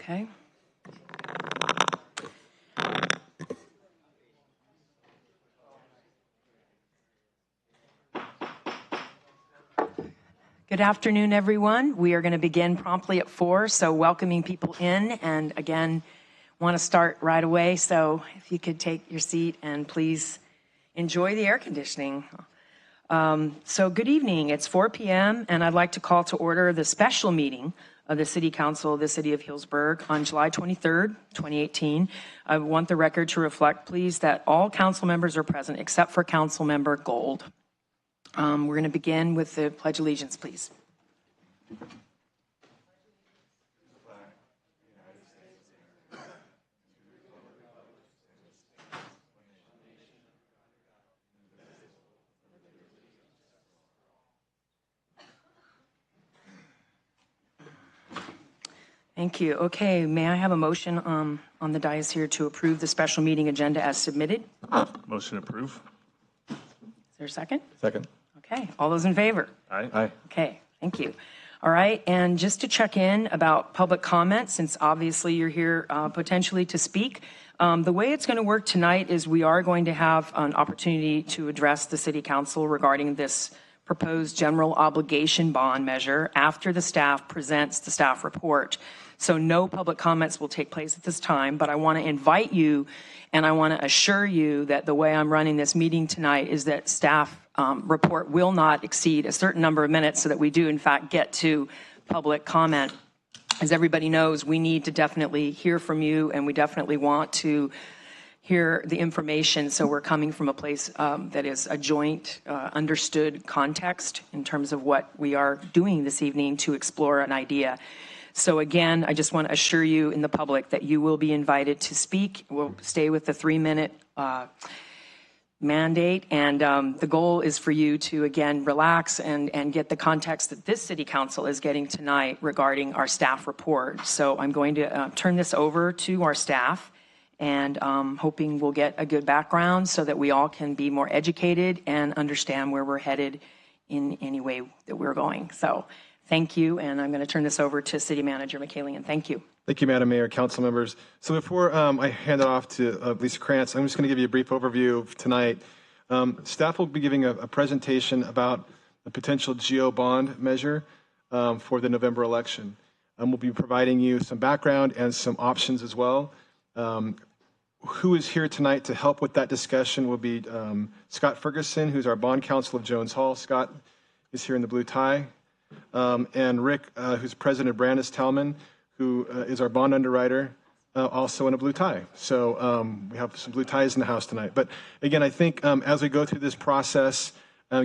Okay. Good afternoon, everyone. We are going to begin promptly at 4, so welcoming people in, and again, want to start right away, so if you could take your seat and please enjoy the air conditioning. So good evening. It's 4 p.m., and I'd like to call to order the special meeting of the City Council of the City of Healdsburg on July 23rd, 2018. I want the record to reflect, please, that all council members are present except for Council Member Gold. We're going to begin with the Pledge of Allegiance, please. Thank you. Okay, may I have a motion on the dais here to approve the special meeting agenda as submitted? Motion approved. Is there a second? Second. Okay, all those in favor? Aye. Aye. Okay, thank you. All right, and just to check in about public comment, since obviously you're here potentially to speak, the way it's going to work tonight is we are going to have an opportunity to address the City Council regarding this proposed general obligation bond measure after the staff presents the staff report. So no public comments will take place at this time, but I want to invite you and I want to assure you that the way I'm running this meeting tonight is that staff report will not exceed a certain number of minutes so that we do in fact get to public comment. As everybody knows, we need to definitely hear from you, and we definitely want to hear the information, so we're coming from a place that is a joint understood context in terms of what we are doing this evening to explore an idea. So again, I just want to assure you in the public that you will be invited to speak. We'll stay with the 3-minute mandate, and the goal is for you to again relax and get the context that this City Council is getting tonight regarding our staff report. So I'm going to turn this over to our staff, and hoping we'll get a good background so that we all can be more educated and understand where we're headed in any way that we're going. So thank you, and I'm going to turn this over to City Manager McCallion. Thank you. Thank you, Madam Mayor, council members. So before I hand it off to Lisa Krantz, I'm just going to give you a brief overview of tonight. Staff will be giving a presentation about the potential GO bond measure for the November election. We'll be providing you some background and some options as well. Who is here tonight to help with that discussion will be Scott Ferguson, who's our bond counsel of Jones Hall. Scott is here in the blue tie. And Rick, who's president of Brandis Talman, who is our bond underwriter, also in a blue tie. So we have some blue ties in the house tonight. But again, I think as we go through this process,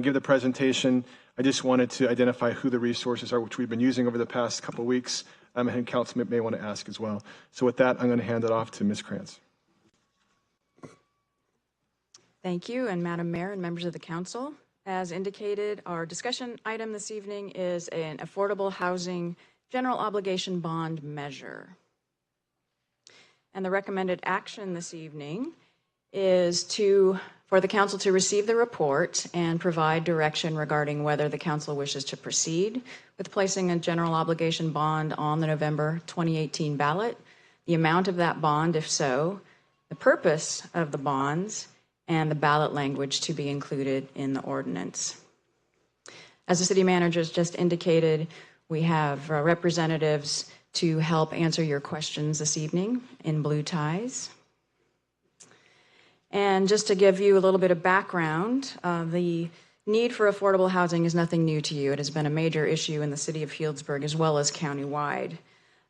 give the presentation, I just wanted to identify who the resources are, which we've been using over the past couple of weeks, and council may want to ask as well. So with that, I'm going to hand it off to Ms. Krantz. Thank you, and Madam Mayor and members of the council. As indicated, our discussion item this evening is an affordable housing general obligation bond measure. And the recommended action this evening is for the council to receive the report and provide direction regarding whether the council wishes to proceed with placing a general obligation bond on the November 2018 ballot, the amount of that bond, if so, the purpose of the bonds, and the ballot language to be included in the ordinance. As the city manager has just indicated, we have representatives to help answer your questions this evening in blue ties. And just to give you a little bit of background, the need for affordable housing is nothing new to you. It has been a major issue in the city of Healdsburg as well as countywide.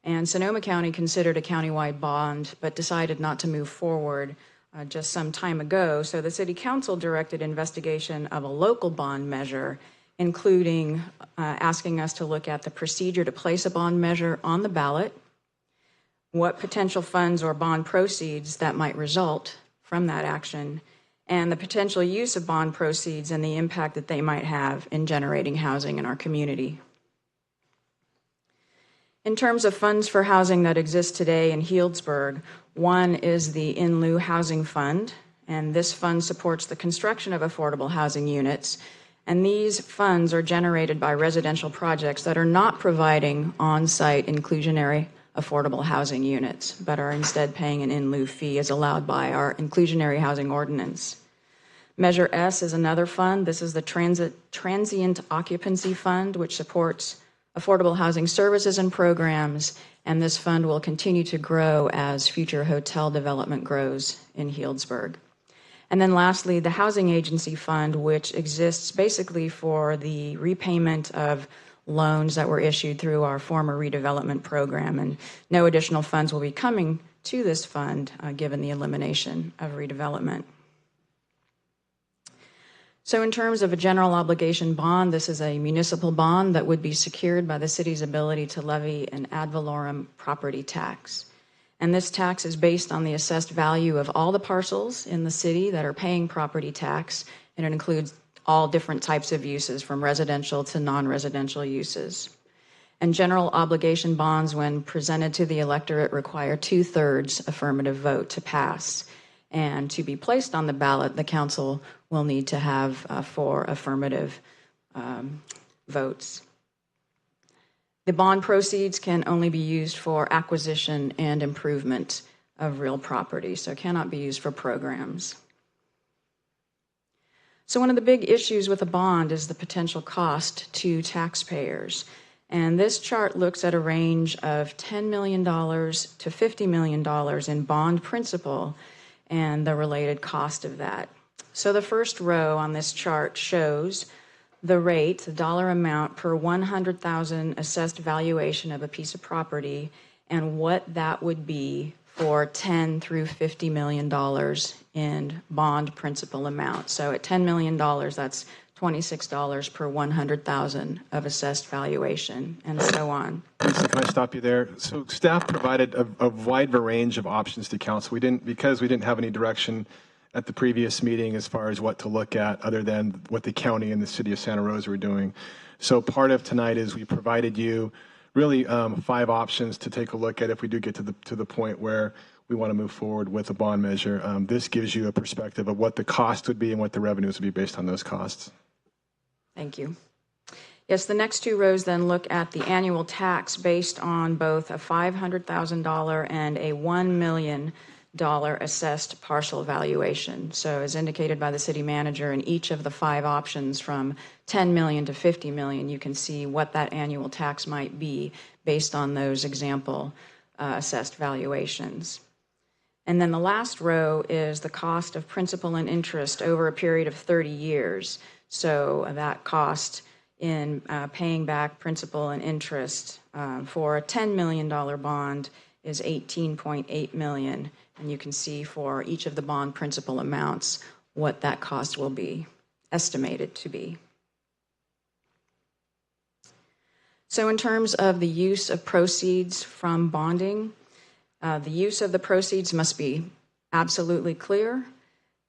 And Sonoma County considered a countywide bond, but decided not to move forward just some time ago. So the City Council directed investigation of a local bond measure, including asking us to look at the procedure to place a bond measure on the ballot, what potential funds or bond proceeds that might result from that action, and the potential use of bond proceeds and the impact that they might have in generating housing in our community. In terms of funds for housing that exist today in Healdsburg, one is the In Lieu Housing Fund, and this fund supports the construction of affordable housing units. And these funds are generated by residential projects that are not providing on-site inclusionary affordable housing units, but are instead paying an in lieu fee as allowed by our inclusionary housing ordinance. Measure S is another fund. This is the Transient Occupancy Fund, which supports affordable housing services and programs, and this fund will continue to grow as future hotel development grows in Healdsburg. And then lastly, the Housing Agency Fund, which exists basically for the repayment of loans that were issued through our former redevelopment program, and no additional funds will be coming to this fund given the elimination of redevelopment. So in terms of a general obligation bond, this is a municipal bond that would be secured by the city's ability to levy an ad valorem property tax. And this tax is based on the assessed value of all the parcels in the city that are paying property tax, and it includes all different types of uses from residential to non-residential uses. And general obligation bonds, when presented to the electorate, require 2/3 affirmative vote to pass. And to be placed on the ballot, the council will need to have 4 affirmative votes. The bond proceeds can only be used for acquisition and improvement of real property, so cannot be used for programs. So one of the big issues with a bond is the potential cost to taxpayers. And this chart looks at a range of $10 million to $50 million in bond principal and the related cost of that. So the first row on this chart shows the rate, the dollar amount per 100,000 assessed valuation of a piece of property, and what that would be for $10 through $50 million in bond principal amount. So at $10 million, that's $26 per 100,000 of assessed valuation, and so on. Lisa, can I stop you there? So staff provided a wide range of options to council. Because we didn't have any direction at the previous meeting as far as what to look at other than what the county and the city of Santa Rosa were doing. So part of tonight is we provided you really 5 options to take a look at if we do get to the point where we want to move forward with a bond measure. This gives you a perspective of what the cost would be and what the revenues would be based on those costs. Thank you. Yes, the next 2 rows then look at the annual tax based on both a $500,000 and a $1 million assessed parcel valuation. So as indicated by the city manager, in each of the 5 options from 10 million to 50 million, you can see what that annual tax might be based on those example assessed valuations. And then the last row is the cost of principal and interest over a period of 30 years. So that cost in paying back principal and interest for a $10 million bond is $18.8 million. And you can see for each of the bond principal amounts what that cost will be estimated to be. So in terms of the use of proceeds from bonding, the use of the proceeds must be absolutely clear,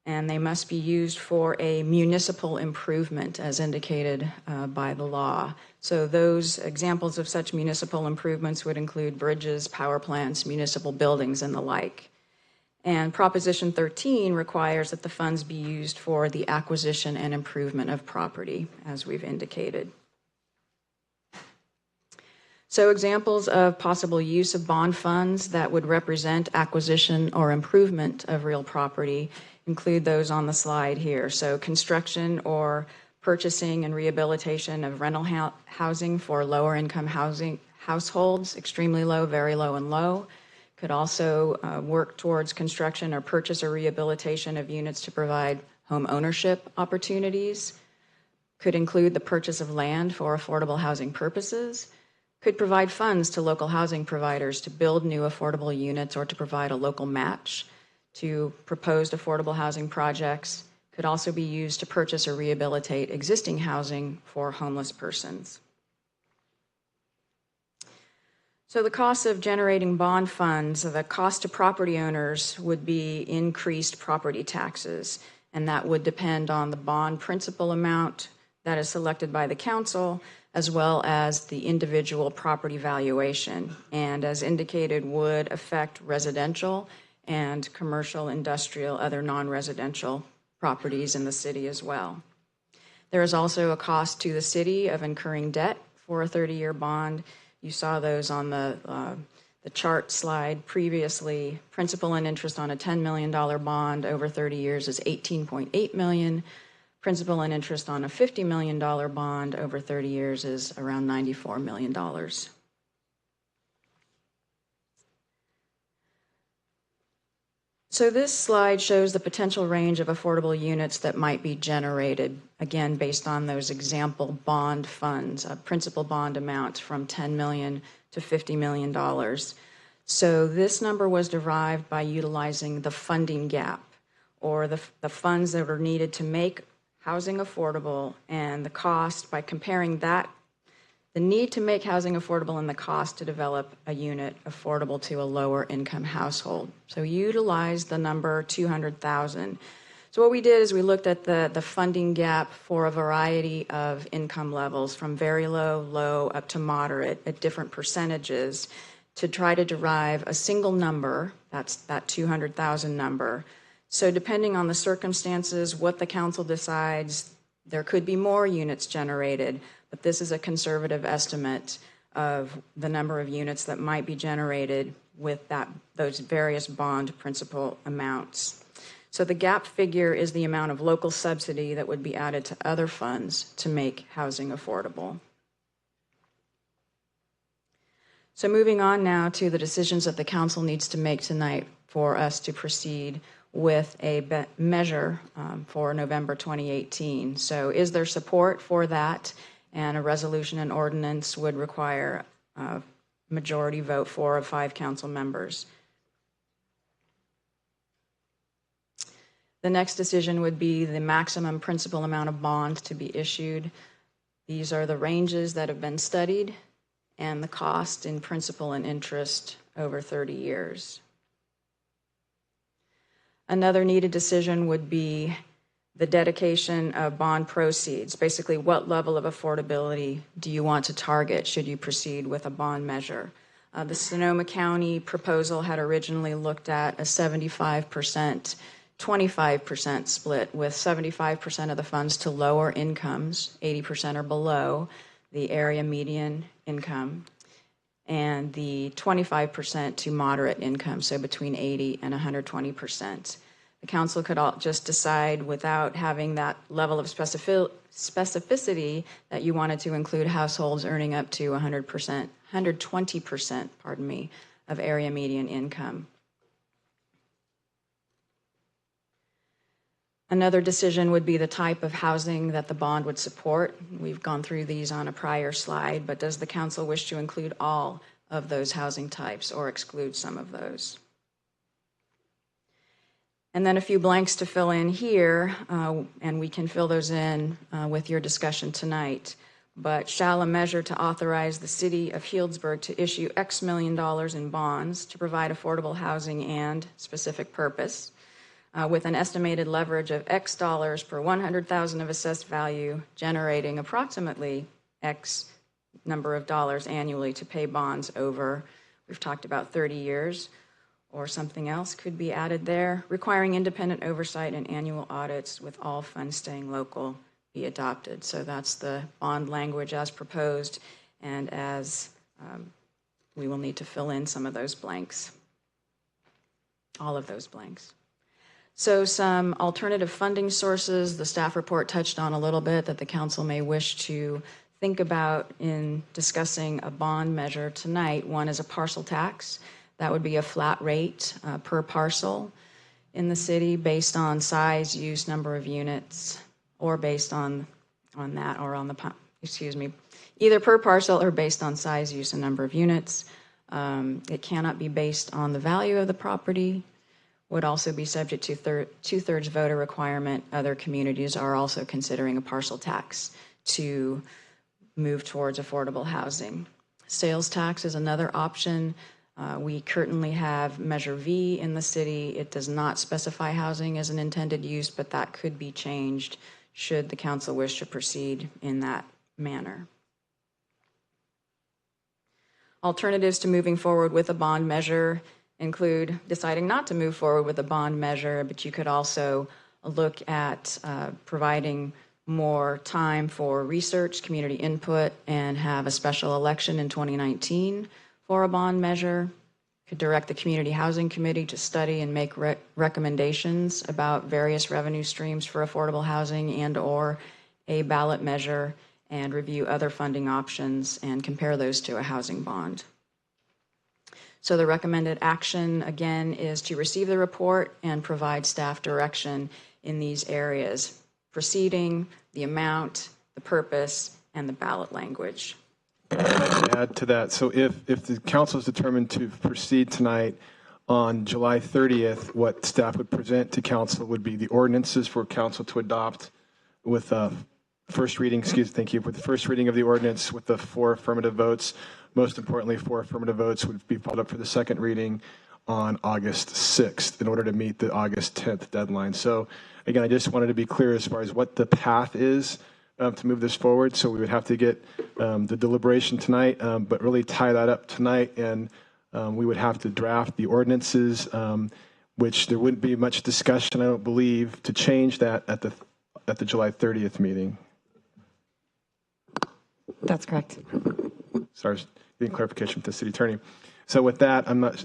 and they must be used for a municipal improvement as indicated by the law. So those examples of such municipal improvements would include bridges, power plants, municipal buildings, and the like. And Proposition 13 requires that the funds be used for the acquisition and improvement of property, as we've indicated. So examples of possible use of bond funds that would represent acquisition or improvement of real property include those on the slide here. So construction or purchasing and rehabilitation of rental housing for lower income households, extremely low, very low, and low. Could also work towards construction or purchase or rehabilitation of units to provide home ownership opportunities. Could include the purchase of land for affordable housing purposes. Could provide funds to local housing providers to build new affordable units or to provide a local match to proposed affordable housing projects. Could also be used to purchase or rehabilitate existing housing for homeless persons. So the cost of generating bond funds, the cost to property owners would be increased property taxes, and that would depend on the bond principal amount that is selected by the council, as well as the individual property valuation, and as indicated would affect residential and commercial, industrial, other non-residential properties in the city as well. There is also a cost to the city of incurring debt for a 30-year bond. You saw those on the the chart slide previously, principal and interest on a $10 million bond over 30 years is $18.8 million. Principal and interest on a $50 million bond over 30 years is around $94 million. So this slide shows the potential range of affordable units that might be generated, again, based on those example bond funds, a principal bond amount from $10 million to $50 million. So this number was derived by utilizing the funding gap, or the funds that are needed to make housing affordable, and the cost by comparing that, the need to make housing affordable and the cost to develop a unit affordable to a lower income household. So utilize the number 200,000. So what we did is we looked at the funding gap for a variety of income levels, from very low, low, up to moderate, at different percentages, to try to derive a single number, that's that 200,000 number. So depending on the circumstances, what the council decides, there could be more units generated, but this is a conservative estimate of the number of units that might be generated with those various bond principal amounts. So the gap figure is the amount of local subsidy that would be added to other funds to make housing affordable. So moving on now to the decisions that the council needs to make tonight for us to proceed with a measure for November 2018. So is there support for that? And a resolution and ordinance would require a majority vote, 4 of 5 council members. The next decision would be the maximum principal amount of bonds to be issued. These are the ranges that have been studied and the cost in principal and interest over 30 years. Another needed decision would be the dedication of bond proceeds. Basically, what level of affordability do you want to target should you proceed with a bond measure? The Sonoma County proposal had originally looked at a 75%, 25% split, with 75% of the funds to lower incomes, 80% or below the area median income, and the 25% to moderate income, so between 80 and 120%. The council could just decide, without having that level of specificity, that you wanted to include households earning up to 120%, of area median income. Another decision would be the type of housing that the bond would support. We've gone through these on a prior slide, but does the council wish to include all of those housing types or exclude some of those? And then a few blanks to fill in here, and we can fill those in with your discussion tonight. But shall a measure to authorize the city of Healdsburg to issue X million dollars in bonds to provide affordable housing and specific purpose, with an estimated leverage of X dollars per 100,000 of assessed value, generating approximately X number of dollars annually to pay bonds over, we've talked about 30 years, or something else could be added there, requiring independent oversight and annual audits with all funds staying local be adopted. So that's the bond language as proposed, and as we will need to fill in some of those blanks, all of those blanks. So some alternative funding sources the staff report touched on a little bit that the council may wish to think about in discussing a bond measure tonight. One is a parcel tax. That would be a flat rate per parcel in the city based on size, use, number of units, or based on that, or on the, either per parcel or based on size, use, and number of units. It cannot be based on the value of the property. Would also be subject to two-thirds voter requirement. Other communities are also considering a parcel tax to move towards affordable housing. Sales tax is another option. We currently have Measure V in the city. It does not specify housing as an intended use, but that could be changed should the council wish to proceed in that manner. Alternatives to moving forward with a bond measure include deciding not to move forward with a bond measure, but you could also look at providing more time for research, community input, and have a special election in 2019 for a bond measure. could direct the Community Housing Committee to study and make recommendations about various revenue streams for affordable housing and/or a ballot measure, and review other funding options and compare those to a housing bond. So the recommended action, again, is to receive the report and provide staff direction in these areas: proceeding, the amount, the purpose, and the ballot language. Add to that. So if the council is determined to proceed tonight on July 30th, what staff would present to council would be the ordinances for council to adopt with first reading, with the first reading of the ordinance with the 4 affirmative votes. Most importantly, 4 affirmative votes would be followed up for the second reading on August 6th in order to meet the August 10th deadline. So again, I just wanted to be clear as far as what the path is to move this forward. So we would have to get the deliberation tonight, but really tie that up tonight, and we would have to draft the ordinances, which there wouldn't be much discussion, I don't believe, to change that at the July 30th meeting. That's correct. Sorry, getting clarification from the city attorney. So with that, I'm not,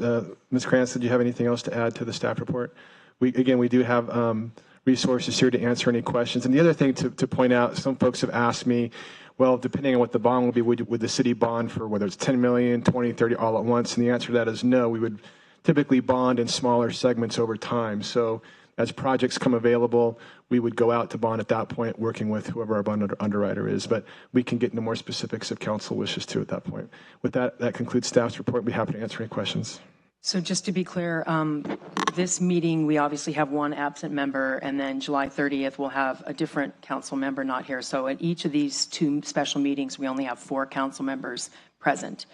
Ms. Krantz, did you have anything else to add to the staff report? We do have resources here to answer any questions. And the other thing to point out, some folks have asked me, well, depending on what the bond will be, would the city bond for whether it's 10 million, 20, 30, all at once? And the answer to that is no. We would typically bond in smaller segments over time. So as projects come available, we would go out to bond at that point, working with whoever our bond underwriter is. But we can get into more specifics if council wishes to at that point. With that, that concludes staff's report. We'd be happy to answer any questions. So just to be clear, this meeting, we obviously have one absent member, and then July 30th, we'll have a different council member not here. So at each of these 2 special meetings, we only have 4 council members present.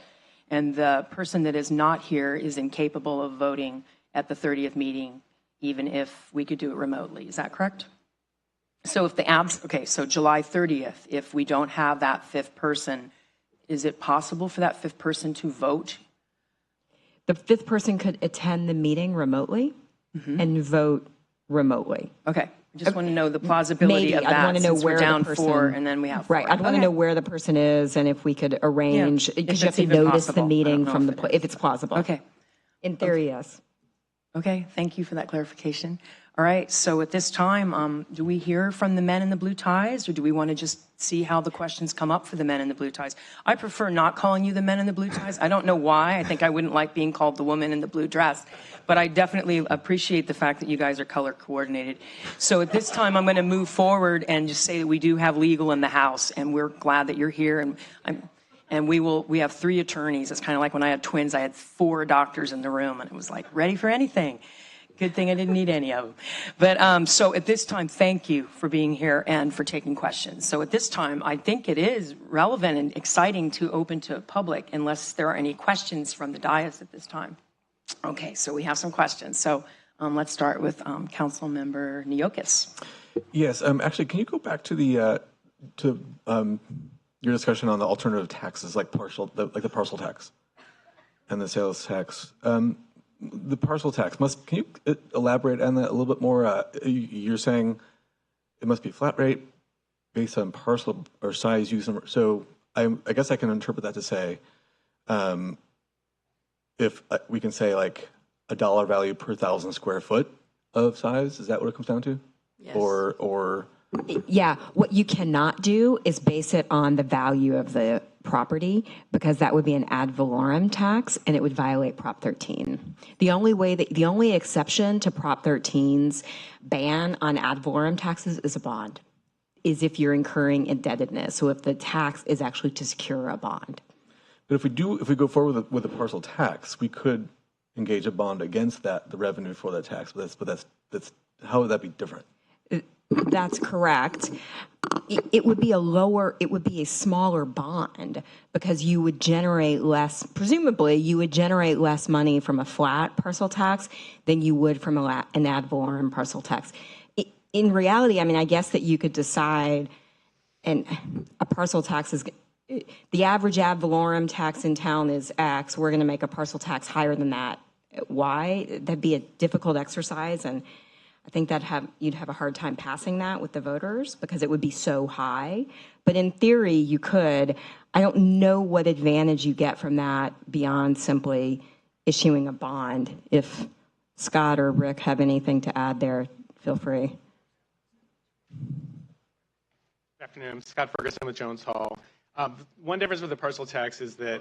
And the person that is not here is incapable of voting at the 30th meeting, even if we could do it remotely. Is that correct? So if so July 30th, if we don't have that 5th person, is it possible for that 5th person to vote? The 5th person could attend the meeting remotely and vote remotely. Okay. I just want to know the plausibility of that. I'd want to know since where we're down the person, 4 and then we have 4. Right. I'd want to know where the person is and if we could arrange, because you have to notice the meeting from if it's plausible. Okay. In theory, yes. Okay. Thank you for that clarification. All right. So at this time, do we hear from the men in the blue ties, or do we want to just see how the questions come up for the men in the blue ties? I prefer not calling you the men in the blue ties. I don't know why. I think I wouldn't like being called the woman in the blue dress, but I definitely appreciate the fact that you guys are color coordinated. So at this time, I'm going to move forward and just say that we do have legal in the house, and we're glad that you're here. And we have 3 attorneys. It's kind of like when I had twins, I had 4 doctors in the room, and it was like, ready for anything. Good thing I didn't need any of them. But so at this time, thank you for being here and for taking questions. So at this time, I think it is relevant and exciting to open to public, unless there are any questions from the dais at this time. Okay, so we have some questions. So let's start with Council Member Neokis. Yes, actually, can you go back to the your discussion on the alternative taxes, like the parcel tax and the sales tax? The parcel tax can you elaborate on that a little bit more? You're saying it must be flat rate based on parcel or size use. So I guess I can interpret that to say, if we can say like $1 value per 1,000 square foot of size, is that what it comes down to? Yes. Or Yeah, what you cannot do is base it on the value of the property, because that would be an ad valorem tax and it would violate Prop 13. The only exception to Prop 13's ban on ad valorem taxes is a bond, is if you're incurring indebtedness. So if the tax is actually to secure a bond. But if we go forward with a parcel tax, we could engage a bond against the revenue for that tax. But that's how would that be different? That's correct. It would be a smaller bond, because you would generate less, presumably you would generate less money from a flat parcel tax than you would from an ad valorem parcel tax. In reality, I mean, I guess that you could decide, and a parcel tax is, the average ad valorem tax in town is X, we're going to make a parcel tax higher than that. Y. That'd be a difficult exercise, and I think you'd have a hard time passing that with the voters because it would be so high. But in theory, you could. I don't know what advantage you get from that beyond simply issuing a bond. If Scott or Rick have anything to add there, feel free. Good afternoon. I'm Scott Ferguson with Jones Hall. One difference with the parcel tax is that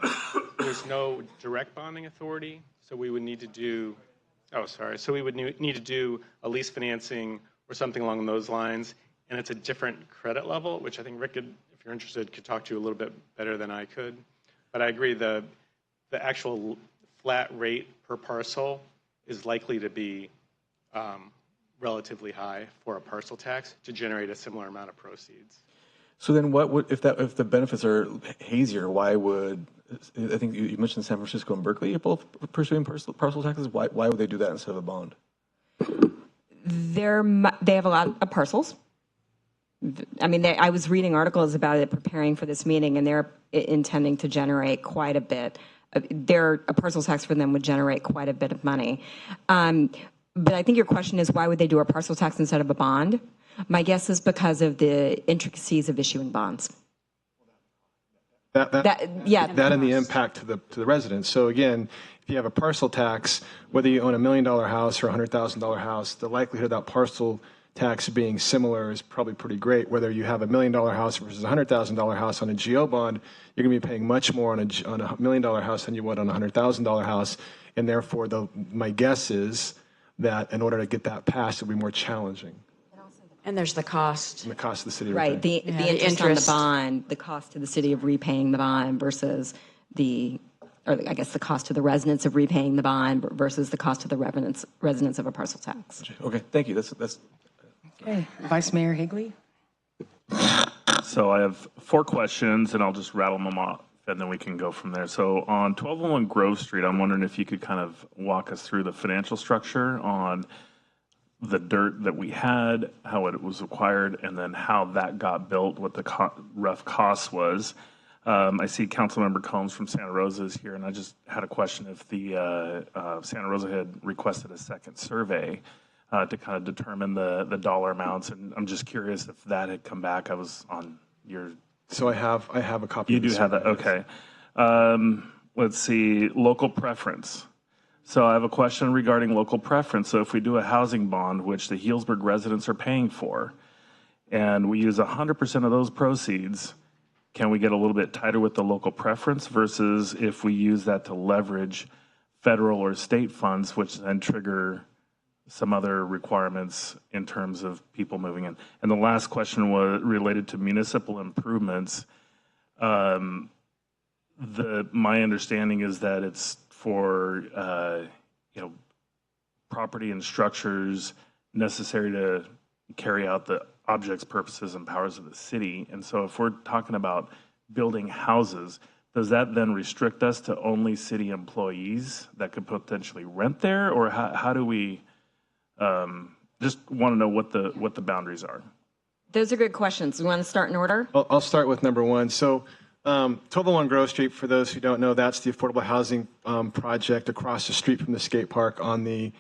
there's no direct bonding authority, so we would need to do, need to do a lease financing or something along those lines, and it's a different credit level, which I think Rick, could, if you're interested, could talk to you a little bit better than I could. But I agree, the actual flat rate per parcel is likely to be relatively high for a parcel tax to generate a similar amount of proceeds. So then what would, if the benefits are hazier, why would, I think you mentioned San Francisco and Berkeley are both pursuing parcel taxes. Why would they do that instead of a bond? They have a lot of parcels. I mean, I was reading articles about it preparing for this meeting, and they're intending to generate quite a bit. A parcel tax for them would generate quite a bit of money. But I think your question is, why would they do a parcel tax instead of a bond? My guess is because of the intricacies of issuing bonds. That and the impact to the residents. So again, if you have a parcel tax, whether you own $1 million house or a $100,000 house, the likelihood of that parcel tax being similar is probably pretty great. Whether you have $1 million house versus a $100,000 house on a GO bond, you're going to be paying much more on a $1 million house than you would on a $100,000 house. And therefore, my guess is that in order to get that passed, it'll be more challenging. And there's the cost. And the cost of the city. Right, the interest on the bond, the cost to the city of repaying the bond versus the cost to the residents of repaying the bond versus the cost to the residents of a parcel tax. Okay, thank you. That's Okay, Vice Mayor Higley. So I have 4 questions, and I'll just rattle them off, and then we can go from there. So on 1201 Grove Street, I'm wondering if you could kind of walk us through the financial structure on the dirt that we had, how it was acquired, and then how that got built, what the rough cost was. I see Councilmember Combs from Santa Rosa is here, and I just had a question if the Santa Rosa had requested a second survey to kind of determine the dollar amounts, and I'm just curious if that had come back. I was on your... So I have a copy. You do have that, okay. Let's see, local preference. So I have a question regarding local preference. So if we do a housing bond, which the Healdsburg residents are paying for, and we use 100% of those proceeds, can we get a little bit tighter with the local preference versus if we use that to leverage federal or state funds, which then trigger some other requirements in terms of people moving in? And the last question was related to municipal improvements. My understanding is that it's for property and structures necessary to carry out the objects, purposes, and powers of the city. And so if we're talking about building houses, does that then restrict us to only city employees that could potentially rent there? Or how do we, just want to know what the boundaries are? Those are good questions. You want to start in order? I'll start with number 1. So 1201 Grove Street, for those who don't know, that's the affordable housing project across the street from the skate park on the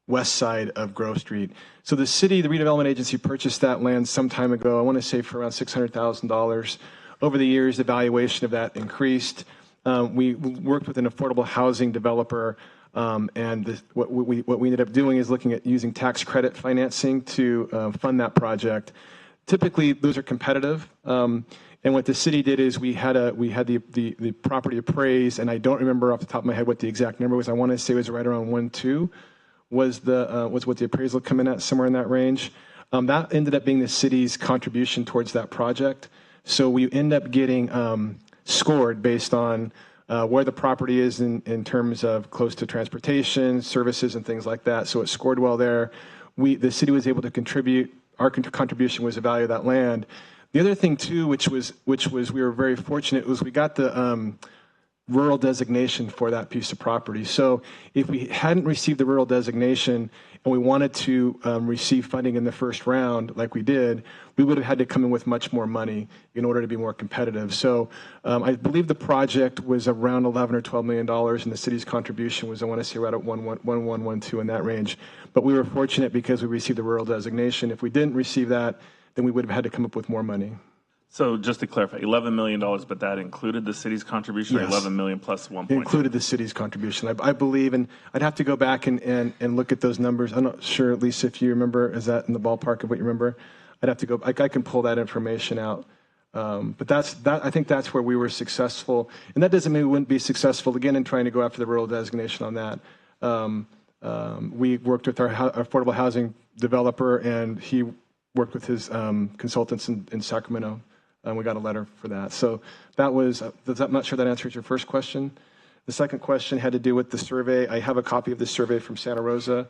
west side of Grove Street. So the city, the redevelopment agency, purchased that land some time ago, I want to say for around $600,000. Over the years, the valuation of that increased. We worked with an affordable housing developer, and what we ended up doing is looking at using tax credit financing to fund that project. Typically, those are competitive. And what the city did is we had the property appraised, and I don't remember off the top of my head what the exact number was. I want to say it was right around 1.2 was what the appraisal come in at, somewhere in that range. That ended up being the city's contribution towards that project. So we end up getting scored based on where the property is in terms of close to transportation, services, and things like that. So it scored well there. The city was able to contribute. Our contribution was the value of that land. The other thing too, which was we were very fortunate, was we got the rural designation for that piece of property. So if we hadn't received the rural designation and we wanted to receive funding in the first round, like we did, we would have had to come in with much more money in order to be more competitive. So I believe the project was around $11 or $12 million, and the city's contribution was, I want to say, right at 1.2 in that range. But we were fortunate because we received the rural designation. If we didn't receive that, then we would have had to come up with more money. So just to clarify, $11 million, but that included the city's contribution, or Yes. $11 million plus 1.2? It included the city's contribution, I believe, and I'd have to go back and look at those numbers. I'm not sure, at least if you remember, is that in the ballpark of what you remember? I'd have to go, I can pull that information out. But I think that's where we were successful. And that doesn't mean we wouldn't be successful, again, in trying to go after the rural designation on that. We worked with our affordable housing developer, and he worked with his consultants in Sacramento. And we got a letter for that. So that was, I'm not sure that answers your first question. The second question had to do with the survey. I have a copy of the survey from Santa Rosa.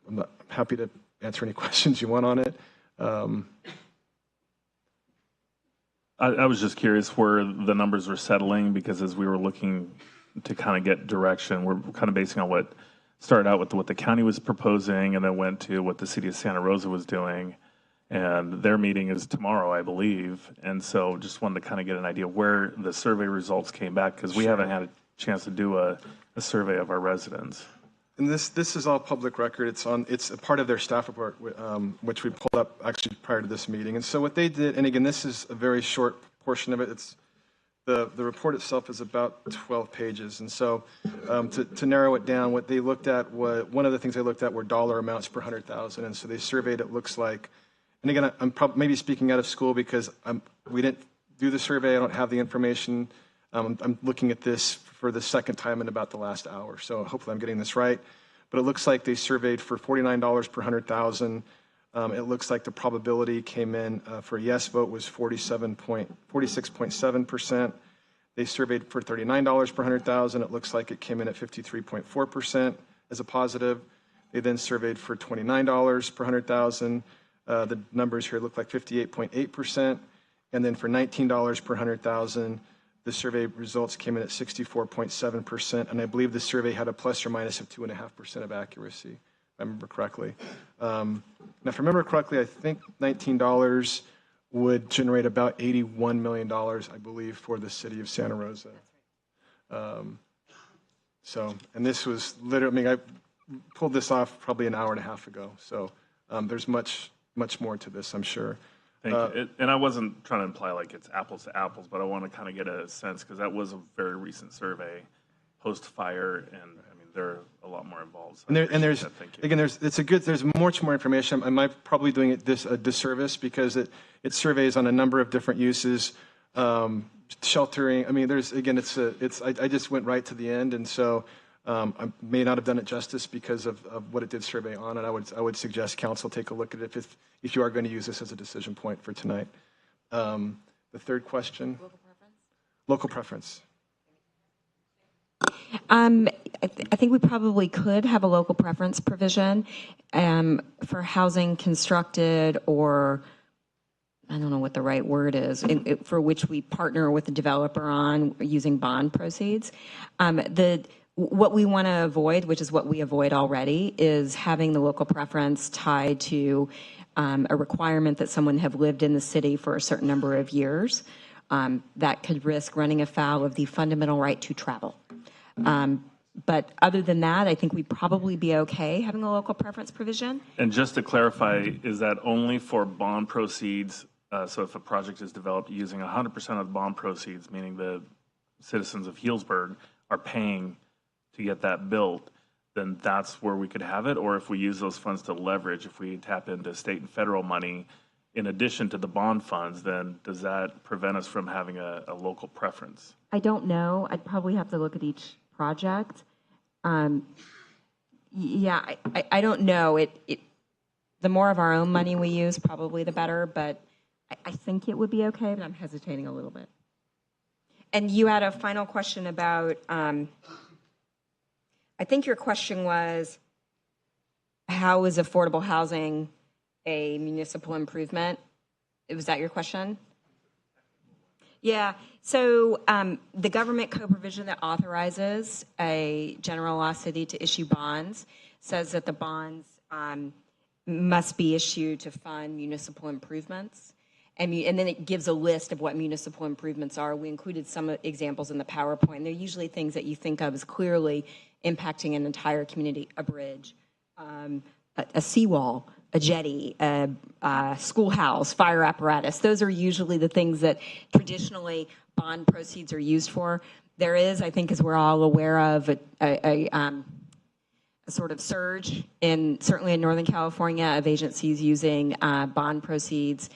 I'm happy to answer any questions you want on it. I was just curious where the numbers were settling, because as we were looking to kind of get direction, we're kind of basing on what started out with what the county was proposing and then went to what the city of Santa Rosa was doing. And their meeting is tomorrow, I believe. And so just wanted to kind of get an idea where the survey results came back, because we haven't had a chance to do a survey of our residents. And this is all public record. It's a part of their staff report, which we pulled up actually prior to this meeting. And so what they did, and again, this is a very short portion of it. It's the report itself is about 12 pages. And so to narrow it down, what they looked at was, one of the things they looked at were dollar amounts per 100,000. And so they surveyed, it looks like, and again, I'm maybe speaking out of school because we didn't do the survey. I don't have the information. I'm looking at this for the second time in about the last hour, so hopefully I'm getting this right. But it looks like they surveyed for $49 per 100,000. It looks like the probability came in for a yes vote was 46.7%. They surveyed for $39 per 100,000. It looks like it came in at 53.4% as a positive. They then surveyed for $29 per 100,000. The numbers here look like 58.8%. And then for $19 per 100,000, the survey results came in at 64.7%. And I believe the survey had a plus or minus of 2.5% of accuracy, if I remember correctly. Now, if I remember correctly, I think $19 would generate about $81 million, I believe, for the city of Santa Rosa. And this was literally, I pulled this off probably an hour and a half ago. So there's much more to this, I'm sure. Thank you. And I wasn't trying to imply like it's apples to apples, but I want to kind of get a sense, because that was a very recent survey, post-fire, and I mean, there are a lot more involved. So there's much more information. I might probably doing it a disservice because it surveys on a number of different uses, sheltering. I mean, I just went right to the end, and so I may not have done it justice because of what it did survey on, and I would suggest council take a look at it if you are going to use this as a decision point for tonight. The third question. Local preference. I think we probably could have a local preference provision for housing constructed, or I don't know what the right word is, for which we partner with the developer on using bond proceeds. What we want to avoid, which is what we avoid already, is having the local preference tied to a requirement that someone have lived in the city for a certain number of years. That could risk running afoul of the fundamental right to travel. But other than that, I think we'd probably be okay having a local preference provision. And just to clarify, is that only for bond proceeds? So if a project is developed using 100% of the bond proceeds, meaning the citizens of Healdsburg are paying to get that built, then that's where we could have it? Or if we use those funds to leverage, if we tap into state and federal money in addition to the bond funds, then does that prevent us from having a local preference? I don't know. I'd probably have to look at each project. I don't know. The more of our own money we use, probably the better, but I think it would be okay, but I'm hesitating a little bit. And you had a final question about, I think your question was, how is affordable housing a municipal improvement? Was that your question? Yeah. So the government co-provision that authorizes a general law city to issue bonds says that the bonds must be issued to fund municipal improvements. And then it gives a list of what municipal improvements are. We included some examples in the PowerPoint. They're usually things that you think of as clearly impacting an entire community: a bridge, a seawall, a jetty, a schoolhouse, fire apparatus. Those are usually the things that traditionally bond proceeds are used for. There is, I think, as we're all aware of, a sort of surge certainly in Northern California of agencies using bond proceeds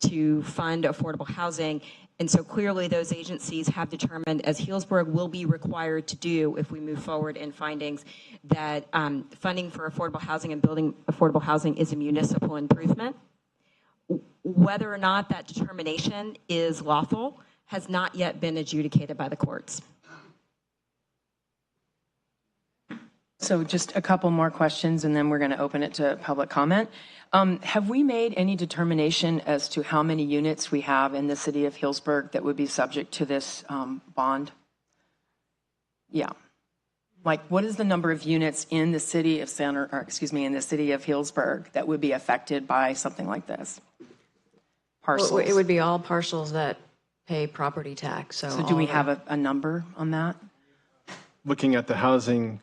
to fund affordable housing. And so clearly those agencies have determined, as Healdsburg will be required to do if we move forward in findings, that funding for affordable housing and building affordable housing is a municipal improvement. Whether or not that determination is lawful has not yet been adjudicated by the courts. So just a couple more questions, and then we're going to open it to public comment. Have we made any determination as to how many units we have in the city of Healdsburg that would be subject to this bond? Yeah. Like, what is the number of units in the city of in the city of Healdsburg that would be affected by something like this? Parcels. Well, it would be all parcels that pay property tax. So do we have a number on that? Looking at the housing,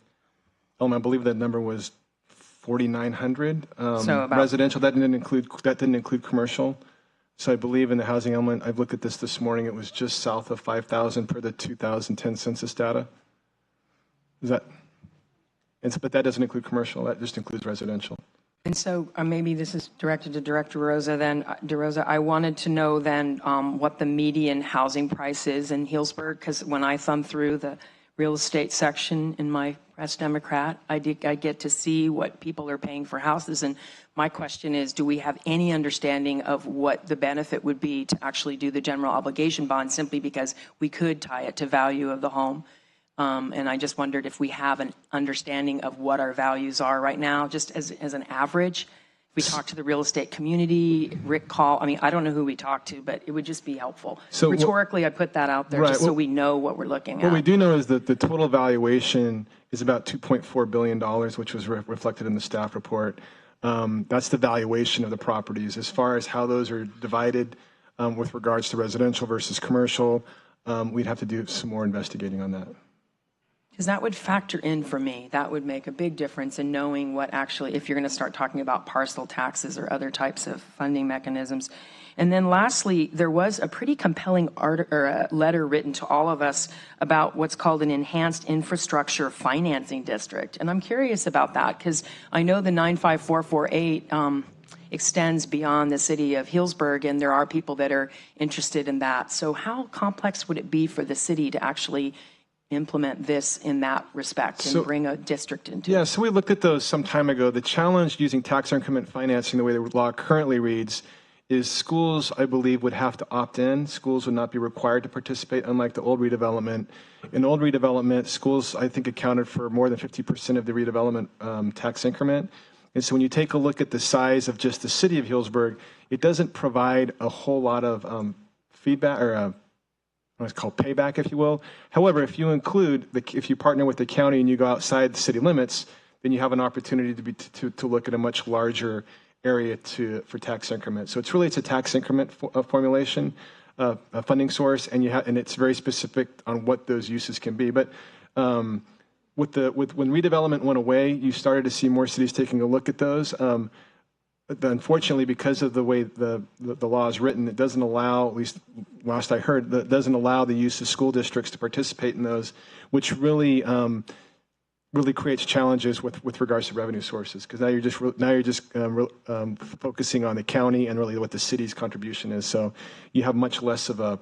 I believe that number was 4,900 So about- residential. That didn't include commercial. So I believe in the housing element, I've looked at this morning, it was just south of 5,000 per the 2010 census data. But that doesn't include commercial. That just includes residential. And so maybe this is directed to Director Rosa then. DeRosa, I wanted to know then what the median housing price is in Healdsburg, because when I thumb through the real estate section in my Press Democrat, I get to see what people are paying for houses. And my question is, do we have any understanding of what the benefit would be to actually do the general obligation bond, simply because we could tie it to value of the home? And I just wondered if we have an understanding of what our values are right now, just as an average. We talk to the real estate community, Rick Call. I don't know who we talk to, but it would just be helpful. So rhetorically, I put that out there just so we know what we're looking at. What we do know is that the total valuation is about $2.4 billion, which was reflected in the staff report. That's the valuation of the properties. As far as how those are divided with regards to residential versus commercial, we'd have to do some more investigating on that. Because that would factor in for me. That would make a big difference in knowing what actually, if you're going to start talking about parcel taxes or other types of funding mechanisms. And then lastly, there was a pretty compelling letter written to all of us about what's called an enhanced infrastructure financing district. And I'm curious about that because I know the 95448 extends beyond the city of Healdsburg, and there are people that are interested in that. So how complex would it be for the city to actually implement this in that respect and bring a district into it? Yeah, so we looked at those some time ago. The challenge using tax increment financing, the way the law currently reads, is schools, I believe, would have to opt in. Schools would not be required to participate, unlike the old redevelopment. In old redevelopment, schools, I think, accounted for more than 50% of the redevelopment tax increment. And so when you take a look at the size of just the city of Healdsburg, it doesn't provide a whole lot of feedback or what's called payback, if you will. However, if you if you partner with the county and you go outside the city limits, then you have an opportunity to look at a much larger area for tax increment. So it's a tax increment formulation, a funding source, and it's very specific on what those uses can be. But when redevelopment went away, you started to see more cities taking a look at those. Unfortunately, because of the way the law is written, it doesn't allow, at least last I heard, that doesn't allow the use of school districts to participate in those, which really creates challenges with regards to revenue sources. Because now you're just focusing on the county and really what the city's contribution is. So you have much less of an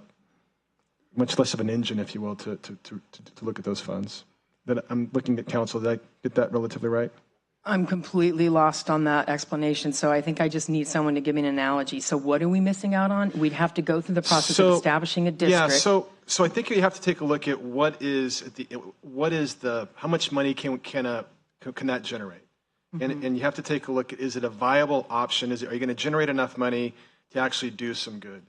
engine, if you will, to look at those funds. That I'm looking at council. Did I get that relatively right? I'm completely lost on that explanation, so I think I just need someone to give me an analogy. So what are we missing out on? We'd have to go through the process of establishing a district. Yeah, so I think you have to take a look at how much money can that generate? Mm-hmm. And you have to take a look at, is it a viable option? Are you going to generate enough money to actually do some good?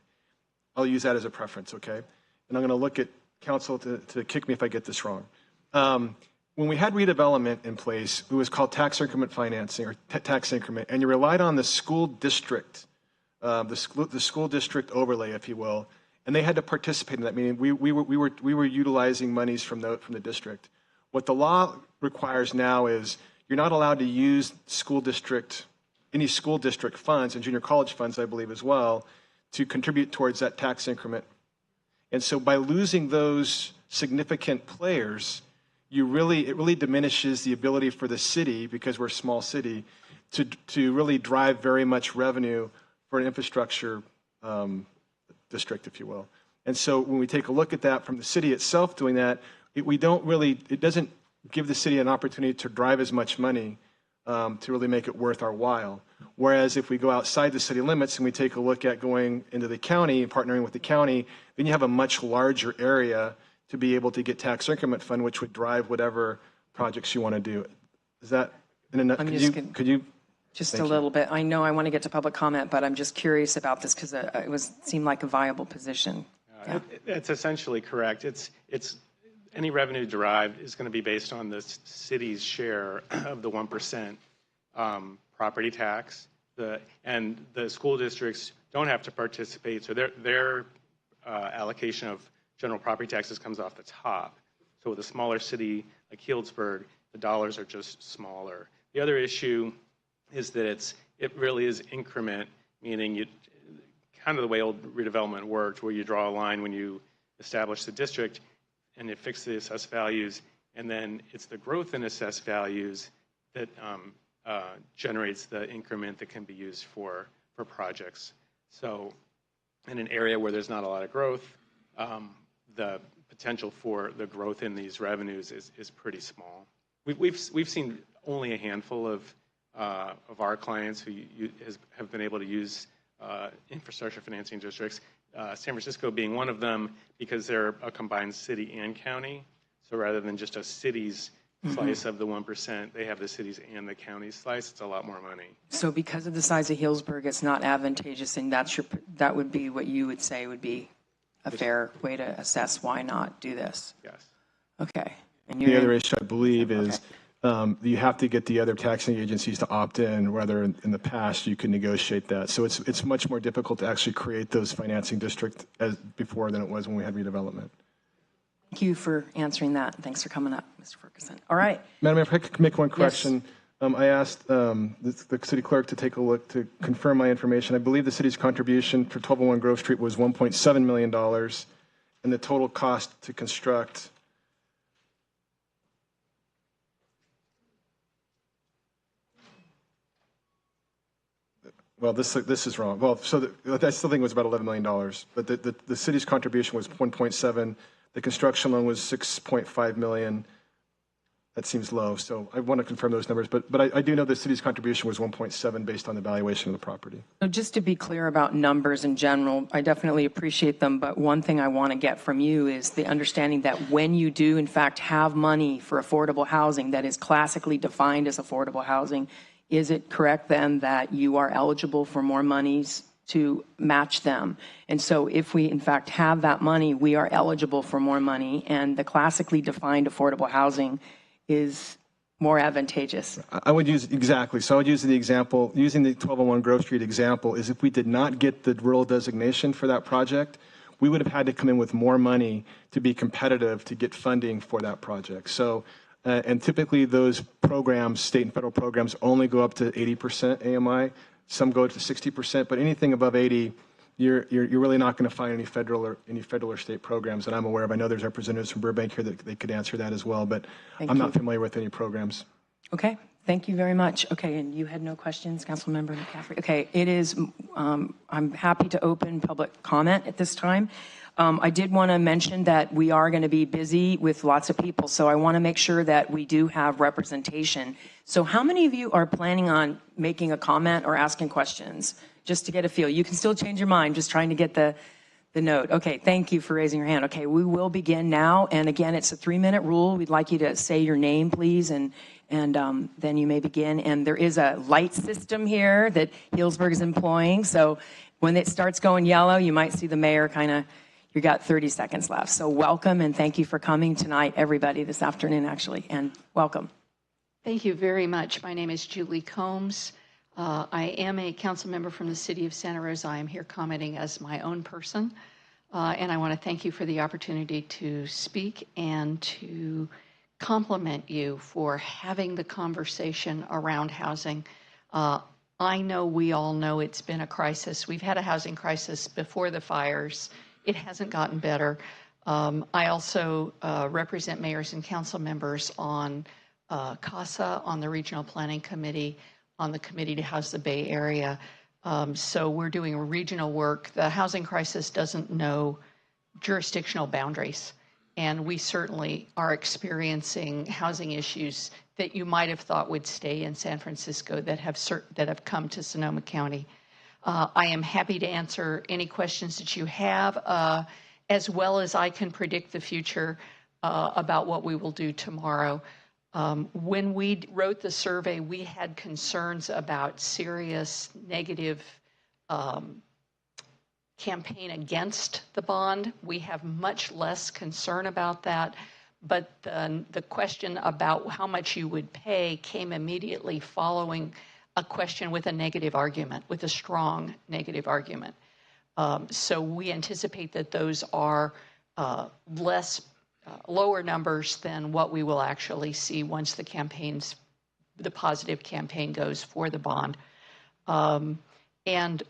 I'll use that as a preference, okay? And I'm going to look at council to kick me if I get this wrong. When we had redevelopment in place, it was called tax increment financing or tax increment, and you relied on the school district, the school district overlay, if you will, and they had to participate in that. Meaning, we were utilizing monies from the district. What the law requires now is you're not allowed to use school district any school district funds and junior college funds, I believe, as well, to contribute towards that tax increment. And so by losing those significant players, it really diminishes the ability for the city, because we're a small city, to really drive very much revenue for an infrastructure district, if you will. And so when we take a look at that from the city itself doing that, it doesn't give the city an opportunity to drive as much money to really make it worth our while. Whereas if we go outside the city limits and we take a look at going into the county and partnering with the county, then you have a much larger area to be able to get tax increment fund, which would drive whatever projects you want to do. Is that in a nutshell? Could you? Just a little bit. I know I want to get to public comment, but I'm just curious about this because it seemed like a viable position. Yeah. It's essentially correct. It's any revenue derived is going to be based on the city's share of the 1% property tax. And the school districts don't have to participate, so their allocation of general property taxes comes off the top. So with a smaller city like Healdsburg, the dollars are just smaller. The other issue is that it really is increment, meaning kind of the way old redevelopment worked, where you draw a line when you establish the district and it fixes the assessed values, and then it's the growth in assessed values that generates the increment that can be used for projects. So in an area where there's not a lot of growth, the potential for the growth in these revenues is pretty small. We've seen only a handful of our clients who have been able to use infrastructure financing districts, San Francisco being one of them, because they're a combined city and county. So rather than just a city's slice of the 1%, they have the cities and the county's slice. It's a lot more money. So because of the size of Healdsburg, it's not advantageous, and that would be what you would say would be a fair way to assess why not do this. Yes. Okay. And the other issue, I believe, is you have to get the other taxing agencies to opt in, whether in the past you could negotiate that. So it's much more difficult to actually create those financing districts before than it was when we had redevelopment. Thank you for answering that. Thanks for coming up, Mr. Ferguson. All right. Madam Mayor, if I could make one correction. Yes. I asked the city clerk to take a look to confirm my information. I believe the city's contribution for 1201 Grove Street was $1.7 million, and the total cost to construct this is wrong. Well, so I still think it was about $11 million, but the city's contribution was 1.7. The construction loan was 6.5 million. That seems low, so I want to confirm those numbers. But I do know the city's contribution was 1.7 based on the valuation of the property. So just to be clear about numbers in general, I definitely appreciate them, but one thing I want to get from you is the understanding that when you do, in fact, have money for affordable housing that is classically defined as affordable housing, is it correct then that you are eligible for more monies to match them? And so if we in fact have that money, we are eligible for more money, and the classically defined affordable housing is more advantageous. I would use exactly. So I would use the example, using the 1201 Grove Street example, is if we did not get the rural designation for that project, we would have had to come in with more money to be competitive to get funding for that project. So, and typically those programs, state and federal programs, only go up to 80% AMI. Some go to 60%, but anything above 80, you're really not going to find any federal or state programs that I'm aware of. I know there's representatives from Burbank here that they could answer that as well, but I'm not familiar with any programs. Okay, thank you very much. Okay, and you had no questions, Councilmember McCaffrey? Okay, it is, I'm happy to open public comment at this time. I did want to mention that we are going to be busy with lots of people, so I want to make sure that we do have representation. So how many of you are planning on making a comment or asking questions? Just to get a feel. You can still change your mind, just trying to get the note. Okay, thank you for raising your hand. Okay, we will begin now. And again, it's a 3-minute rule. We'd like you to say your name, please, and then you may begin. And there is a light system here that Healdsburg is employing. So when it starts going yellow, you might see the mayor kind of, you got 30 seconds left. So welcome and thank you for coming tonight, everybody, this afternoon, actually, and welcome. Thank you very much. My name is Julie Combs. I am a council member from the city of Santa Rosa. I am here commenting as my own person. And I want to thank you for the opportunity to speak and to compliment you for having the conversation around housing. I know we all know it's been a crisis. We've had a housing crisis before the fires. It hasn't gotten better. I also represent mayors and council members on CASA, on the Regional Planning Committee, on the Committee to House the Bay Area. So we're doing regional work. The housing crisis doesn't know jurisdictional boundaries. And we certainly are experiencing housing issues that you might have thought would stay in San Francisco that have come to Sonoma County. I am happy to answer any questions that you have, as well as I can predict the future about what we will do tomorrow. When we wrote the survey, we had concerns about serious negative campaign against the bond. We have much less concern about that, but the question about how much you would pay came immediately following a question with a negative argument, with a strong negative argument. So we anticipate that those are lower numbers than what we will actually see once the positive campaign goes for the bond. And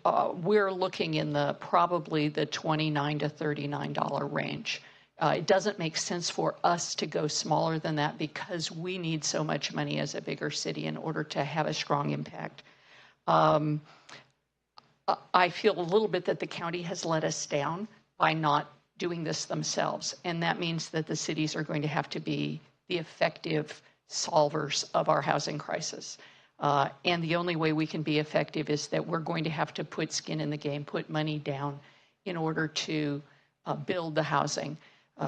we're looking in probably the $29 to $39 range. It doesn't make sense for us to go smaller than that because we need so much money as a bigger city in order to have a strong impact. I feel a little bit that the county has let us down by not doing this themselves. And that means that the cities are going to have to be the effective solvers of our housing crisis. And the only way we can be effective is that we're going to have to put skin in the game, put money down in order to build the housing.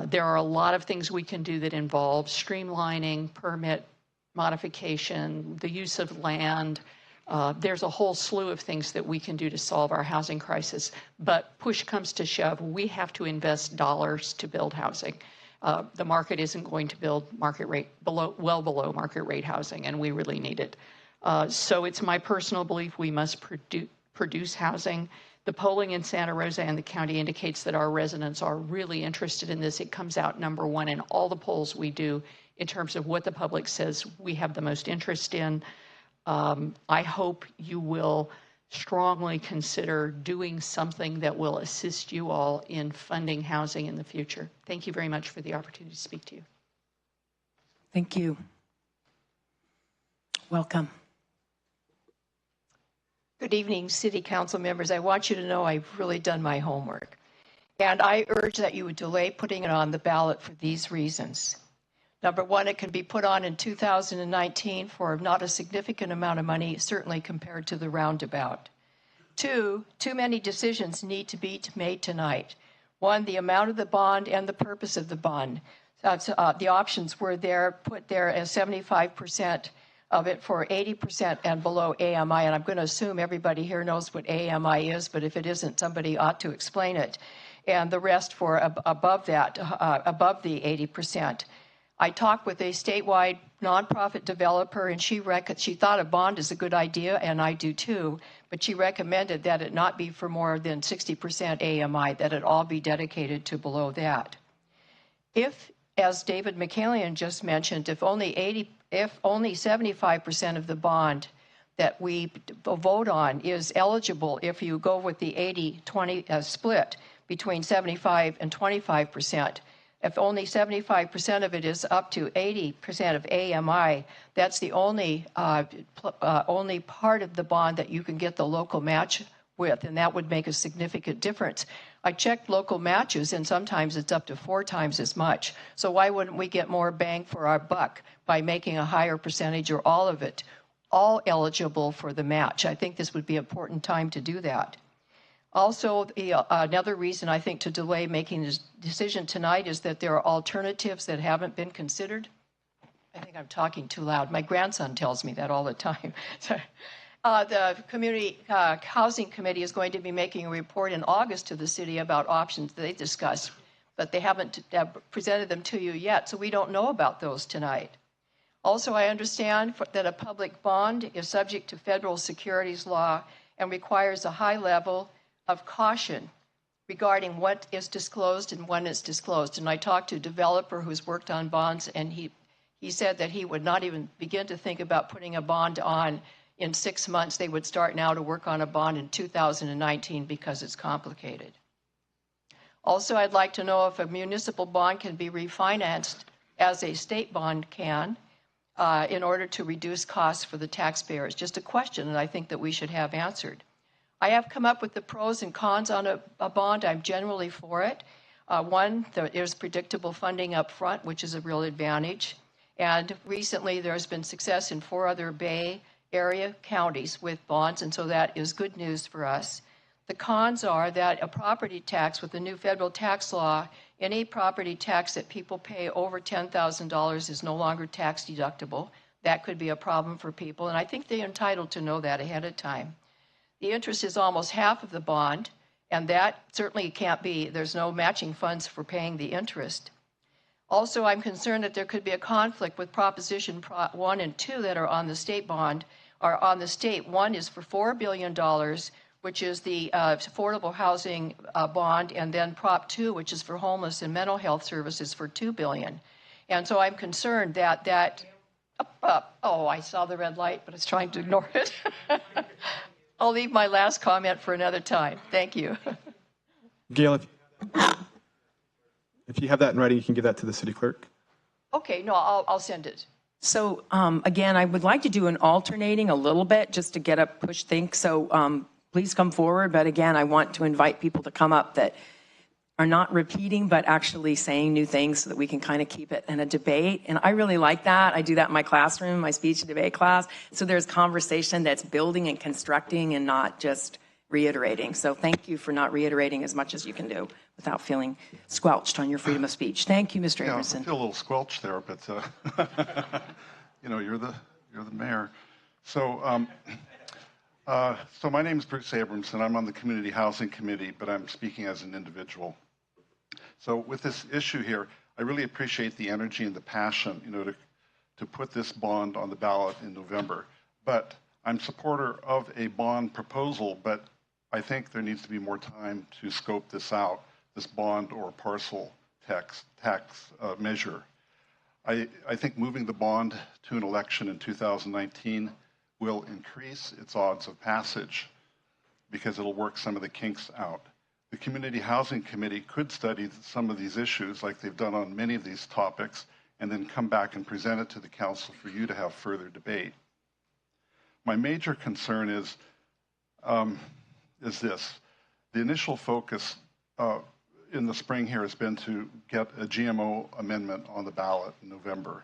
There are a lot of things we can do that involve streamlining, permit modification, the use of land. There's a whole slew of things that we can do to solve our housing crisis. But push comes to shove, we have to invest dollars to build housing. The market isn't going to build well below market rate housing, and we really need it. So it's my personal belief we must produce housing. The polling in Santa Rosa and the county indicates that our residents are really interested in this. It comes out number one in all the polls we do in terms of what the public says we have the most interest in. I hope you will strongly consider doing something that will assist you all in funding housing in the future. Thank you very much for the opportunity to speak to you. Thank you. Welcome. Good evening, City Council members. I want you to know I've really done my homework. And I urge that you would delay putting it on the ballot for these reasons. Number one, it can be put on in 2019 for not a significant amount of money, certainly compared to the roundabout. Two, too many decisions need to be made tonight. One, the amount of the bond and the purpose of the bond. The options were there, put there as 75% of it for 80% and below AMI, and I'm going to assume everybody here knows what AMI is, but if it isn't, somebody ought to explain it. And the rest for above that, above the 80%. I talked with a statewide nonprofit developer, and she thought a bond is a good idea, and I do too, but she recommended that it not be for more than 60% AMI, that it all be dedicated to below that. If, as David McCallion just mentioned, if only 75% of the bond that we vote on is eligible, if you go with the 80-20 split between 75 and 25%, if only 75% of it is up to 80% of AMI, that's the only part of the bond that you can get the local match with, and that would make a significant difference. I checked local matches, and sometimes it's up to 4 times as much. So why wouldn't we get more bang for our buck by making a higher percentage or all of it, all eligible for the match? I think this would be an important time to do that. Also, another reason I think to delay making this decision tonight is that there are alternatives that haven't been considered. I think I'm talking too loud. My grandson tells me that all the time. The Community Housing Committee is going to be making a report in August to the city about options they discussed, but they haven't presented them to you yet, so we don't know about those tonight. Also, I understand that a public bond is subject to federal securities law and requires a high level of caution regarding what is disclosed and when it's disclosed. And I talked to a developer who's worked on bonds, and he said that he would not even begin to think about putting a bond on in 6 months. They would start now to work on a bond in 2019 because it's complicated. Also, I'd like to know if a municipal bond can be refinanced as a state bond can in order to reduce costs for the taxpayers. Just a question that I think that we should have answered. I have come up with the pros and cons on a bond. I'm generally for it. One, there's predictable funding up front, which is a real advantage. And recently there's been success in 4 other Bay Area counties with bonds, and so that is good news for us. The cons are that a property tax with the new federal tax law, any property tax that people pay over $10,000 is no longer tax deductible. That could be a problem for people, and I think they're entitled to know that ahead of time. The interest is almost half of the bond, and that certainly can't be, there's no matching funds for paying the interest. Also, I'm concerned that there could be a conflict with Proposition 1 and 2 that are on the state bond, or on the state. One is for $4 billion, which is the affordable housing bond, and then Prop 2, which is for homeless and mental health services for $2 billion. And so I'm concerned that oh, I saw the red light, but I was trying to ignore it. I'll leave my last comment for another time. Thank you. Gail, if you have that in writing, you can give that to the city clerk. Okay, no, I'll send it. So again, I would like to do an alternating a little bit just to get a push think. So please come forward. But again, I want to invite people to come up that are not repeating, but actually saying new things so that we can kind of keep it in a debate. And I really like that. I do that in my classroom, my speech and debate class. So there's conversation that's building and constructing and not just reiterating. So thank you for not reiterating as much as you can do without feeling squelched on your freedom of speech. Thank you, Mr. Abramson. I feel a little squelched there, but you know, you're the mayor. So so my name is Bruce Abramson. I'm on the Community Housing Committee, but I'm speaking as an individual. So with this issue here, I really appreciate the energy and the passion, you know, to put this bond on the ballot in November. But I'm supporter of a bond proposal, but I think there needs to be more time to scope this out, this bond or parcel tax measure. I think moving the bond to an election in 2019 will increase its odds of passage because it'll work some of the kinks out. The Community Housing Committee could study some of these issues like they've done on many of these topics and then come back and present it to the council for you to have further debate. My major concern is this. The initial focus in the spring here has been to get a GMO amendment on the ballot in November.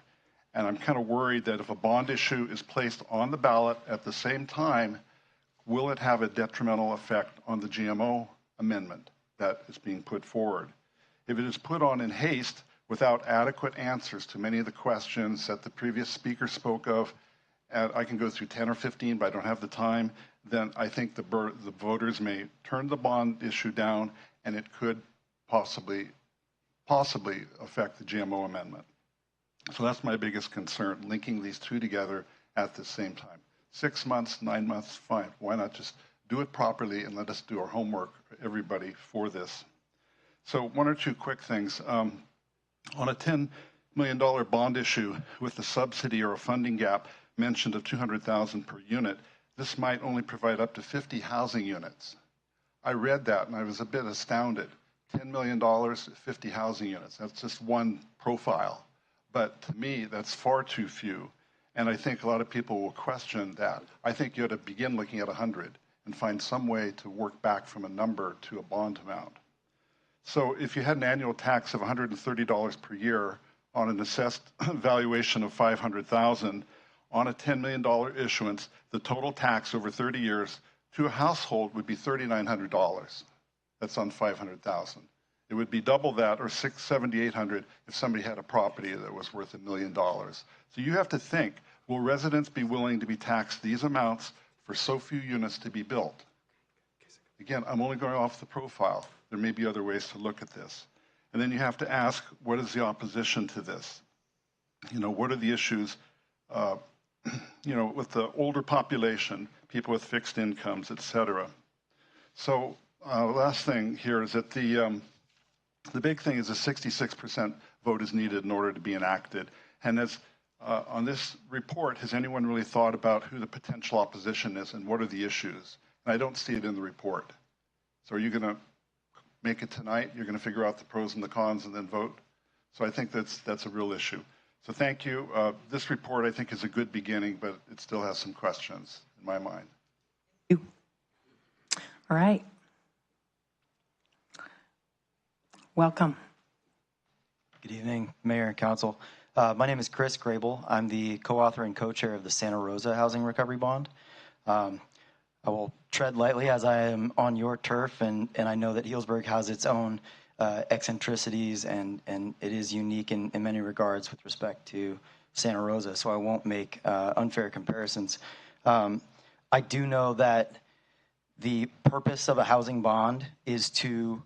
And I'm kind of worried that if a bond issue is placed on the ballot at the same time, will it have a detrimental effect on the GMO amendment that is being put forward? If it is put on in haste without adequate answers to many of the questions that the previous speaker spoke of, and I can go through 10 or 15, but I don't have the time, then I think the voters may turn the bond issue down, and it could possibly affect the GMO amendment. So that's my biggest concern, linking these two together at the same time. 6 months, 9 months, fine. Why not just do it properly and let us do our homework, everybody, for this? So one or two quick things. On a $10 million bond issue with a subsidy or a funding gap mentioned of $200,000 per unit, this might only provide up to 50 housing units. I read that and I was a bit astounded. $10 million, 50 housing units. That's just one profile. But to me, that's far too few. And I think a lot of people will question that. I think you ought to begin looking at 100 and find some way to work back from a number to a bond amount. So if you had an annual tax of $130 per year on an assessed valuation of $500,000, on a $10 million issuance, the total tax over 30 years to a household would be $3,900. That's on $500,000. It would be double that, or $7,800, if somebody had a property that was worth $1 million. So you have to think, will residents be willing to be taxed these amounts for so few units to be built? Again, I'm only going off the profile. There may be other ways to look at this. And then you have to ask, what is the opposition to this? You know, what are the issues, you know, with the older population, people with fixed incomes, et cetera. So last thing here is that the big thing is a 66% vote is needed in order to be enacted. And as on this report, has anyone really thought about who the potential opposition is and what are the issues? And I don't see it in the report. So are you going to make it tonight? You're going to figure out the pros and the cons and then vote? So I think that's a real issue. So thank you. This report, I think, is a good beginning, but it still has some questions in my mind. Thank you. All right. Welcome. Good evening, Mayor and Council. My name is Chris Grable. I'm the co-author and co-chair of the Santa Rosa Housing Recovery Bond. I will tread lightly as I am on your turf, and I know that Healdsburg has its own eccentricities, and it is unique in many regards with respect to Santa Rosa, so I won't make unfair comparisons. I do know that the purpose of a housing bond is to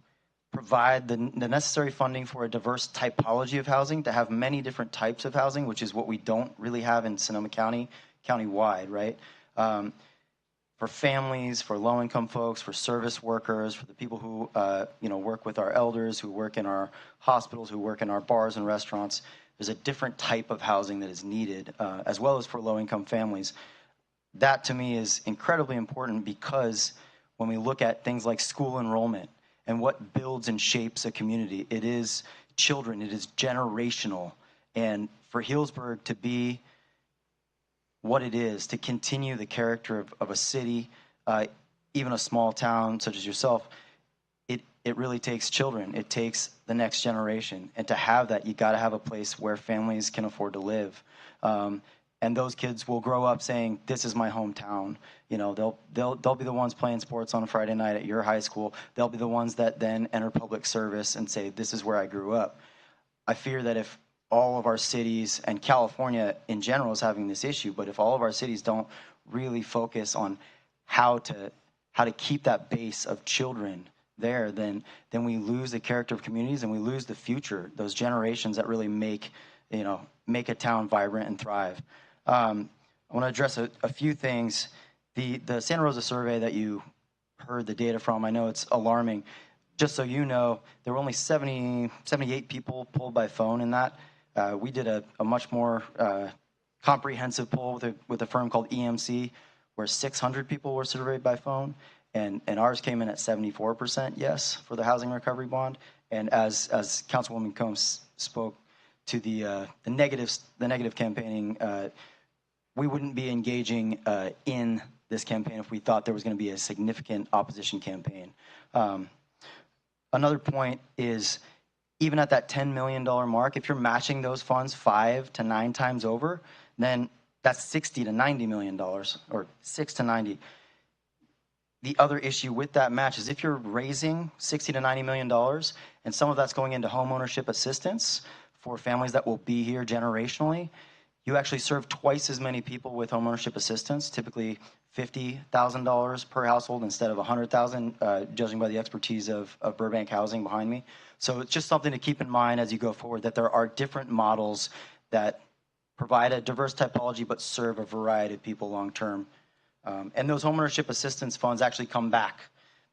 provide the necessary funding for a diverse typology of housing, to have many different types of housing, which is what we don't really have in Sonoma County, county-wide, right? For families, for low-income folks, for service workers, for the people who work with our elders, who work in our hospitals, who work in our bars and restaurants. There's a different type of housing that is needed, as well as for low-income families. That, to me, is incredibly important because when we look at things like school enrollment and what builds and shapes a community, it is children, it is generational. And for Healdsburg to be what it is, to continue the character of a city, even a small town such as yourself, it really takes children. It takes the next generation. And to have that, you got to have a place where families can afford to live. And those kids will grow up saying, "This is my hometown." You know, they'll be the ones playing sports on a Friday night at your high school. They'll be the ones that then enter public service and say, "This is where I grew up." I fear that if all of our cities, and California in general is having this issue, but if all of our cities don't really focus on how to keep that base of children there, then we lose the character of communities and we lose the future, those generations that really make a town vibrant and thrive. I want to address a few things. The Santa Rosa survey that you heard the data from, I know it's alarming. Just so you know, there were only 78 people polled by phone in that. We did a much more comprehensive poll with a firm called EMC, where 600 people were surveyed by phone, and ours came in at 74% yes for the housing recovery bond. And as Councilwoman Combs spoke to the negative campaigning, we wouldn't be engaging in this campaign if we thought there was going to be a significant opposition campaign. Another point is, even at that $10 million mark, if you're matching those funds 5 to 9 times over, then that's $60 to $90 million, or 6 to 90. The other issue with that match is if you're raising $60 to $90 million, and some of that's going into homeownership assistance for families that will be here generationally, you actually serve twice as many people with homeownership assistance, typically $50,000 per household instead of $100,000, judging by the expertise of Burbank Housing behind me. So it's just something to keep in mind as you go forward, that there are different models that provide a diverse typology but serve a variety of people long term. And those homeownership assistance funds actually come back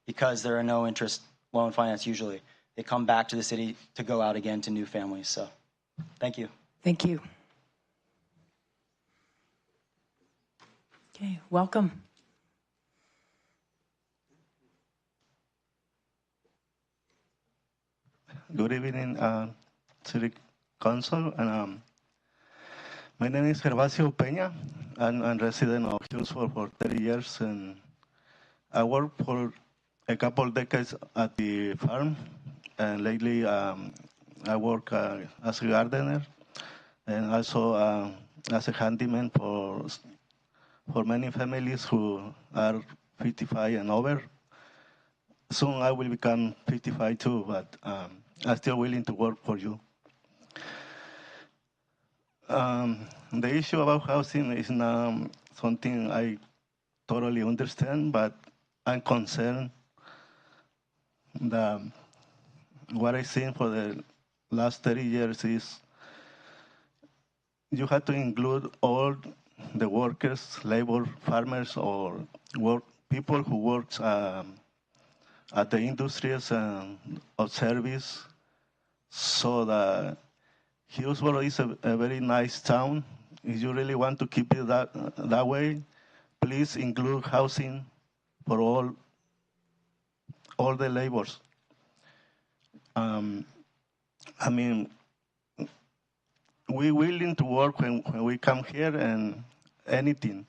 because there are no interest loan finance usually. They come back to the city to go out again to new families. So thank you. Thank you. Okay, welcome. Good evening, City Council. And my name is Gervasio Peña. I'm a resident of Healdsburg for 30 years, and I worked for a couple decades at the farm. And lately, I work as a gardener and also as a handyman for many families who are 55 and over. Soon I will become 55 too, but I'm still willing to work for you. The issue about housing is not something I totally understand, but I'm concerned that what I've seen for the last 30 years is you have to include all the workers, labor, farmers, or people who work at the industries of service, so that Hillsborough is a very nice town, if you really want to keep it that way, please include housing for all the labors. I mean, we're willing to work when we come here and anything,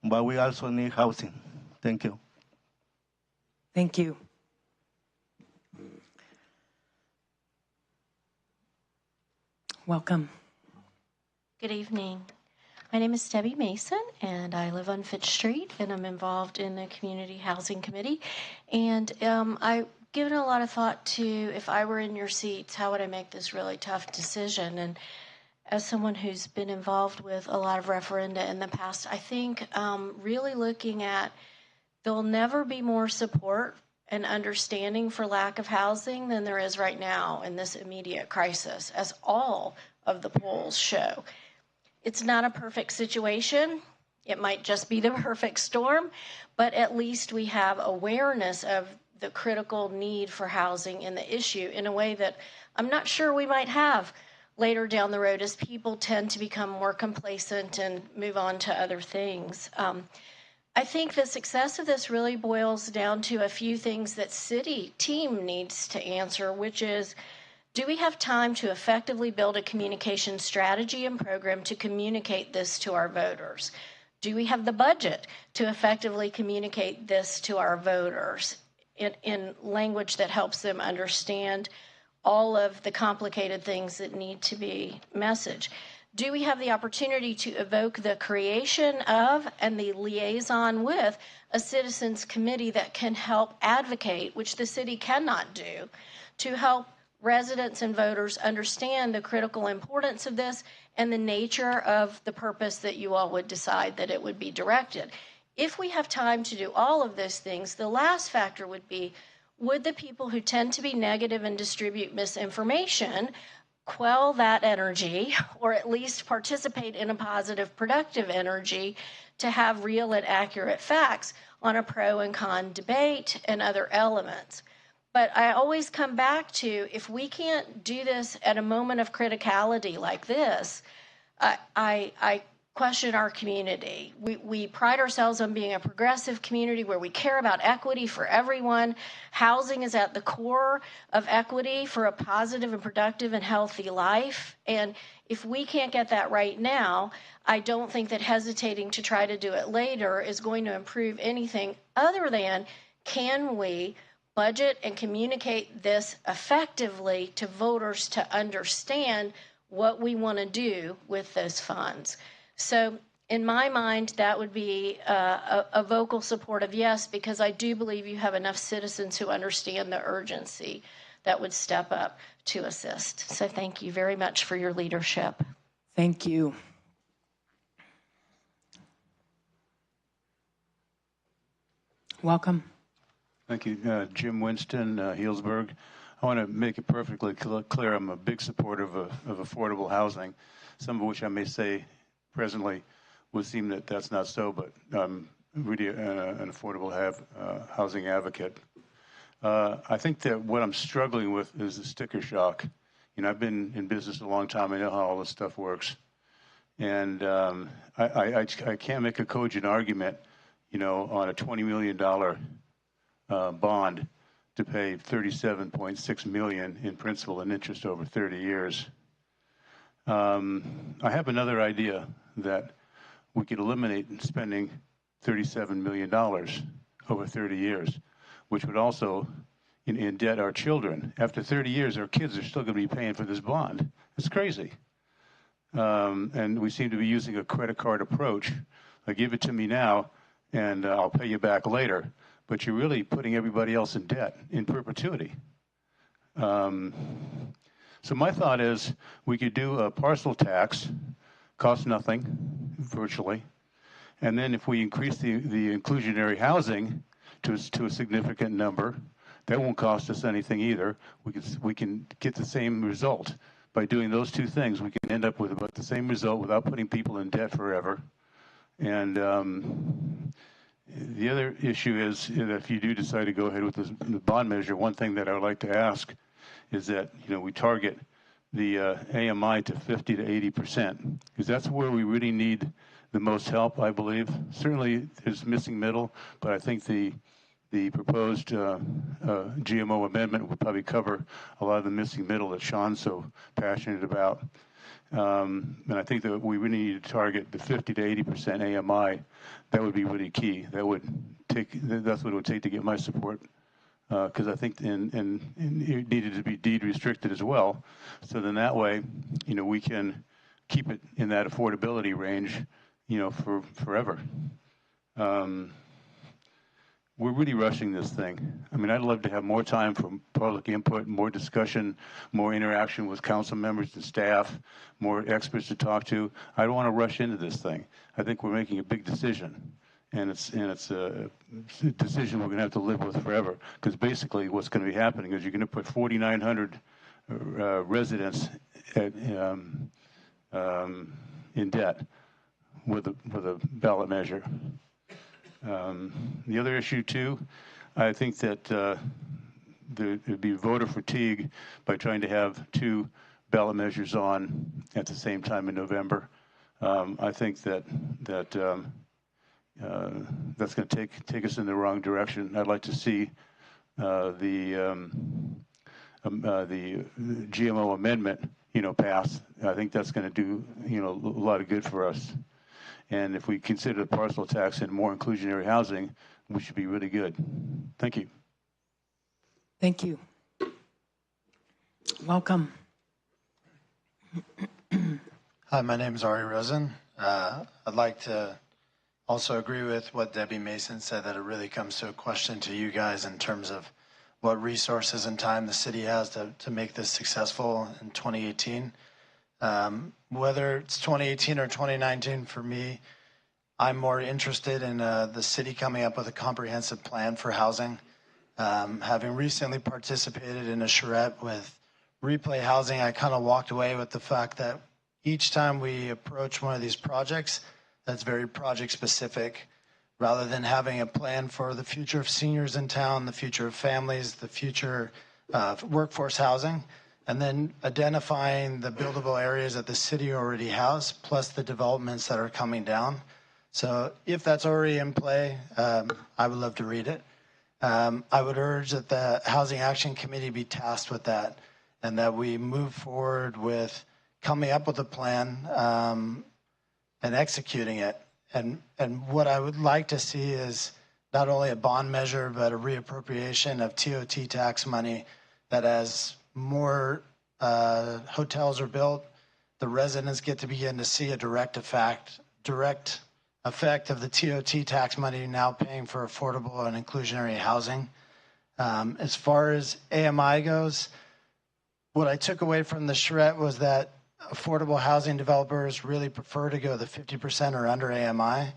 but we also need housing. Thank you. Thank you. Welcome. Good evening. My name is Debbie Mason, and I live on Fitch Street, and I'm involved in the Community Housing Committee. And I've given a lot of thought to, if I were in your seats, how would I make this really tough decision? And as someone who's been involved with a lot of referenda in the past, I think really looking at, there'll never be more support and understanding for lack of housing than there is right now in this immediate crisis, as all of the polls show. It's not a perfect situation. It might just be the perfect storm, but at least we have awareness of the critical need for housing and the issue in a way that I'm not sure we might have later down the road as people tend to become more complacent and move on to other things. I think the success of this really boils down to a few things that city team needs to answer, which is, do we have time to effectively build a communication strategy and program to communicate this to our voters? Do we have the budget to effectively communicate this to our voters in language that helps them understand all of the complicated things that need to be messaged? Do we have the opportunity to evoke the creation of and the liaison with a citizens committee that can help advocate, which the city cannot do, to help residents and voters understand the critical importance of this and the nature of the purpose that you all would decide that it would be directed? If we have time to do all of those things, the last factor would be, would the people who tend to be negative and distribute misinformation quell that energy, or at least participate in a positive, productive energy to have real and accurate facts on a pro and con debate and other elements? But I always come back to, if we can't do this at a moment of criticality like this, I question our community. We pride ourselves on being a progressive community where we care about equity for everyone. Housing is at the core of equity for a positive and productive and healthy life. And if we can't get that right now, I don't think that hesitating to try to do it later is going to improve anything other than, can we budget and communicate this effectively to voters to understand what we want to do with those funds? So in my mind, that would be a vocal support of yes, because I do believe you have enough citizens who understand the urgency that would step up to assist. So thank you very much for your leadership. Thank you. Welcome. Thank you. Jim Winston, Healdsburg. I want to make it perfectly clear I'm a big supporter of affordable housing, some of which I may say presently would seem that that's not so, but I'm really an affordable housing advocate. I think that what I'm struggling with is the sticker shock. You know, I've been in business a long time. I know how all this stuff works. And I can't make a cogent argument, you know, on a $20 million bond to pay $37.6 million in principal and interest over 30 years. I have another idea that we could eliminate spending $37 million over 30 years, which would also indebt our children. After 30 years, our kids are still going to be paying for this bond. It's crazy. And we seem to be using a credit card approach. Give it to me now, and I'll pay you back later. But you're really putting everybody else in debt in perpetuity. So my thought is we could do a parcel tax, cost nothing, virtually. And then if we increase the inclusionary housing to a significant number, that won't cost us anything either. We can get the same result. By doing those two things, we can end up with about the same result without putting people in debt forever. And the other issue is that if you do decide to go ahead with the bond measure, one thing that I would like to ask is that, you know, we target the AMI to 50 to 80%, because that's where we really need the most help, I believe. Certainly there's missing middle, but I think the proposed GMO amendment would probably cover a lot of the missing middle that Sean's so passionate about. And I think that we really need to target the 50 to 80% AMI. That would be really key. That's what it would take to get my support. Because I think and it needed to be deed restricted as well. So then that way, we can keep it in that affordability range, for forever. We're really rushing this thing. I mean, I'd love to have more time for public input, more discussion, more interaction with council members and staff, more experts to talk to. I don't want to rush into this thing. I think we're making a big decision, and it's a decision we're going to have to live with forever. Because basically, what's going to be happening is you're going to put 4,900 residents in debt with a ballot measure. The other issue, too, I think that there would be voter fatigue by trying to have two ballot measures on at the same time in November. I think that that's going to take us in the wrong direction. I'd like to see the GMO amendment, pass. I think that's going to do, a lot of good for us. And if we consider the parcel tax and more inclusionary housing, we should be really good. Thank you. Thank you. Welcome. Hi, my name is Ari Rosen. I'd like to also agree with what Debbie Mason said, that it really comes to a question to you guys in terms of what resources and time the city has to make this successful in 2018. Whether it's 2018 or 2019, for me, I'm more interested in the city coming up with a comprehensive plan for housing. Having recently participated in a charrette with Replay Housing, I kind of walked away with the fact that each time we approach one of these projects, that's very project specific, rather than having a plan for the future of seniors in town, the future of families, the future of workforce housing, and then identifying the buildable areas that the city already has, plus the developments that are coming down. So if that's already in play, I would love to read it. I would urge that the Housing Action Committee be tasked with that, and that we move forward with coming up with a plan and executing it. And what I would like to see is not only a bond measure, but a reappropriation of TOT tax money that as more hotels are built, the residents get to begin to see a direct effect of the TOT tax money now paying for affordable and inclusionary housing. As far as AMI goes, what I took away from the charrette was that affordable housing developers really prefer to go the 50% or under AMI,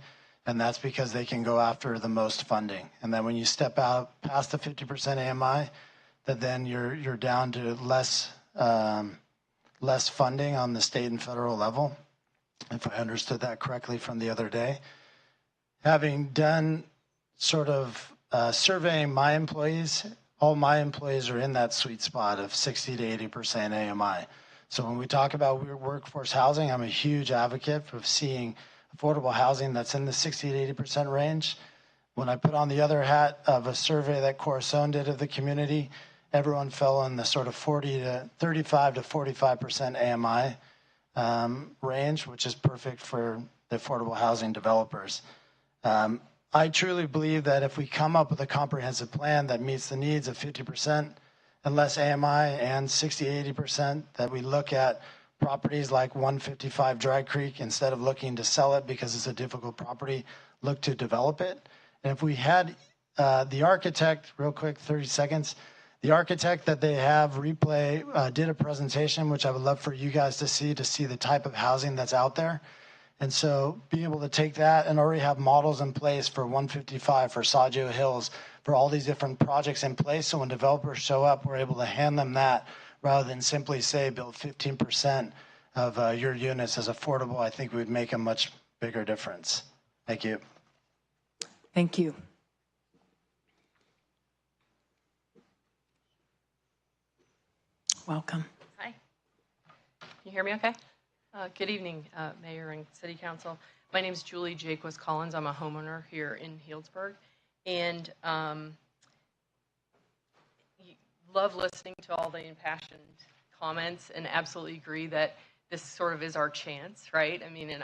and that's because they can go after the most funding. And then when you step out past the 50% AMI, that then you're down to less funding on the state and federal level, if I understood that correctly from the other day. Having done sort of surveying my employees, all my employees are in that sweet spot of 60 to 80% AMI. So when we talk about workforce housing, I'm a huge advocate of seeing affordable housing that's in the 60 to 80% range. When I put on the other hat of a survey that Corazon did of the community, everyone fell in the sort of 35 to 45% AMI range, which is perfect for the affordable housing developers. I truly believe that if we come up with a comprehensive plan that meets the needs of 50% and less AMI and 60, 80%, that we look at properties like 155 Dry Creek, instead of looking to sell it because it's a difficult property, look to develop it. And if we had the architect, real quick, 30 seconds, the architect that they have, Replay, did a presentation, which I would love for you guys to see the type of housing that's out there. And so being able to take that and already have models in place for 155, for Sajo Hills, for all these different projects in place, so when developers show up, we're able to hand them that rather than simply say build 15% of your units as affordable. I think we would make a much bigger difference. Thank you. Thank you. Welcome. Hi. you hear me okay? Good evening, Mayor and City Council. My name is Julie Jaquez Collins. I'm a homeowner here in Healdsburg. And love listening to all the impassioned comments and absolutely agree that this sort of is our chance, right? I mean, and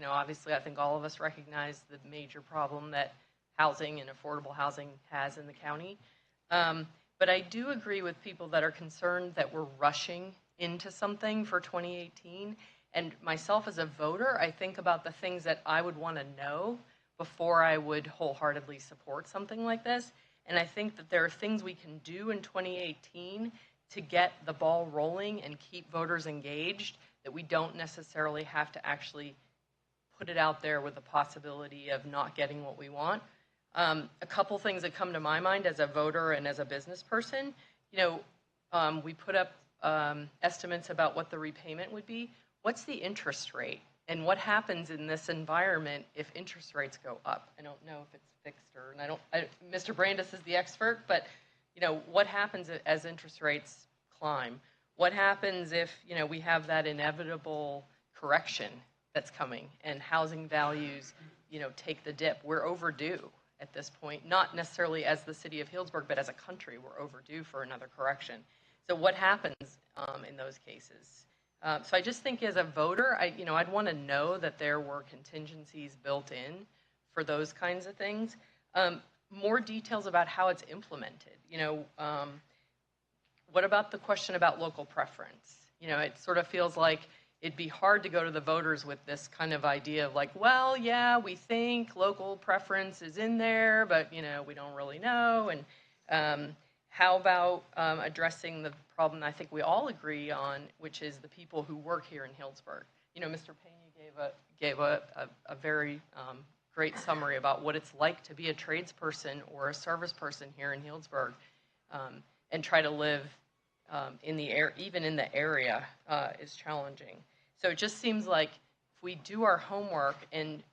obviously I think all of us recognize the major problem that housing and affordable housing has in the county. But I do agree with people that are concerned that we're rushing into something for 2018. And myself as a voter, I think about the things that I would want to know before I would wholeheartedly support something like this. And I think that there are things we can do in 2018 to get the ball rolling and keep voters engaged that we don't necessarily have to actually put it out there with the possibility of not getting what we want. A couple things that come to my mind as a voter and as a business person, we put up estimates about what the repayment would be. What's the interest rate? And what happens in this environment if interest rates go up? I don't know if it's fixed or, Mr. Brandis is the expert, but what happens as interest rates climb? What happens if, we have that inevitable correction that's coming and housing values, take the dip? We're overdue at this point, not necessarily as the city of Healdsburg, but as a country, we're overdue for another correction. So what happens in those cases? So I just think as a voter, I'd want to know that there were contingencies built in for those kinds of things. More details about how it's implemented. What about the question about local preference? It sort of feels like it'd be hard to go to the voters with this kind of idea of like, well, yeah, we think local preference is in there, but, we don't really know. And how about addressing the problem I think we all agree on, which is the people who work here in Healdsburg? Mr. Pena gave a very great summary about what it's like to be a tradesperson or a service person here in Healdsburg, and try to live even in the area is challenging. So it just seems like if we do our homework and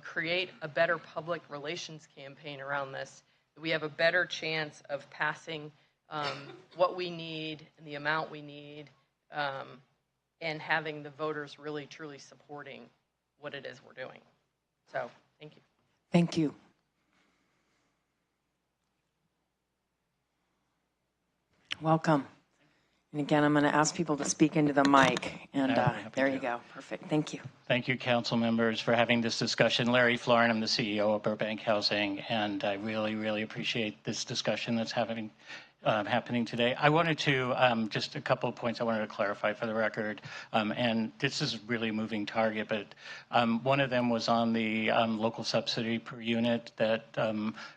create a better public relations campaign around this, we have a better chance of passing what we need and the amount we need, and having the voters really, truly supporting what it is we're doing. So, thank you. Thank you. Welcome. And again, I'm going to ask people to speak into the mic. And there you go. Perfect. Thank you. Thank you, council members, for having this discussion. Larry Florin, I'm the CEO of Burbank Housing, and I really, really appreciate this discussion that's happening today. I wanted to, just a couple of points I wanted to clarify for the record, and this is really a moving target, but one of them was on the local subsidy per unit that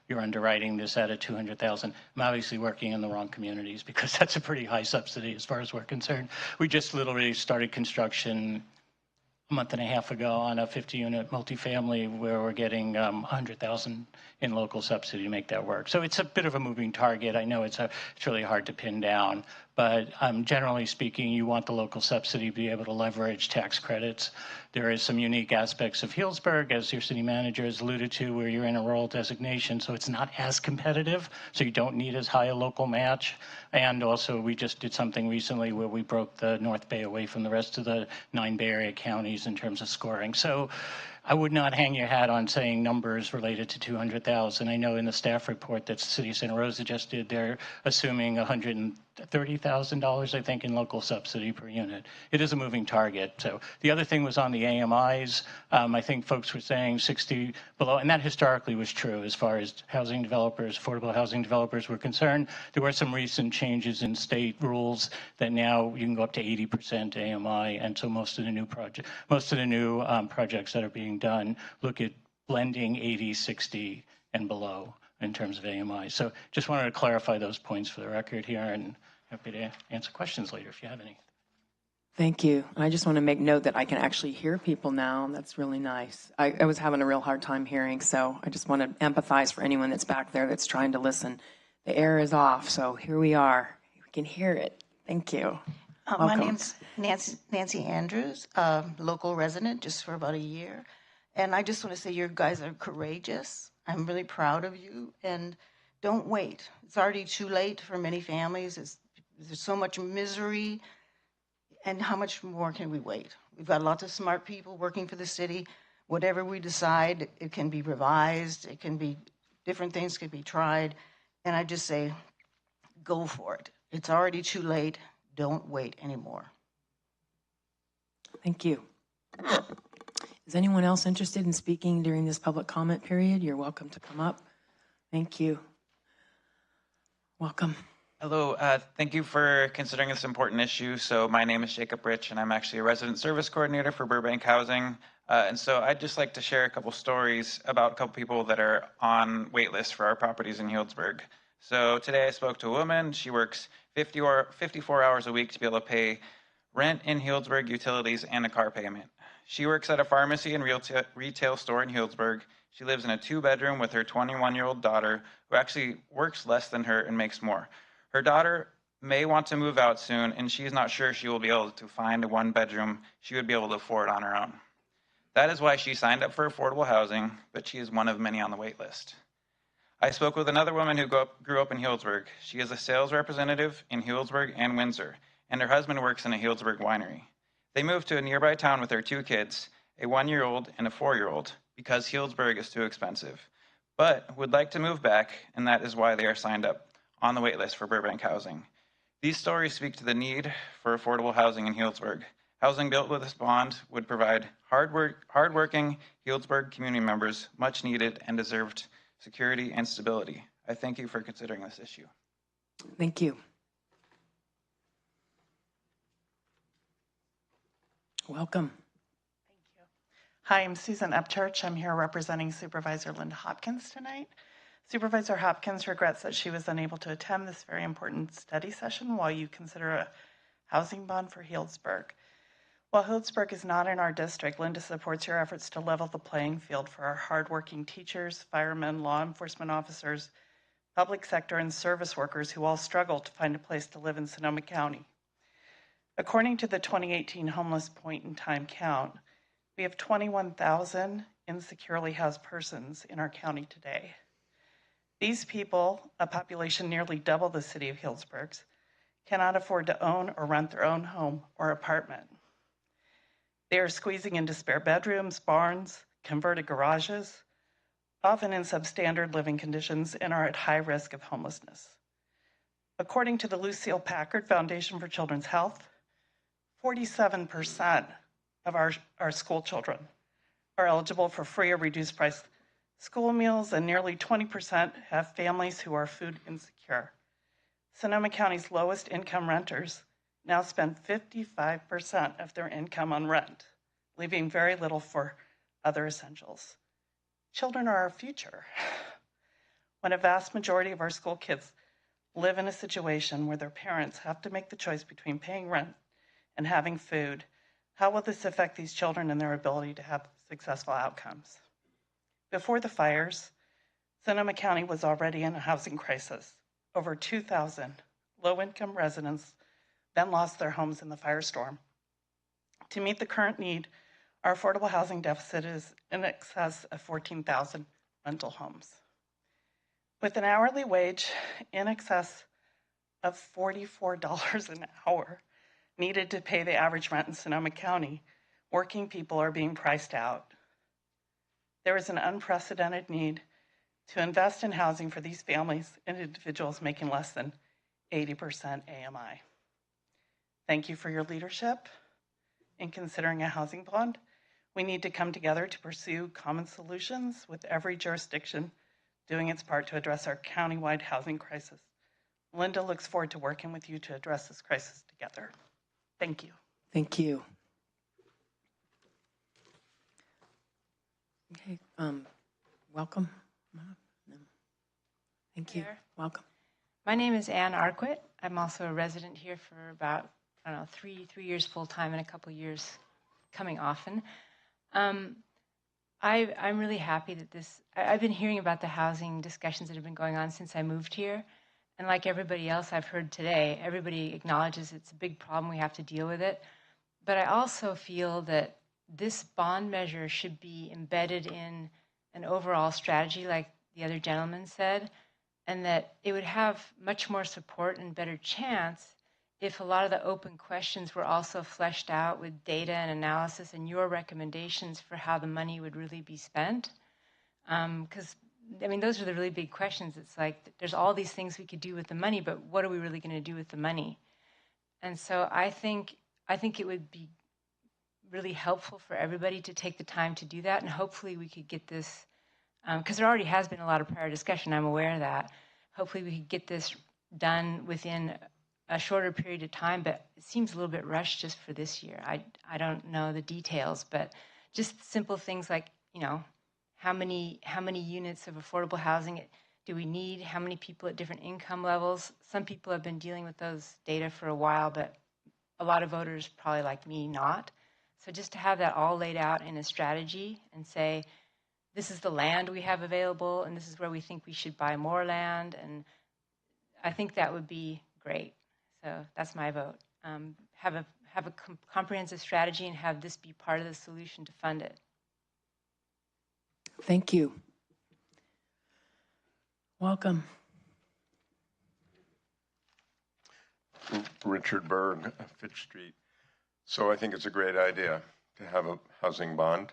you're underwriting this at $200,000. I'm obviously working in the wrong communities because that's a pretty high subsidy as far as we're concerned. We just literally started construction a month and a half ago on a 50-unit multifamily where we're getting $100,000 in local subsidy to make that work. So it's a bit of a moving target. I know it's really hard to pin down, but generally speaking, you want the local subsidy to be able to leverage tax credits. There is some unique aspects of Healdsburg, as your city manager has alluded to, where you're in a rural designation, so it's not as competitive, so you don't need as high a local match. And also, we just did something recently where we broke the North Bay away from the rest of the 9 Bay Area counties in terms of scoring. So I would not hang your hat on saying numbers related to 200,000. I know in the staff report that the city of Santa Rosa just did, they're assuming $130,000, I think, in local subsidy per unit. It is a moving target. So the other thing was on the AMIs. I think folks were saying 60 below, and that historically was true as far as housing developers, affordable housing developers were concerned. There were some recent changes in state rules that now you can go up to 80% AMI, and so most of the new projects that are being done look at blending 80, 60, and below in terms of AMI. So just wanted to clarify those points for the record here, and happy to answer questions later if you have any. Thank you. I just want to make note that I can actually hear people now. That's really nice. I was having a real hard time hearing, so I just want to empathize for anyone that's back there that's trying to listen. The air is off, so here we are. We can hear it. Thank you. My name's Nancy Andrews, local resident just for about a year. And I just want to say you guys are courageous. I'm really proud of you. And don't wait. It's already too late for many families. There's so much misery. And how much more can we wait? We've got lots of smart people working for the city. Whatever we decide, it can be revised. It can be, different things can be tried. And I just say, go for it. It's already too late. Don't wait anymore. Thank you. Is anyone else interested in speaking during this public comment period? You're welcome to come up. Thank you. Welcome. Hello, thank you for considering this important issue. So my name is Jacob Rich, and I'm actually a resident service coordinator for Burbank Housing. And so I'd just like to share a couple stories about a couple people that are on wait lists for our properties in Healdsburg. So today I spoke to a woman. She works 54 hours a week to be able to pay rent in Healdsburg, utilities, and a car payment. She works at a pharmacy and retail store in Healdsburg. She lives in a 2-bedroom with her 21-year-old daughter, who actually works less than her and makes more. Her daughter may want to move out soon, and she's not sure she will be able to find a 1-bedroom she would be able to afford on her own. That is why she signed up for affordable housing, but she is one of many on the wait list. I spoke with another woman who grew up in Healdsburg. She is a sales representative in Healdsburg and Windsor, and her husband works in a Healdsburg winery. They moved to a nearby town with their 2 kids, a 1-year-old and a 4-year-old, because Healdsburg is too expensive, but would like to move back, and that is why they are signed up on the wait list for Burbank Housing. These stories speak to the need for affordable housing in Healdsburg. Housing built with this bond would provide hardworking Healdsburg community members much needed and deserved security and stability. I thank you for considering this issue. Thank you. Welcome. Hi, I'm Susan Upchurch. I'm here representing Supervisor Linda Hopkins tonight. Supervisor Hopkins regrets that she was unable to attend this very important study session while you consider a housing bond for Healdsburg. While Healdsburg is not in our district, Linda supports your efforts to level the playing field for our hardworking teachers, firemen, law enforcement officers, public sector, and service workers who all struggle to find a place to live in Sonoma County. According to the 2018 homeless point-in-time count, we have 21,000 insecurely housed persons in our county today. These people, a population nearly double the city of Healdsburg's, cannot afford to own or rent their own home or apartment. They are squeezing into spare bedrooms, barns, converted garages, often in substandard living conditions, and are at high risk of homelessness. According to the Lucille Packard Foundation for Children's Health, 47% of our school children are eligible for free or reduced price school meals, and nearly 20% have families who are food insecure. Sonoma County's lowest income renters now spend 55% of their income on rent, leaving very little for other essentials. Children are our future. When a vast majority of our school kids live in a situation where their parents have to make the choice between paying rent and having food, how will this affect these children and their ability to have successful outcomes? Before the fires, Sonoma County was already in a housing crisis. Over 2,000 low-income residents then lost their homes in the firestorm. To meet the current need, our affordable housing deficit is in excess of 14,000 rental homes. With an hourly wage in excess of $44 an hour needed to pay the average rent in Sonoma County, working people are being priced out. There is an unprecedented need to invest in housing for these families and individuals making less than 80% AMI. Thank you for your leadership in considering a housing bond. We need to come together to pursue common solutions, with every jurisdiction doing its part to address our countywide housing crisis. Linda looks forward to working with you to address this crisis together. Thank you. Thank you. Okay, welcome. Thank you. Welcome. My name is Ann Arquette. I'm also a resident here for about, I don't know, three years full-time and a couple years coming often. I'm really happy that I've been hearing about the housing discussions that have been going on since I moved here. And like everybody else I've heard today, everybody acknowledges it's a big problem, we have to deal with it. But I also feel that this bond measure should be embedded in an overall strategy, like the other gentleman said, and that it would have much more support and better chance if a lot of the open questions were also fleshed out with data and analysis and your recommendations for how the money would really be spent. Because, I mean, those are the really big questions. It's like, there's all these things we could do with the money, but what are we really going to do with the money? And so I think it would be really helpful for everybody to take the time to do that, and hopefully we could get this, because there already has been a lot of prior discussion, I'm aware of that. Hopefully we could get this done within a shorter period of time, but it seems a little bit rushed just for this year. I don't know the details, but just simple things like, you know, how many units of affordable housing do we need? How many people at different income levels? Some people have been dealing with those data for a while, but a lot of voters, probably like me, not. So just to have that all laid out in a strategy and say, this is the land we have available, and this is where we think we should buy more land, and I think that would be great. So that's my vote. Have a comprehensive strategy and have this be part of the solution to fund it. Thank you. Welcome. Richard Berg, Fitch Street. So I think it's a great idea to have a housing bond.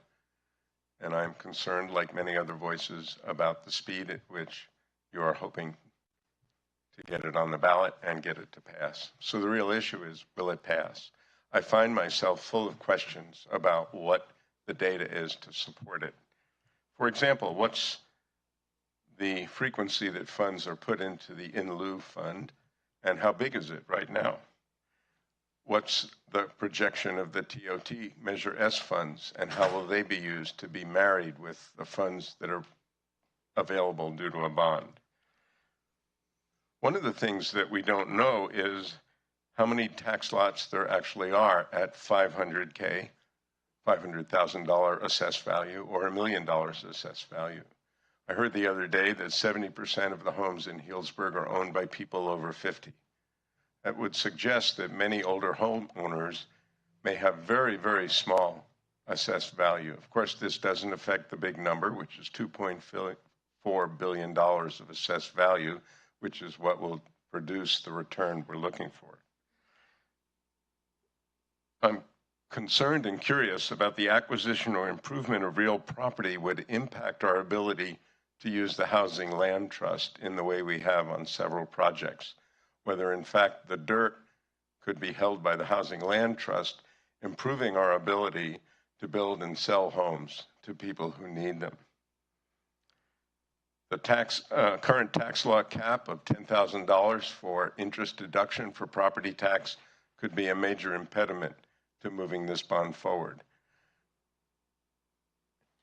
And I'm concerned, like many other voices, about the speed at which you are hoping to get it on the ballot and get it to pass. So the real issue is, will it pass? I find myself full of questions about what the data is to support it. For example, what's the frequency that funds are put into the in lieu fund, and how big is it right now? What's the projection of the TOT Measure S funds, and how will they be used to be married with the funds that are available due to a bond? One of the things that we don't know is how many tax lots there actually are at $500K, $500,000 assessed value, or $1 million assessed value. I heard the other day that 70% of the homes in Healdsburg are owned by people over 50. That would suggest that many older homeowners may have very, very small assessed value. Of course, this doesn't affect the big number, which is $2.4 billion of assessed value, which is what will produce the return we're looking for. I'm concerned and curious about the acquisition or improvement of real property would impact our ability to use the Housing Land Trust in the way we have on several projects. Whether in fact the dirt could be held by the Housing Land Trust, improving our ability to build and sell homes to people who need them. The current tax law cap of $10,000 for interest deduction for property tax could be a major impediment to moving this bond forward.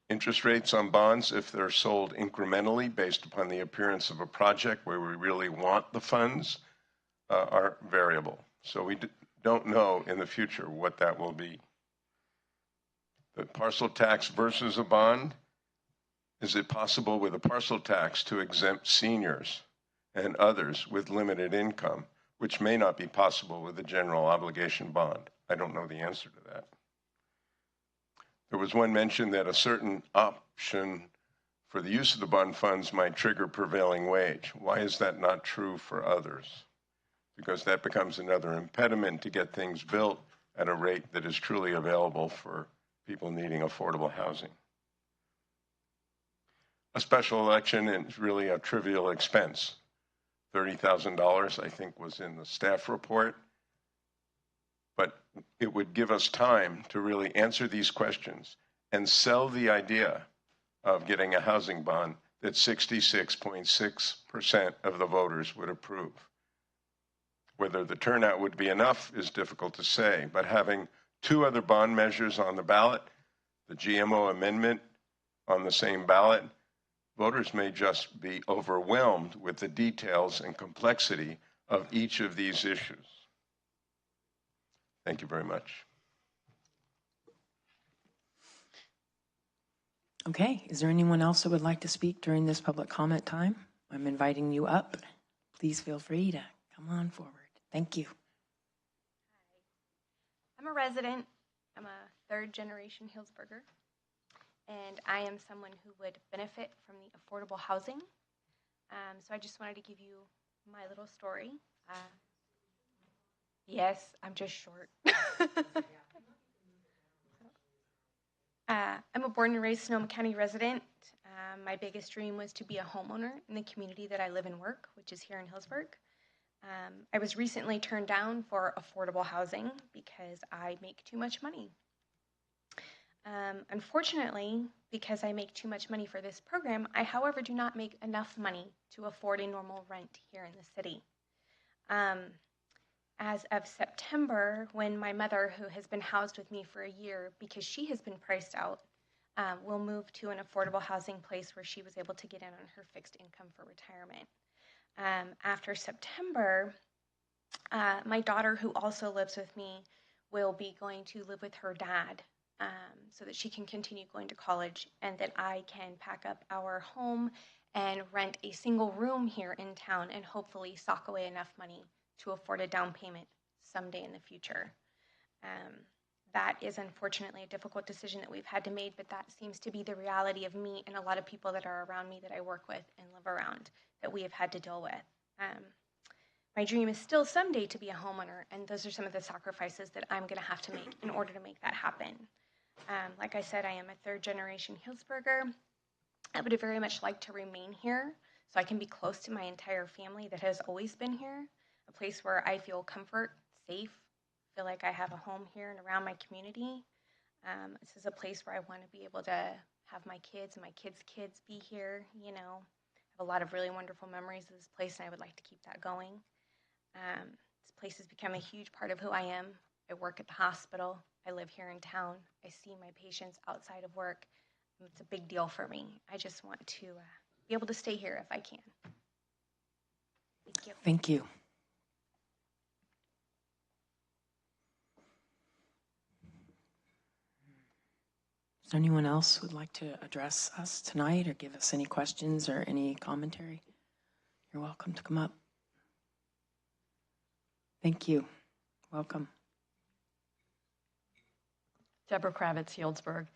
Interest rates on bonds, if they're sold incrementally based upon the appearance of a project where we really want the funds, are variable. So we don't know in the future what that will be. The parcel tax versus a bond, is it possible with a parcel tax to exempt seniors and others with limited income, which may not be possible with a general obligation bond? I don't know the answer to that. There was one mention that a certain option for the use of the bond funds might trigger prevailing wage. Why is that not true for others? Because that becomes another impediment to get things built at a rate that is truly available for people needing affordable housing. A special election is really a trivial expense. $30,000, I think, was in the staff report. But it would give us time to really answer these questions and sell the idea of getting a housing bond that 66.6% of the voters would approve. Whether the turnout would be enough is difficult to say, but having two other bond measures on the ballot, the GMO amendment on the same ballot, voters may just be overwhelmed with the details and complexity of each of these issues. Thank you very much. Okay, is there anyone else that would like to speak during this public comment time? I'm inviting you up. Please feel free to come on forward. Thank you. I'm a resident. I'm a third-generation Healdsburger, and I am someone who would benefit from the affordable housing. So I just wanted to give you my little story. Yes, I'm just short. I'm a born and raised Sonoma County resident. My biggest dream was to be a homeowner in the community that I live and work, which is here in Healdsburg. I was recently turned down for affordable housing because I make too much money. Unfortunately, because I make too much money for this program, I, however, do not make enough money to afford a normal rent here in the city. As of September, when my mother, who has been housed with me for a year because she has been priced out, will move to an affordable housing place where she was able to get in on her fixed income for retirement. After September, my daughter, who also lives with me, will be going to live with her dad so that she can continue going to college and that I can pack up our home and rent a single room here in town and hopefully sock away enough money to afford a down payment someday in the future. That is unfortunately a difficult decision that we've had to make, but that seems to be the reality of me and a lot of people that are around me that I work with and live around that we have had to deal with. My dream is still someday to be a homeowner, and those are some of the sacrifices that I'm going to have to make in order to make that happen. Like I said, I am a third-generation Healdsburger. I would very much like to remain here so I can be close to my entire family that has always been here, a place where I feel comfort, safe, feel like I have a home here and around my community. This is a place where I want to be able to have my kids and my kids' kids be here, you know. I have a lot of really wonderful memories of this place, and I would like to keep that going. This place has become a huge part of who I am. I work at the hospital. I live here in town. I see my patients outside of work. It's a big deal for me. I just want to be able to stay here if I can. Thank you. Thank you. Is there anyone else who would like to address us tonight or give us any questions or any commentary? You're welcome to come up. Thank you. Welcome. Deborah Kravitz, Healdsburg.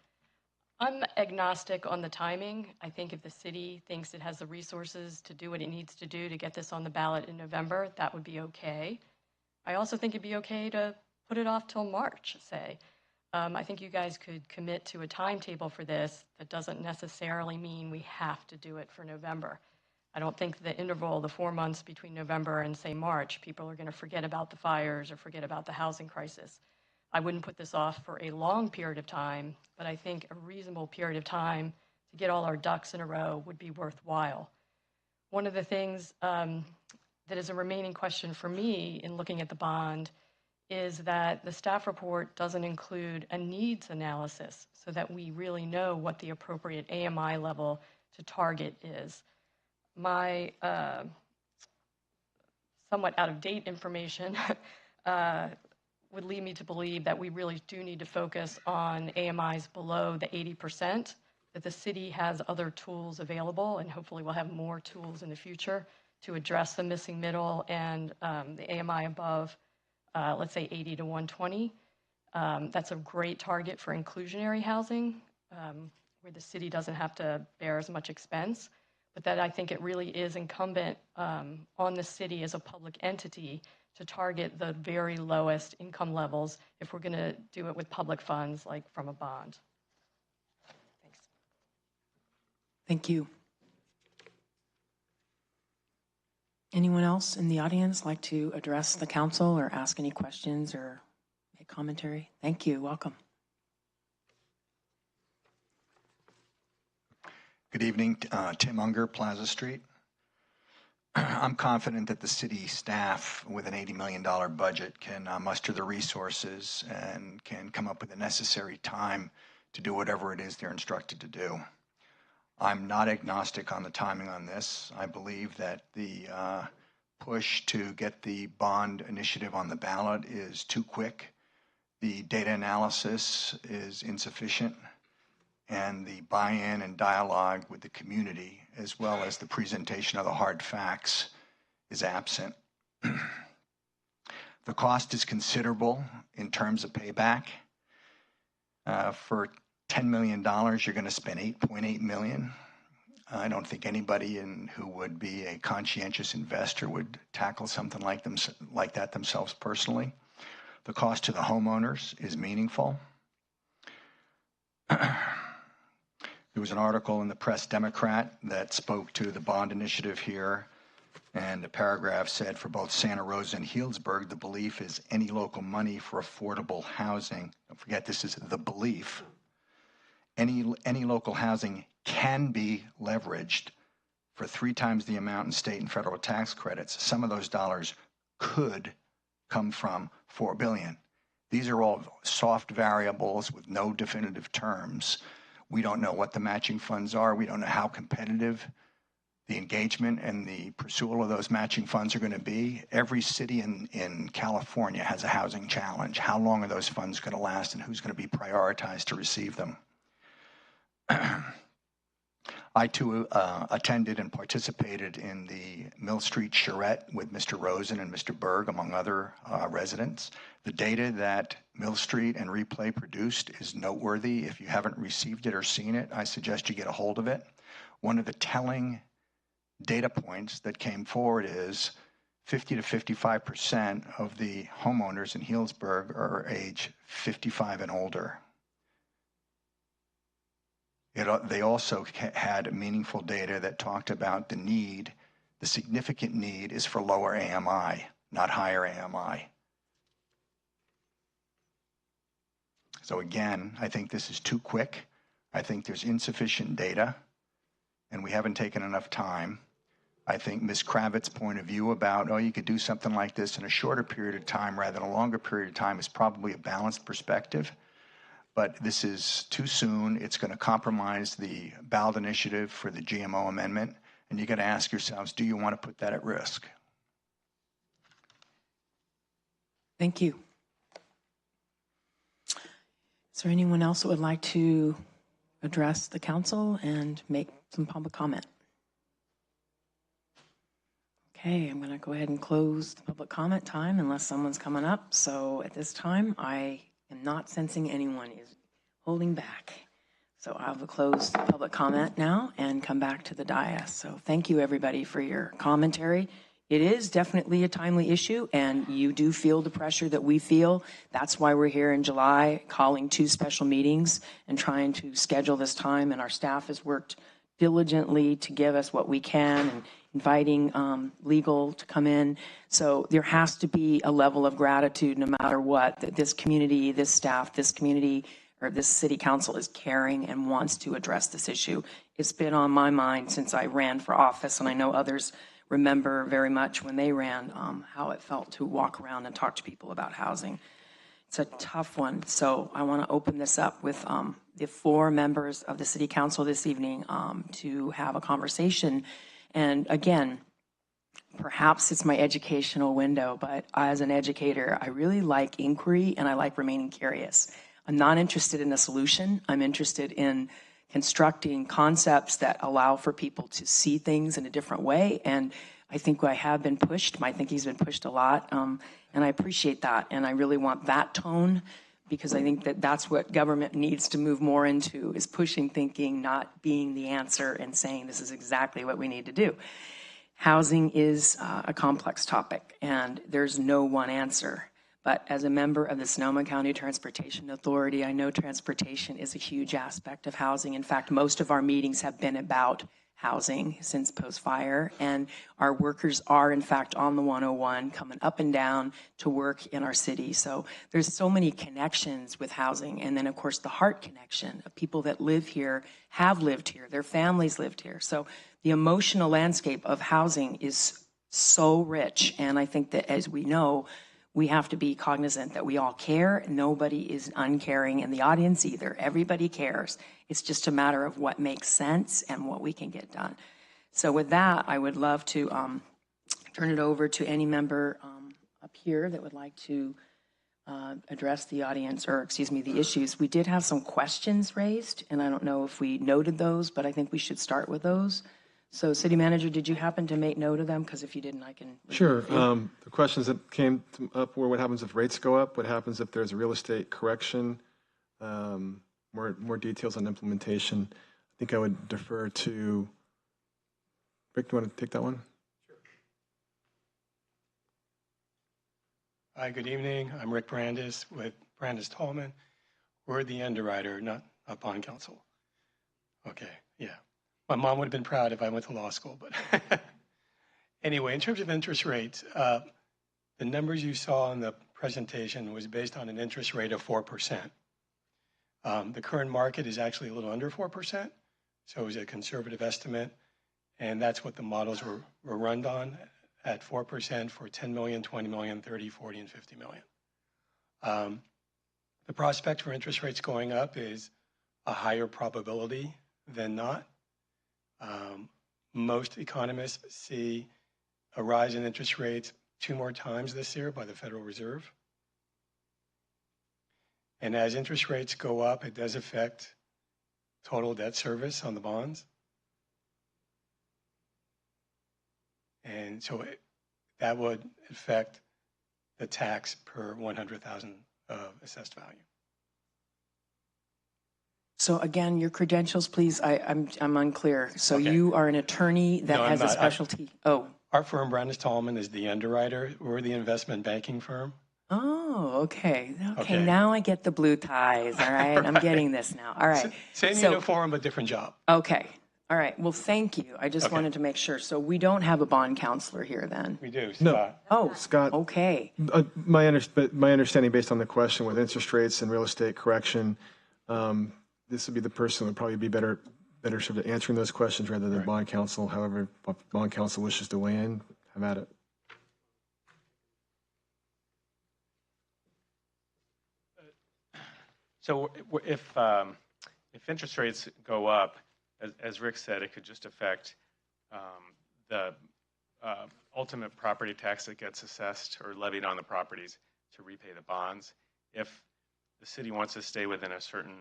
I'm agnostic on the timing. I think if the city thinks it has the resources to do what it needs to do to get this on the ballot in November, that would be okay. I also think it'd be okay to put it off till March, say. I think you guys could commit to a timetable for this that doesn't necessarily mean we have to do it for November. I don't think the interval, the 4 months between November and, say, March, people are going to forget about the fires or forget about the housing crisis. I wouldn't put this off for a long period of time, but I think a reasonable period of time to get all our ducks in a row would be worthwhile. One of the things that is a remaining question for me in looking at the bond is that the staff report doesn't include a needs analysis so that we really know what the appropriate AMI level to target is. My somewhat out-of-date information would lead me to believe that we really do need to focus on AMIs below the 80%, that the city has other tools available, and hopefully we'll have more tools in the future to address the missing middle and the AMI above, let's say 80 to 120. That's a great target for inclusionary housing, where the city doesn't have to bear as much expense. But that I think it really is incumbent on the city as a public entity to target the very lowest income levels if we're going to do it with public funds, like from a bond. Thanks. Thank you. Anyone else in the audience like to address the council or ask any questions or make commentary? Thank you. Welcome. Good evening, Tim Unger, Plaza Street. I'm confident that the city staff with an $80 million budget can muster the resources and can come up with the necessary time to do whatever it is they're instructed to do. I'm not agnostic on the timing on this. I believe that the push to get the bond initiative on the ballot is too quick. The data analysis is insufficient, and the buy-in and dialogue with the community, as well as the presentation of the hard facts, is absent. The cost is considerable in terms of payback. For $10 million, you're going to spend $8.8 million. I don't think anybody who would be a conscientious investor would tackle something like that themselves personally. The cost to the homeowners is meaningful. There was an article in the Press Democrat that spoke to the bond initiative here, and the paragraph said for both Santa Rosa and Healdsburg, the belief is any local money for affordable housing. Don't forget, this is the belief. Any local housing can be leveraged for 3 times the amount in state and federal tax credits. Some of those dollars could come from $4 billion. These are all soft variables with no definitive terms. We don't know what the matching funds are. We don't know how competitive the engagement and the pursuit of those matching funds are going to be. Every city in California has a housing challenge. How long are those funds going to last, and who's going to be prioritized to receive them? I too attended and participated in the Mill Street charrette with Mr. Rosen and Mr. Berg, among other residents. The data that Mill Street and Replay produced is noteworthy. If you haven't received it or seen it, I suggest you get a hold of it. One of the telling data points that came forward is 50 to 55% of the homeowners in Healdsburg are age 55 and older. They also had meaningful data that talked about the need, the significant need is for lower AMI, not higher AMI. So again, I think this is too quick. I think there's insufficient data, and we haven't taken enough time. I think Ms. Kravitz's point of view about, oh, you could do something like this in a shorter period of time rather than a longer period of time is probably a balanced perspective. But this is too soon. It's going to compromise the ballot initiative for the GMO amendment. And you got to ask yourselves, do you want to put that at risk? Thank you. Is there anyone else that would like to address the council and make some public comment? Okay, I'm going to go ahead and close the public comment time unless someone's coming up. So at this time, I am not sensing anyone is holding back. So I will close the public comment now and come back to the dais. So thank you everybody for your commentary. It is definitely a timely issue, and you do feel the pressure that we feel. That's why we're here in July calling 2 special meetings and trying to schedule this time, and our staff has worked diligently to give us what we can and inviting legal to come in. So there has to be a level of gratitude no matter what, that this community, this staff, this community, or this city council is caring and wants to address this issue. It's been on my mind since I ran for office, and I know others remember very much when they ran how it felt to walk around and talk to people about housing. It's a tough one. So I want to open this up with the 4 members of the city council this evening to have a conversation. And again, perhaps it's my educational window, but as an educator, I really like inquiry and I like remaining curious. I'm not interested in a solution. I'm interested in constructing concepts that allow for people to see things in a different way. And I think I have been pushed. I think he's been pushed a lot. And I appreciate that. And I really want that tone, because I think that that's what government needs to move more into, is pushing thinking, not being the answer and saying this is exactly what we need to do. Housing is a complex topic, and there's no one answer. But as a member of the Sonoma County Transportation Authority, I know transportation is a huge aspect of housing. In fact, most of our meetings have been about housing since post-fire, and our workers are in fact on the 101 coming up and down to work in our city. So there's so many connections with housing, and then of course the heart connection of people that live here, have lived here, their families lived here. So the emotional landscape of housing is so rich, and I think that, as we know, we have to be cognizant that we all care. Nobody is uncaring in the audience either. Everybody cares. It's just a matter of what makes sense and what we can get done. So with that, I would love to turn it over to any member up here that would like to address the audience, or excuse me, the issues. We did have some questions raised, and I don't know if we noted those, but I think we should start with those. So City Manager, did you happen to make note of them? Because if you didn't, I can. Sure. The questions that came up were what happens if rates go up? What happens if there's a real estate correction? More details on implementation. I think I would defer to Rick. Do you want to take that one? Hi, good evening. I'm Rick Brandis with Brandis Tallman. We're the underwriter, not a bond counsel. Okay, yeah. My mom would have been proud if I went to law school, but anyway, in terms of interest rates, the numbers you saw in the presentation was based on an interest rate of 4%. The current market is actually a little under 4%, so it was a conservative estimate, and that's what the models were run on at 4% for 10 million, 20 million, 30, 40, and 50 million. The prospect for interest rates going up is a higher probability than not. Most economists see a rise in interest rates 2 more times this year by the Federal Reserve. And as interest rates go up, it does affect total debt service on the bonds. And so that would affect the tax per 100,000 of assessed value. So again, your credentials, please. I'm unclear. So Okay. you are an attorney that No, I'm has a not. specialty. Our firm, Brandis Tallman, is the underwriter. We're the investment banking firm. Oh, okay. Okay, Okay. now I get the blue ties. All right, I'm Right. getting this now. All right. Same So- uniform, but different job. Okay. All right. Well, thank you. I just Okay. wanted to make sure. So we don't have a bond counselor here then? We do, No. Scott. Oh, Scott. Okay. My understanding, based on the question with interest rates and real estate correction, this would be the person who would probably be better served at answering those questions rather than bond counsel. However, if bond counsel wishes to weigh in, have at it. So if interest rates go up, as Rick said, it could just affect the ultimate property tax that gets assessed or levied on the properties to repay the bonds. If the city wants to stay within a certain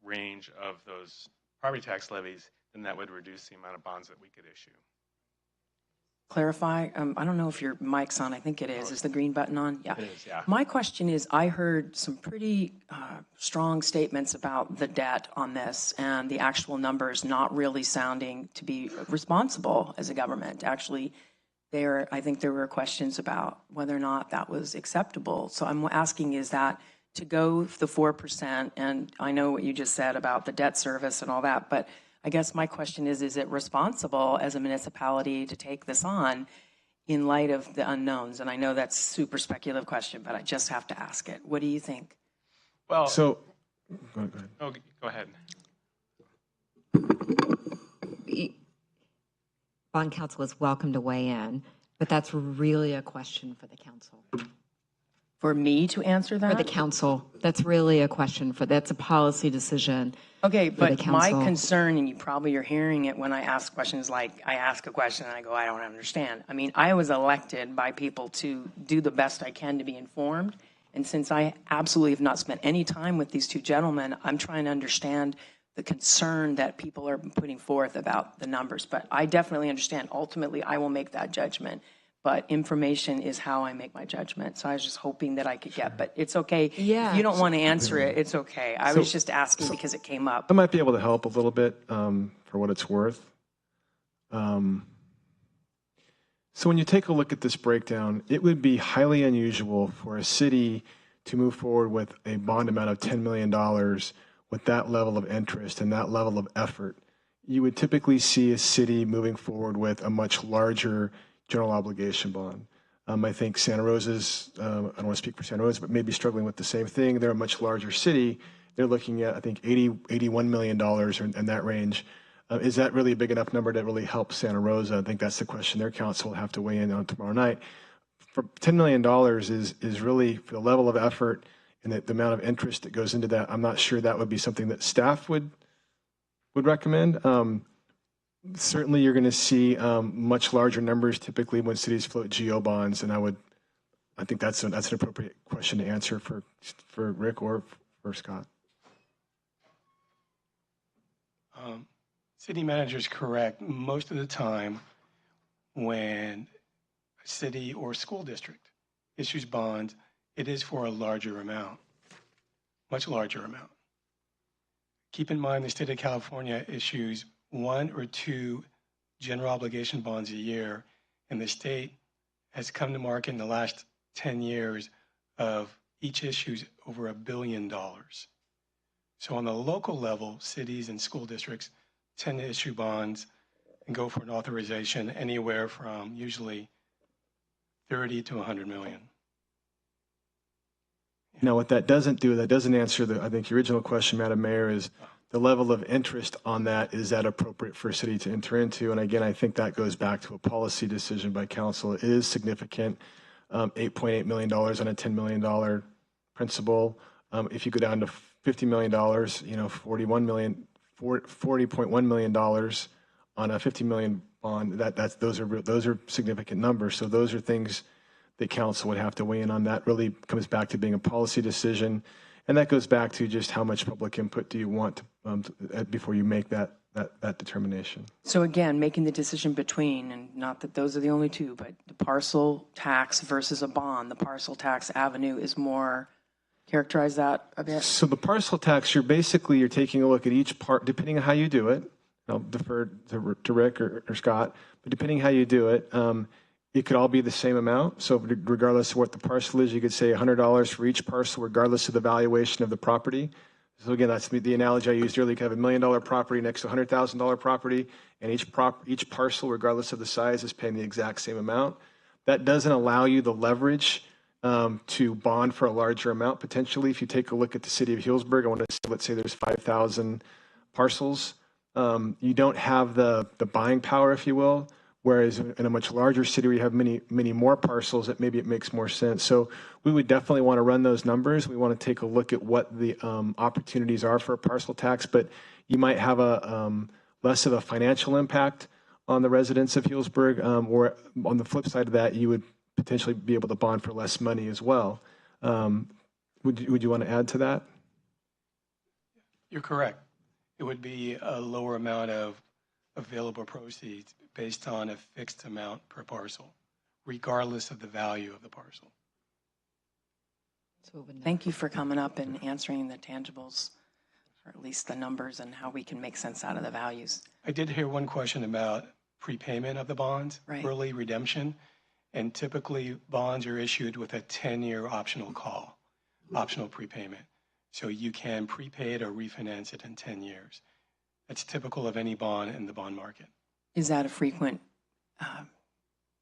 range of those property tax levies, then that would reduce the amount of bonds that we could issue. Clarify. I don't know if your mic's on. I think it is. Is the green button on? Yeah. It is, yeah. My question is, I heard some pretty strong statements about the debt on this and the actual numbers not really sounding to be responsible as a government. Actually, I think there were questions about whether or not that was acceptable. So I'm asking, is that to go the 4%, and I know what you just said about the debt service and all that, but I guess my question is it responsible as a municipality to take this on in light of the unknowns? And I know that's a super speculative question, but I just have to ask it. What do you think? Well, so go ahead. Oh, go ahead. Bond counsel is welcome to weigh in, but that's really a question for the council. For me to answer that? For the council. That's really a question that's a policy decision. Okay, for the but my council. concern, and you probably are hearing it when I ask questions like, I ask a question and I go, I don't understand. I mean, I was elected by people to do the best I can to be informed. And since I absolutely have not spent any time with these two gentlemen, I'm trying to understand the concern that people are putting forth about the numbers. But I definitely understand. Ultimately, I will make that judgment. But information is how I make my judgment. So I was just hoping that I could get, but it's okay. Yeah. If you don't want to answer it, it's okay. I was just asking because it came up. I might be able to help a little bit for what it's worth. So when you take a look at this breakdown, it would be highly unusual for a city to move forward with a bond amount of $10 million with that level of interest and that level of effort. You would typically see a city moving forward with a much larger general obligation bond. I think Santa Rosa's, I don't want to speak for Santa Rosa, but maybe struggling with the same thing. They're a much larger city. They're looking at, I think, $81 million in that range. Is that really a big enough number to really help Santa Rosa? I think that's the question their council will have to weigh in on tomorrow night. For $10 million is really, for the level of effort and the amount of interest that goes into that, I'm not sure that would be something that staff would recommend. Certainly, you're going to see much larger numbers typically when cities float GO bonds, and I think that's an appropriate question to answer for Rick or for Scott. City manager is correct. Most of the time, when a city or school district issues bonds, it is for a larger amount, much larger amount. Keep in mind the state of California issues 1 or 2 general obligation bonds a year, and the state has come to market in the last 10 years of each issue over $1 billion. So on the local level, cities and school districts tend to issue bonds and go for an authorization anywhere from usually 30 to 100 million. Now, what that doesn't do, that doesn't answer the, I think, the original question, Madam Mayor, is the level of interest on that. Is that appropriate for a city to enter into? And again, I think that goes back to a policy decision by council. It is significant, $8.8 million on a $10 million principal. If you go down to $50 million, $40.1 million on a $50 million bond, those are significant numbers. So those are things that council would have to weigh in on. That really comes back to being a policy decision. And that goes back to just how much public input do you want before you make that determination. So again, making the decision between, and not that those are the only two, but the parcel tax versus a bond, the parcel tax avenue is more, characterize that a bit? So the parcel tax, you're taking a look at each part, depending on how you do it. I'll defer to Rick or Scott, but depending how you do it, it could all be the same amount. So regardless of what the parcel is, you could say $100 for each parcel, regardless of the valuation of the property. So again, that's the analogy I used earlier. You could have $1 million property next to a $100,000 property, and each parcel, regardless of the size, is paying the exact same amount. That doesn't allow you the leverage to bond for a larger amount. Potentially, if you take a look at the city of Healdsburg, I want to say, let's say there's 5,000 parcels. You don't have the buying power, if you will. Whereas in a much larger city where you have many more parcels, maybe it makes more sense. So we would definitely want to run those numbers. We want to take a look at what the opportunities are for a parcel tax, but you might have a less of a financial impact on the residents of Healdsburg, or on the flip side of that, you would potentially be able to bond for less money as well. Would you want to add to that? You're correct. It would be a lower amount of available proceeds based on a fixed amount per parcel, regardless of the value of the parcel. Thank you for coming up and answering the tangibles, or at least the numbers, and how we can make sense out of the values. I did hear one question about prepayment of the bonds, Right. early redemption, and typically bonds are issued with a 10-year optional call, optional prepayment. So you can prepay it or refinance it in 10 years. That's typical of any bond in the bond market. Is that a frequent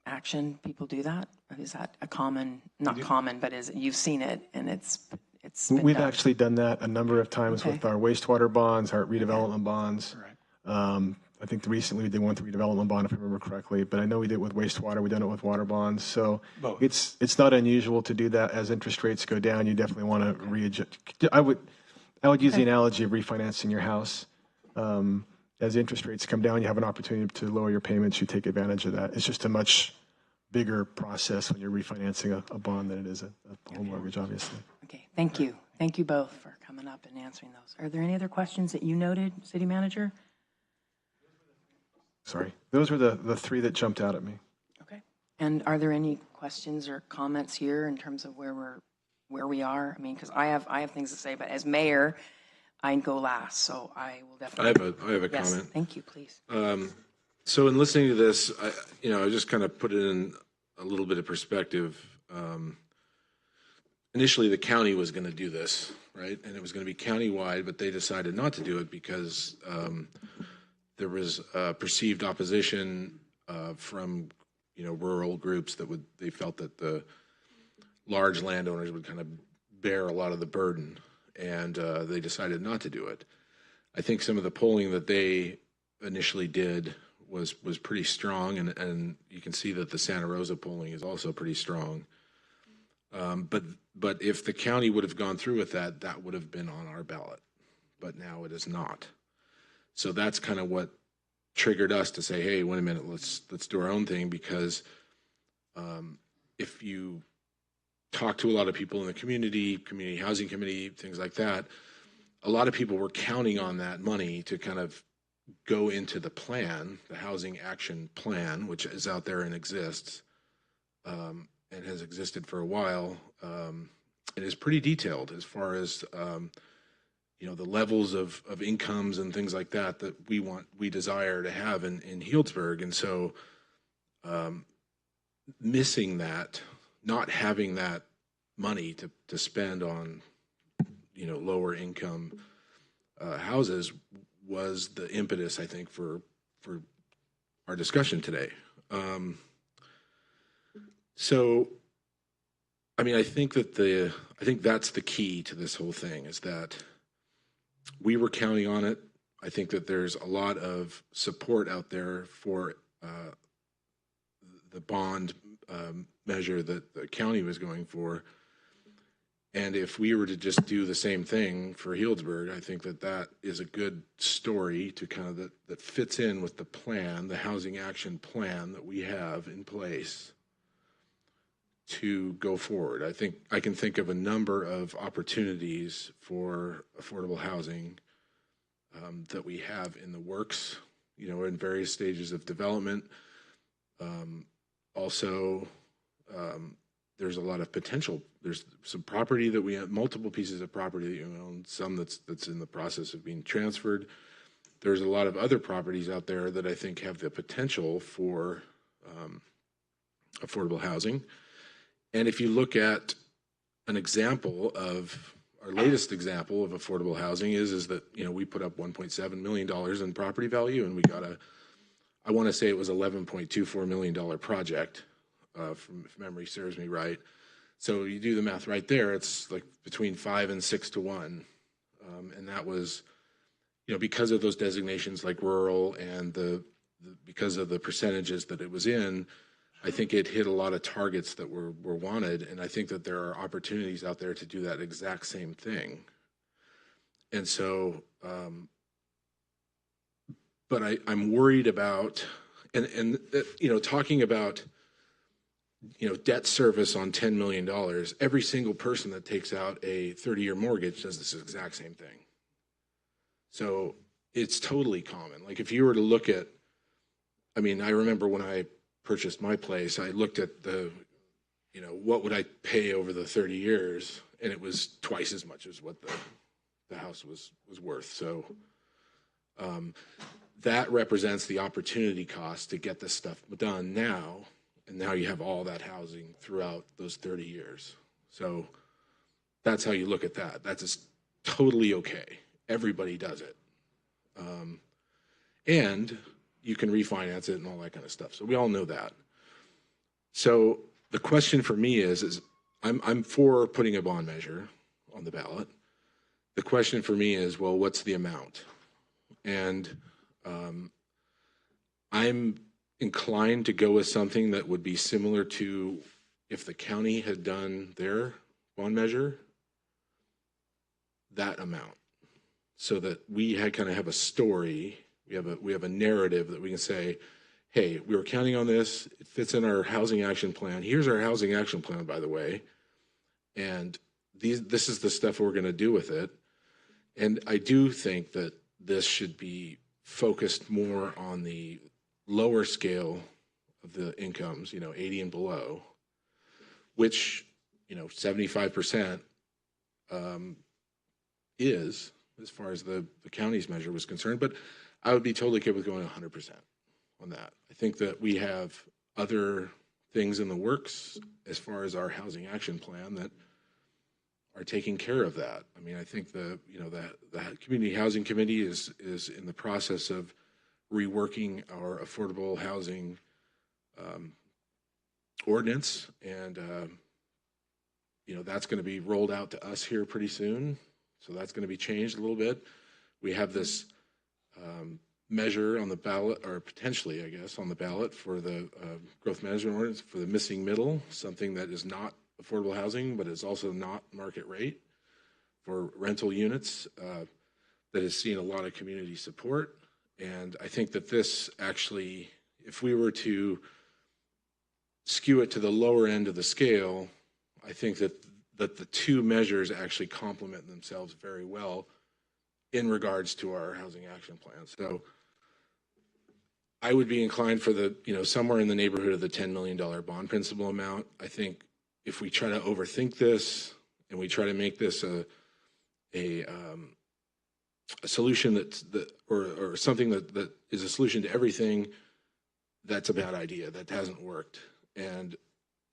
action? People do that? Or is that a common, not common, but you've seen it and it's been We've done? actually done that a number of times with our wastewater bonds, our redevelopment bonds. I think recently we did one with the redevelopment bond, if I remember correctly, but I know we did it with wastewater. We've done it with water bonds. So Both. it's not unusual to do that. As interest rates go down, you definitely want to readjust. I would use the analogy of refinancing your house. As interest rates come down, you have an opportunity to lower your payments. You take advantage of that. It's just a much bigger process when you're refinancing a bond than it is a home mortgage, obviously. Okay, thank you. Thank you both for coming up and answering those. Are there any other questions that you noted, City Manager? Sorry. Those were the three that jumped out at me. Okay. And are there any questions or comments here in terms of where we are? I mean, because I have things to say, but as mayor, I go last, so I will definitely. I have a yes, comment. Thank you, please. So in listening to this, I just kind of put it in a little bit of perspective. Initially, the county was going to do this, right? And it was going to be countywide, but they decided not to do it because there was perceived opposition from rural groups they felt that the large landowners would kind of bear a lot of the burden, and they decided not to do it. I think some of the polling that they initially did was pretty strong, and you can see that the Santa Rosa polling is also pretty strong. But if the county would have gone through with that, that would have been on our ballot, but now it is not. So that's kind of what triggered us to say, hey, wait a minute, let's do our own thing, because if you talk to a lot of people in the community housing committee, things like that, a lot of people were counting on that money to kind of go into the plan, the housing action plan, which is out there and exists, and has existed for a while. It is pretty detailed as far as the levels of incomes and things like that we desire to have in Healdsburg. And so missing that, not having that money to spend on, lower income houses was the impetus, I think, for our discussion today. So, I mean, I think that's the key to this whole thing, is that we were counting on it. I think that there's a lot of support out there for the bond measure that the county was going for. And if we were to just do the same thing for Healdsburg, I think that is a good story to kind of that fits in with the plan, the housing action plan that we have in place to go forward. I think I can think of a number of opportunities for affordable housing that we have in the works, in various stages of development. Also, there's a lot of potential. There's some property that we have, multiple pieces of property that you own, some that's in the process of being transferred. There's a lot of other properties out there that I think have the potential for affordable housing. And if you look at an example of our latest example of affordable housing is that, we put up $1.7 million in property value, and we got I want to say it was $11.24 million project, if memory serves me right. So you do the math right there, it's like between 5 and 6 to 1. And that was, because of those designations like rural and because of the percentages that it was in, I think it hit a lot of targets that were wanted. And I think that there are opportunities out there to do that exact same thing. And so, but I'm worried about, and talking about, debt service on $10 million, every single person that takes out a 30-year mortgage does this exact same thing. So it's totally common. Like if you were to look at, I remember when I purchased my place, I looked at what would I pay over the 30 years, and it was twice as much as what the house was worth. So that represents the opportunity cost to get this stuff done now. And now you have all that housing throughout those 30 years. So that's how you look at that. That's totally okay. Everybody does it. And you can refinance it and all that kind of stuff. So we all know that. So the question for me is I'm for putting a bond measure on the ballot. The question for me is, well, what's the amount? And I'm inclined to go with something that would be similar to if the county had done their bond measure, that amount, so that we kind of have a story, we have a narrative that we can say, hey, we were counting on this, it fits in our housing action plan. Here's our housing action plan, by the way, and this is the stuff we're going to do with it. And I do think that this should be focused more on the lower scale of the incomes, 80 and below, which, 75% is, as far as the county's measure was concerned. But I would be totally okay with going 100% on that. I think that we have other things in the works as far as our housing action plan that are taking care of that. I think the Community Housing Committee is in the process of reworking our affordable housing ordinance, and that's going to be rolled out to us here pretty soon. So that's going to be changed a little bit. We have this measure on the ballot, or potentially, I guess, on the ballot for the growth management ordinance for the missing middle, something that is not affordable housing, but is also not market rate for rental units, that has seen a lot of community support. And I think that this actually, if we were to skew it to the lower end of the scale, I think that the two measures actually complement themselves very well in regards to our housing action plan. So I would be inclined for somewhere in the neighborhood of the $10 million bond principal amount. I think if we try to overthink this and we try to make this a solution or something that is a solution to everything, that's a bad idea. That hasn't worked. And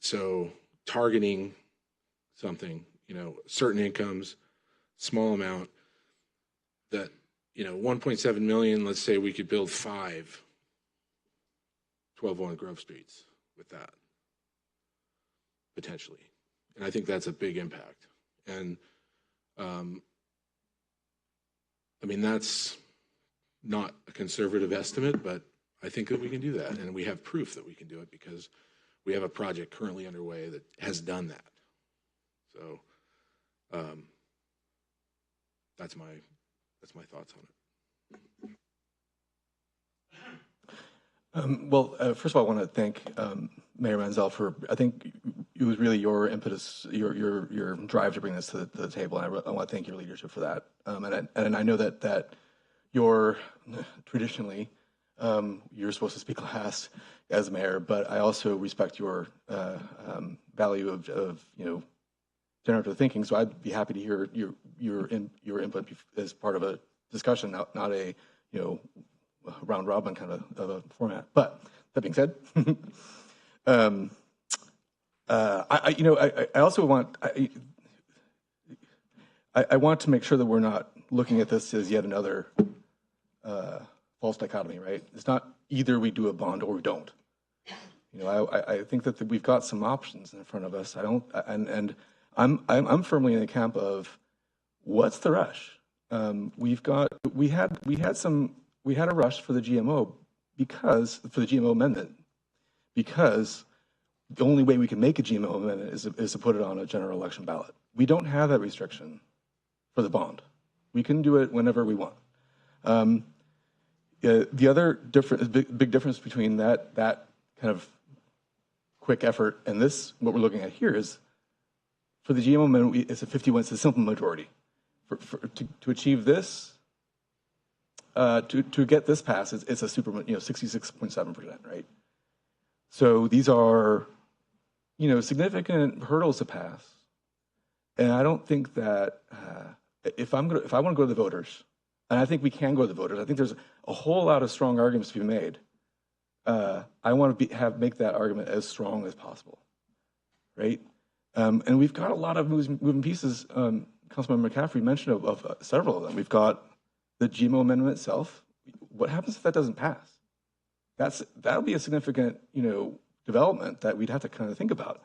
so targeting something, certain incomes, small amount that, 1.7 million, let's say we could build 5 1201 Grove Streets with that, potentially. And I think that's a big impact. And, that's not a conservative estimate, but I think that we can do that. And we have proof that we can do it because we have a project currently underway that has done that. So that's my thoughts on it. First of all, I want to thank Mayor Manzel for, I think it was really your impetus, your drive to bring this to the table, and I want to thank your leadership for that. And I know that you're traditionally, you're supposed to speak last as mayor, but I also respect your value of generative thinking. So I'd be happy to hear your input as part of a discussion, not a round robin kind of a format. But that being said, I also want I want to make sure that we're not looking at this as yet another false dichotomy, right? It's not either we do a bond or we don't. I think that we've got some options in front of us. I'm firmly in the camp of what's the rush? We had a rush for the GMO for the GMO amendment because the only way we can make a GMO amendment is to put it on a general election ballot. We don't have that restriction for the bond. We can do it whenever we want. The other big difference between that kind of quick effort and this, what we're looking at here, is for the GMO amendment, it's a simple majority. To achieve this, to get this passed, it's a 66.7%, right? So these are, significant hurdles to pass. And I don't think that if I want to go to the voters, and I think we can go to the voters, I think there's a whole lot of strong arguments to be made. I want to make that argument as strong as possible, right? And we've got a lot of moving pieces. Councilmember McCaffrey mentioned of several of them. We've got the GMO amendment itself. What happens if that doesn't pass? That'll be a significant, development that we'd have to kind of think about.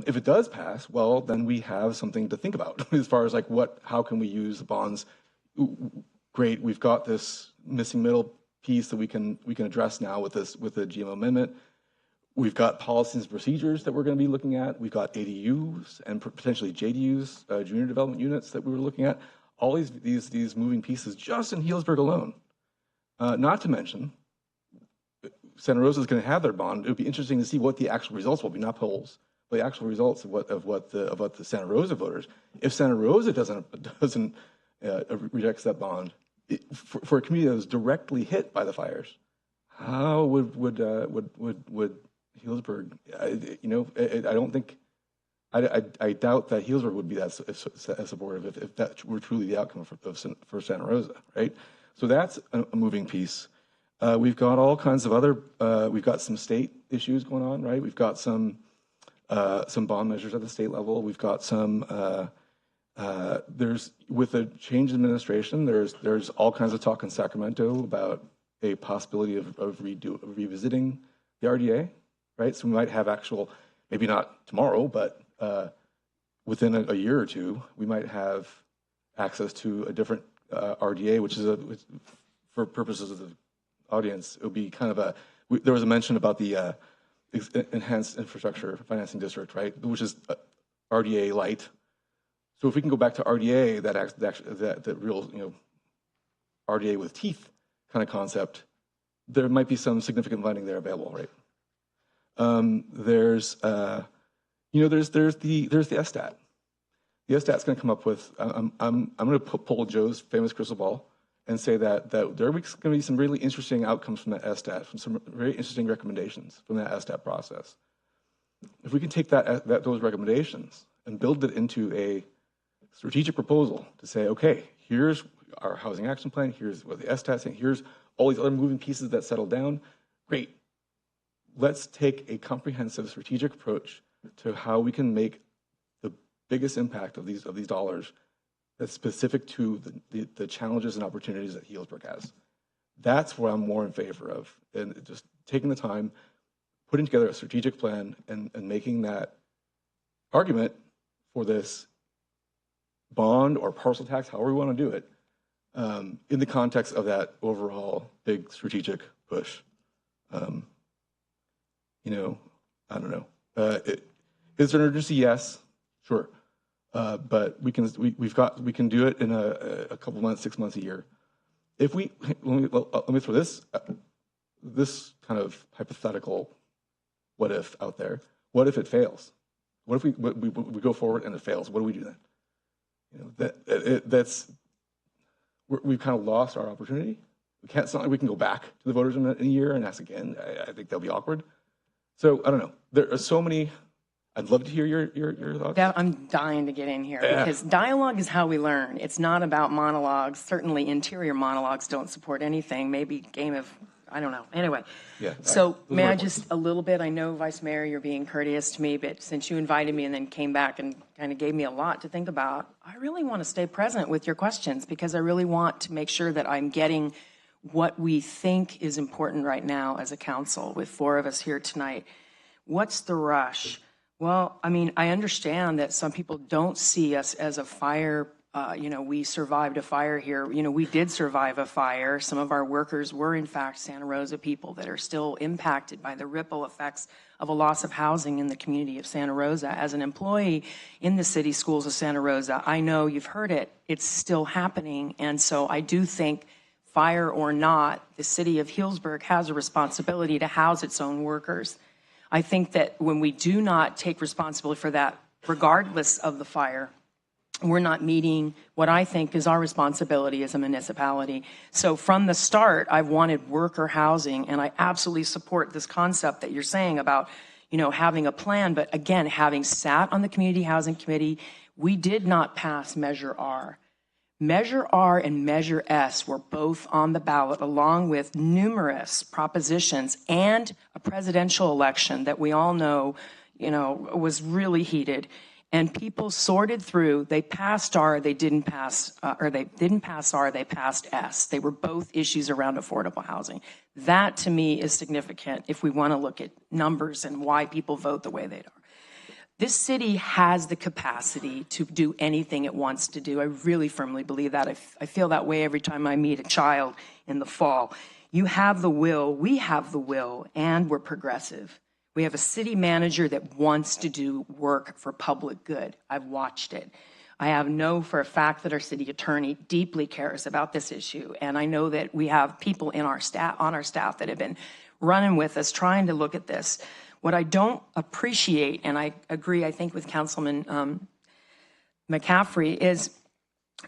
If it does pass, well, then we have something to think about as far as how can we use the bonds? Great, we've got this missing middle piece that we can address now with the GMO amendment. We've got policies and procedures that we're going to be looking at. We've got ADUs and potentially JDUs, junior development units that we were looking at. All these moving pieces just in Healdsburg alone. Not to mention, Santa Rosa is going to have their bond. It would be interesting to see what the actual results will be, not polls, but the actual results of what the Santa Rosa voters. If Santa Rosa doesn't rejects that bond for a community that was directly hit by the fires, how would Healdsburg? I don't think. I doubt that Healdsburg would be that supportive if that were truly the outcome for Santa Rosa, right? So that's a moving piece. We've got all kinds of other. We've got some state issues going on, right? We've got some bond measures at the state level. We've got some. There's with the change in administration. There's all kinds of talk in Sacramento about a possibility of revisiting the RDA, right? So we might have maybe not tomorrow, but within a year or two, we might have access to a different RDA, which is for purposes of the audience, it would be kind of there was a mention about the Enhanced Infrastructure Financing District, right? Which is RDA light. So if we can go back to RDA, that real, RDA with teeth kind of concept, there might be some significant funding there available, right? There's the SSTAT. The SSTAT's going to come up with. I'm going to pull Joe's famous crystal ball and say that there are going to be some really interesting outcomes from that SSTAT, from some very interesting recommendations from that SSTAT process. If we can take those recommendations and build it into a strategic proposal to say, okay, here's our housing action plan, here's what the SSTAT's saying, here's all these other moving pieces that settle down. Great. Let's take a comprehensive strategic approach to how we can make the biggest impact of these dollars that's specific to the challenges and opportunities that Healdsburg has. That's what I'm more in favor of, and just taking the time, putting together a strategic plan, and making that argument for this bond or parcel tax, however we want to do it, in the context of that overall big strategic push. I don't know. Is there an urgency? Yes, sure. But we can do it in a couple months, 6 months, a year. If let me throw this kind of hypothetical what if out there. What if it fails? What if we go forward and it fails? What do we do then? We've kind of lost our opportunity. It's not like we can go back to the voters in a year and ask again. I think that'll be awkward. So I don't know. There are so many. I'd love to hear your thoughts. I'm dying to get in here because dialogue is how we learn. It's not about monologues. Certainly interior monologues don't support anything. Maybe game of, I don't know. Anyway. Yeah. So may I just a little bit, I know Vice Mayor, you're being courteous to me, but since you invited me and then came back and kind of gave me a lot to think about, I really want to stay present with your questions because I really want to make sure that I'm getting what we think is important right now as a council with 4 of us here tonight. What's the rush? Well, I mean, I understand that some people don't see us as a fire. We survived a fire here. We did survive a fire. Some of our workers were, in fact, Santa Rosa people that are still impacted by the ripple effects of a loss of housing in the community of Santa Rosa. As an employee in the city schools of Santa Rosa, I know you've heard it. It's still happening. And so I do think, fire or not, the city of Healdsburg has a responsibility to house its own workers. I think that when we do not take responsibility for that, regardless of the fire, we're not meeting what I think is our responsibility as a municipality. So from the start, I've wanted worker housing, and I absolutely support this concept that you're saying about, having a plan. But again, having sat on the Community Housing Committee, we did not pass Measure R. Measure R and Measure S were both on the ballot, along with numerous propositions and a presidential election that we all know, was really heated. And people sorted through. They passed R, they didn't pass, or they didn't pass R, they passed S. They were both issues around affordable housing. That, to me, is significant if we want to look at numbers and why people vote the way they are. This city has the capacity to do anything it wants to do. I really firmly believe that. I feel that way every time I meet a child in the fall. You have the will, we have the will, and we're progressive. We have a city manager that wants to do work for public good. I've watched it. I know for a fact that our city attorney deeply cares about this issue, and I know that we have people on our staff that have been running with us trying to look at this. What I don't appreciate, and I agree, I think, with Councilman McCaffrey, is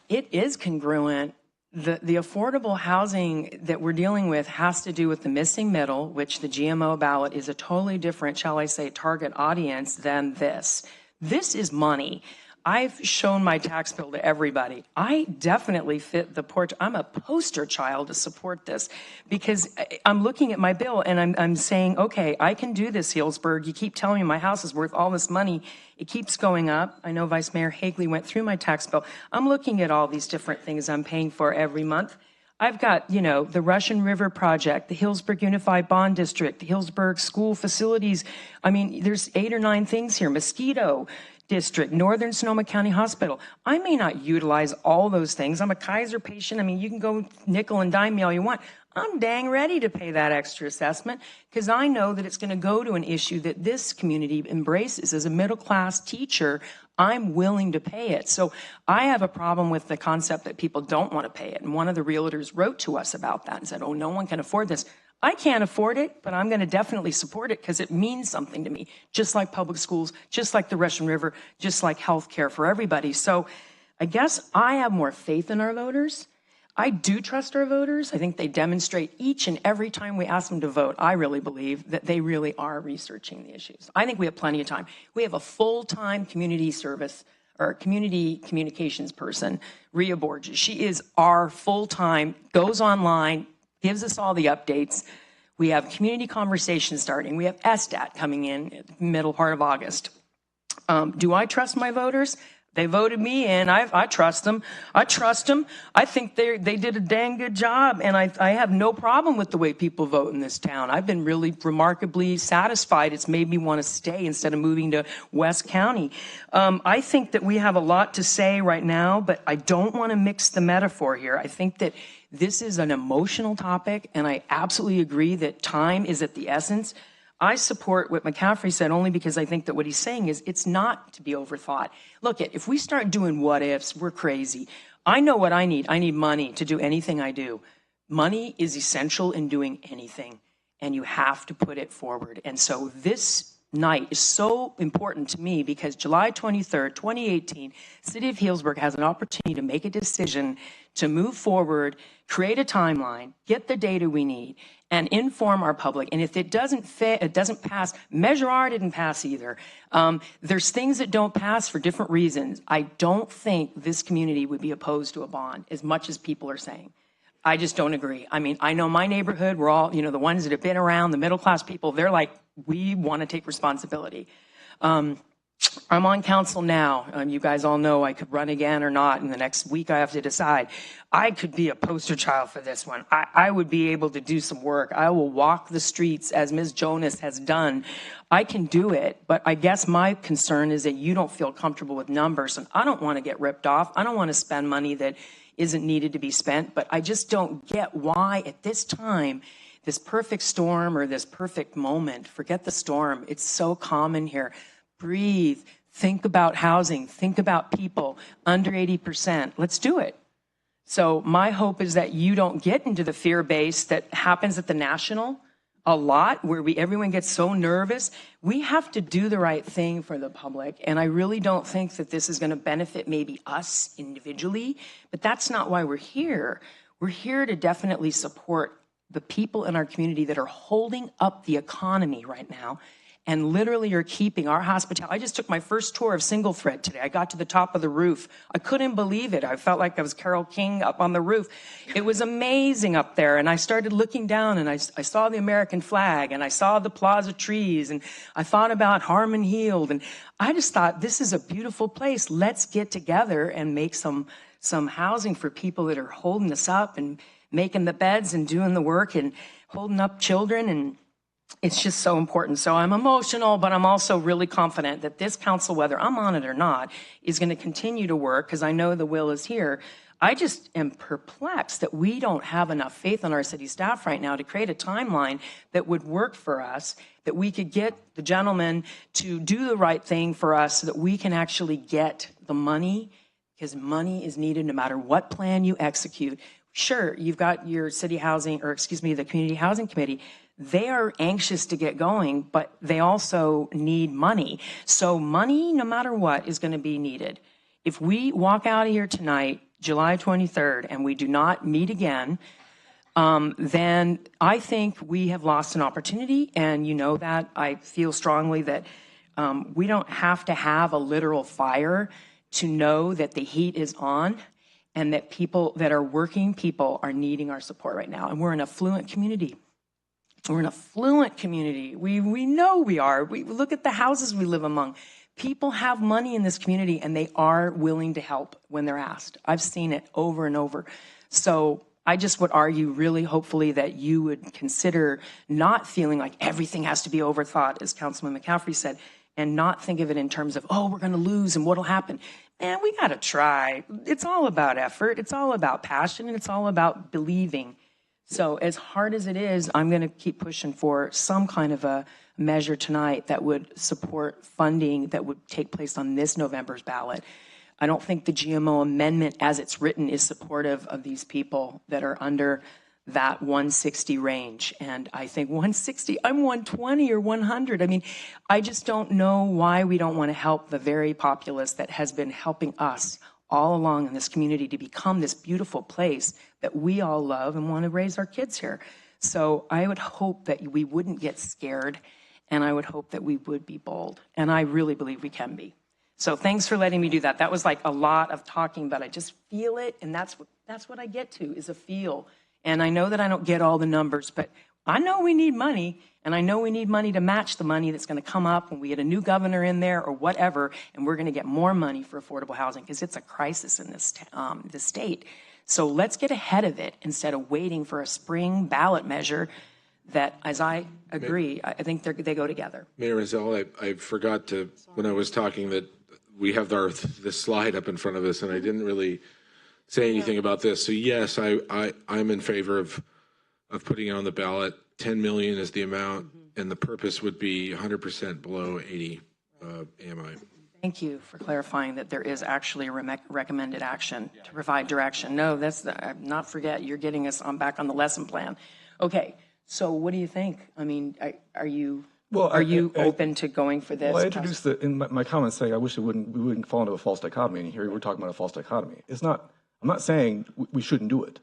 it is congruent. The affordable housing that we're dealing with has to do with the missing middle, which the GMO ballot is a totally different, shall I say, target audience than this. This is money. I've shown my tax bill to everybody. I definitely fit the portrait. I'm a poster child to support this because I'm looking at my bill and I'm saying, okay, I can do this, Healdsburg. You keep telling me my house is worth all this money. It keeps going up. I know Vice Mayor Hagley went through my tax bill. I'm looking at all these different things I'm paying for every month. I've got, the Russian River Project, the Healdsburg Unified Bond District, the Healdsburg School Facilities. I mean, there's 8 or 9 things here. Mosquito District, Northern Sonoma County Hospital. I may not utilize all those things. I'm a Kaiser patient. I mean, you can go nickel and dime me all you want. I'm dang ready to pay that extra assessment because I know that it's going to go to an issue that this community embraces. As a middle-class teacher, I'm willing to pay it. So I have a problem with the concept that people don't want to pay it. And one of the realtors wrote to us about that and said, oh, no one can afford this. I can't afford it, but I'm going to definitely support it because it means something to me, just like public schools, just like the Russian River, just like health care for everybody. So I guess I have more faith in our voters. I do trust our voters. I think they demonstrate each and every time we ask them to vote. I really believe that they really are researching the issues. I think we have plenty of time. We have a full-time community service or community communications person, Rhea Borges. She is our full-time, goes online, gives us all the updates. We have community conversations starting. We have SDAT coming in the middle part of August. Do I trust my voters? They voted me in. I trust them. I trust them. I think they did a dang good job, and I have no problem with the way people vote in this town. I've been really remarkably satisfied. It's made me want to stay instead of moving to West County. I think that we have a lot to say right now, but I don't want to mix the metaphor here. I think that this is an emotional topic, and I absolutely agree that time is at the essence. I support what McCaffrey said only because I think that what he's saying is it's not to be overthought. Look, if we start doing what ifs, we're crazy. I know what I need. I need money to do anything I do. Money is essential in doing anything, and you have to put it forward. And so this night is so important to me because July 23rd, 2018, City of Healdsburg has an opportunity to make a decision to move forward, create a timeline, get the data we need, and inform our public. And if it doesn't fit, it doesn't pass. Measure R didn't pass either. There's things that don't pass for different reasons. I don't think this community would be opposed to a bond as much as people are saying. I just don't agree. I mean, I know my neighborhood, we're all, the ones that have been around, the middle class people, they're like, we want to take responsibility. I'm on council now. You guys all know I could run again or not. In the next week, I have to decide. I could be a poster child for this one. I would be able to do some work. I will walk the streets as Ms. Jonas has done. I can do it, but I guess my concern is that you don't feel comfortable with numbers, and I don't want to get ripped off. I don't want to spend money that isn't needed to be spent, but I just don't get why at this time, this perfect storm or this perfect moment, forget the storm. It's so common here. Breathe, think about housing, think about people under 80%. Let's do it. So my hope is that you don't get into the fear base that happens at the national a lot, where everyone gets so nervous. We have to do the right thing for the public. And I really don't think that this is going to benefit maybe us individually, but that's not why we're here. We're here to definitely support the people in our community that are holding up the economy right now and literally are keeping our hospitality. I just took my first tour of Single Thread today. I got to the top of the roof. I couldn't believe it. I felt like I was Carole King up on the roof. It was amazing up there. And I started looking down and I saw the American flag and I saw the plaza trees and I thought about Harmon Healed. And I just thought, this is a beautiful place. Let's get together and make some housing for people that are holding us up and making the beds and doing the work and holding up children. And it's just so important. So I'm emotional, but I'm also really confident that this council, whether I'm on it or not, is going to continue to work because I know the will is here. I just am perplexed that we don't have enough faith on our city staff right now to create a timeline that would work for us, that we could get the gentleman to do the right thing for us so that we can actually get the money, because money is needed no matter what plan you execute. Sure, you've got your city housing, or excuse me, the community housing committee. They are anxious to get going, but they also need money. So money, no matter what, is going to be needed. If we walk out of here tonight, July 23rd, and we do not meet again, then I think we have lost an opportunity. And you know that. I feel strongly that we don't have to have a literal fire to know that the heat is on and that people that are working people are needing our support right now. And we're an affluent community. We're an affluent community. We know we are. We look at the houses we live among. People have money in this community and they are willing to help when they're asked. I've seen it over and over. So I just would argue really hopefully that you would consider not feeling like everything has to be overthought, as Councilman McCaffrey said, and not think of it in terms of, oh, we're going to lose and what'll happen. Man, we got to try. It's all about effort. It's all about passion, and it's all about believing. So as hard as it is, I'm going to keep pushing for some kind of a measure tonight that would support funding that would take place on this November's ballot. I don't think the GMO amendment as it's written is supportive of these people that are under that 160 range. And I think 160, I'm 120 or 100. I mean, I just don't know why we don't want to help the very populace that has been helping us all along in this community to become this beautiful place that we all love and want to raise our kids here. So I would hope that we wouldn't get scared, and I would hope that we would be bold. And I really believe we can be. So thanks for letting me do that. That was like a lot of talking, but I just feel it, and that's what I get to, is a feel. And I know that I don't get all the numbers, but I know we need money, and I know we need money to match the money that's going to come up when we get a new governor in there or whatever, and we're going to get more money for affordable housing because it's a crisis in this state. So let's get ahead of it instead of waiting for a spring ballot measure that, as I agree, I think they go together. Mayor Rizal, I forgot to, when I was talking, that we have this slide up in front of us, and I didn't really say anything about this. So yes, I'm in favor of putting it on the ballot. 10 million is the amount, and the purpose would be 100% below 80 AMI. Thank you for clarifying that there is actually a recommended action to provide direction. No, not forget, you're getting us back on the lesson plan. Okay, so what do you think? I mean, are you open to going for this? Well, I introduced in my comments saying I wish we wouldn't fall into a false dichotomy, and here we're talking about a false dichotomy. I'm not saying we shouldn't do it.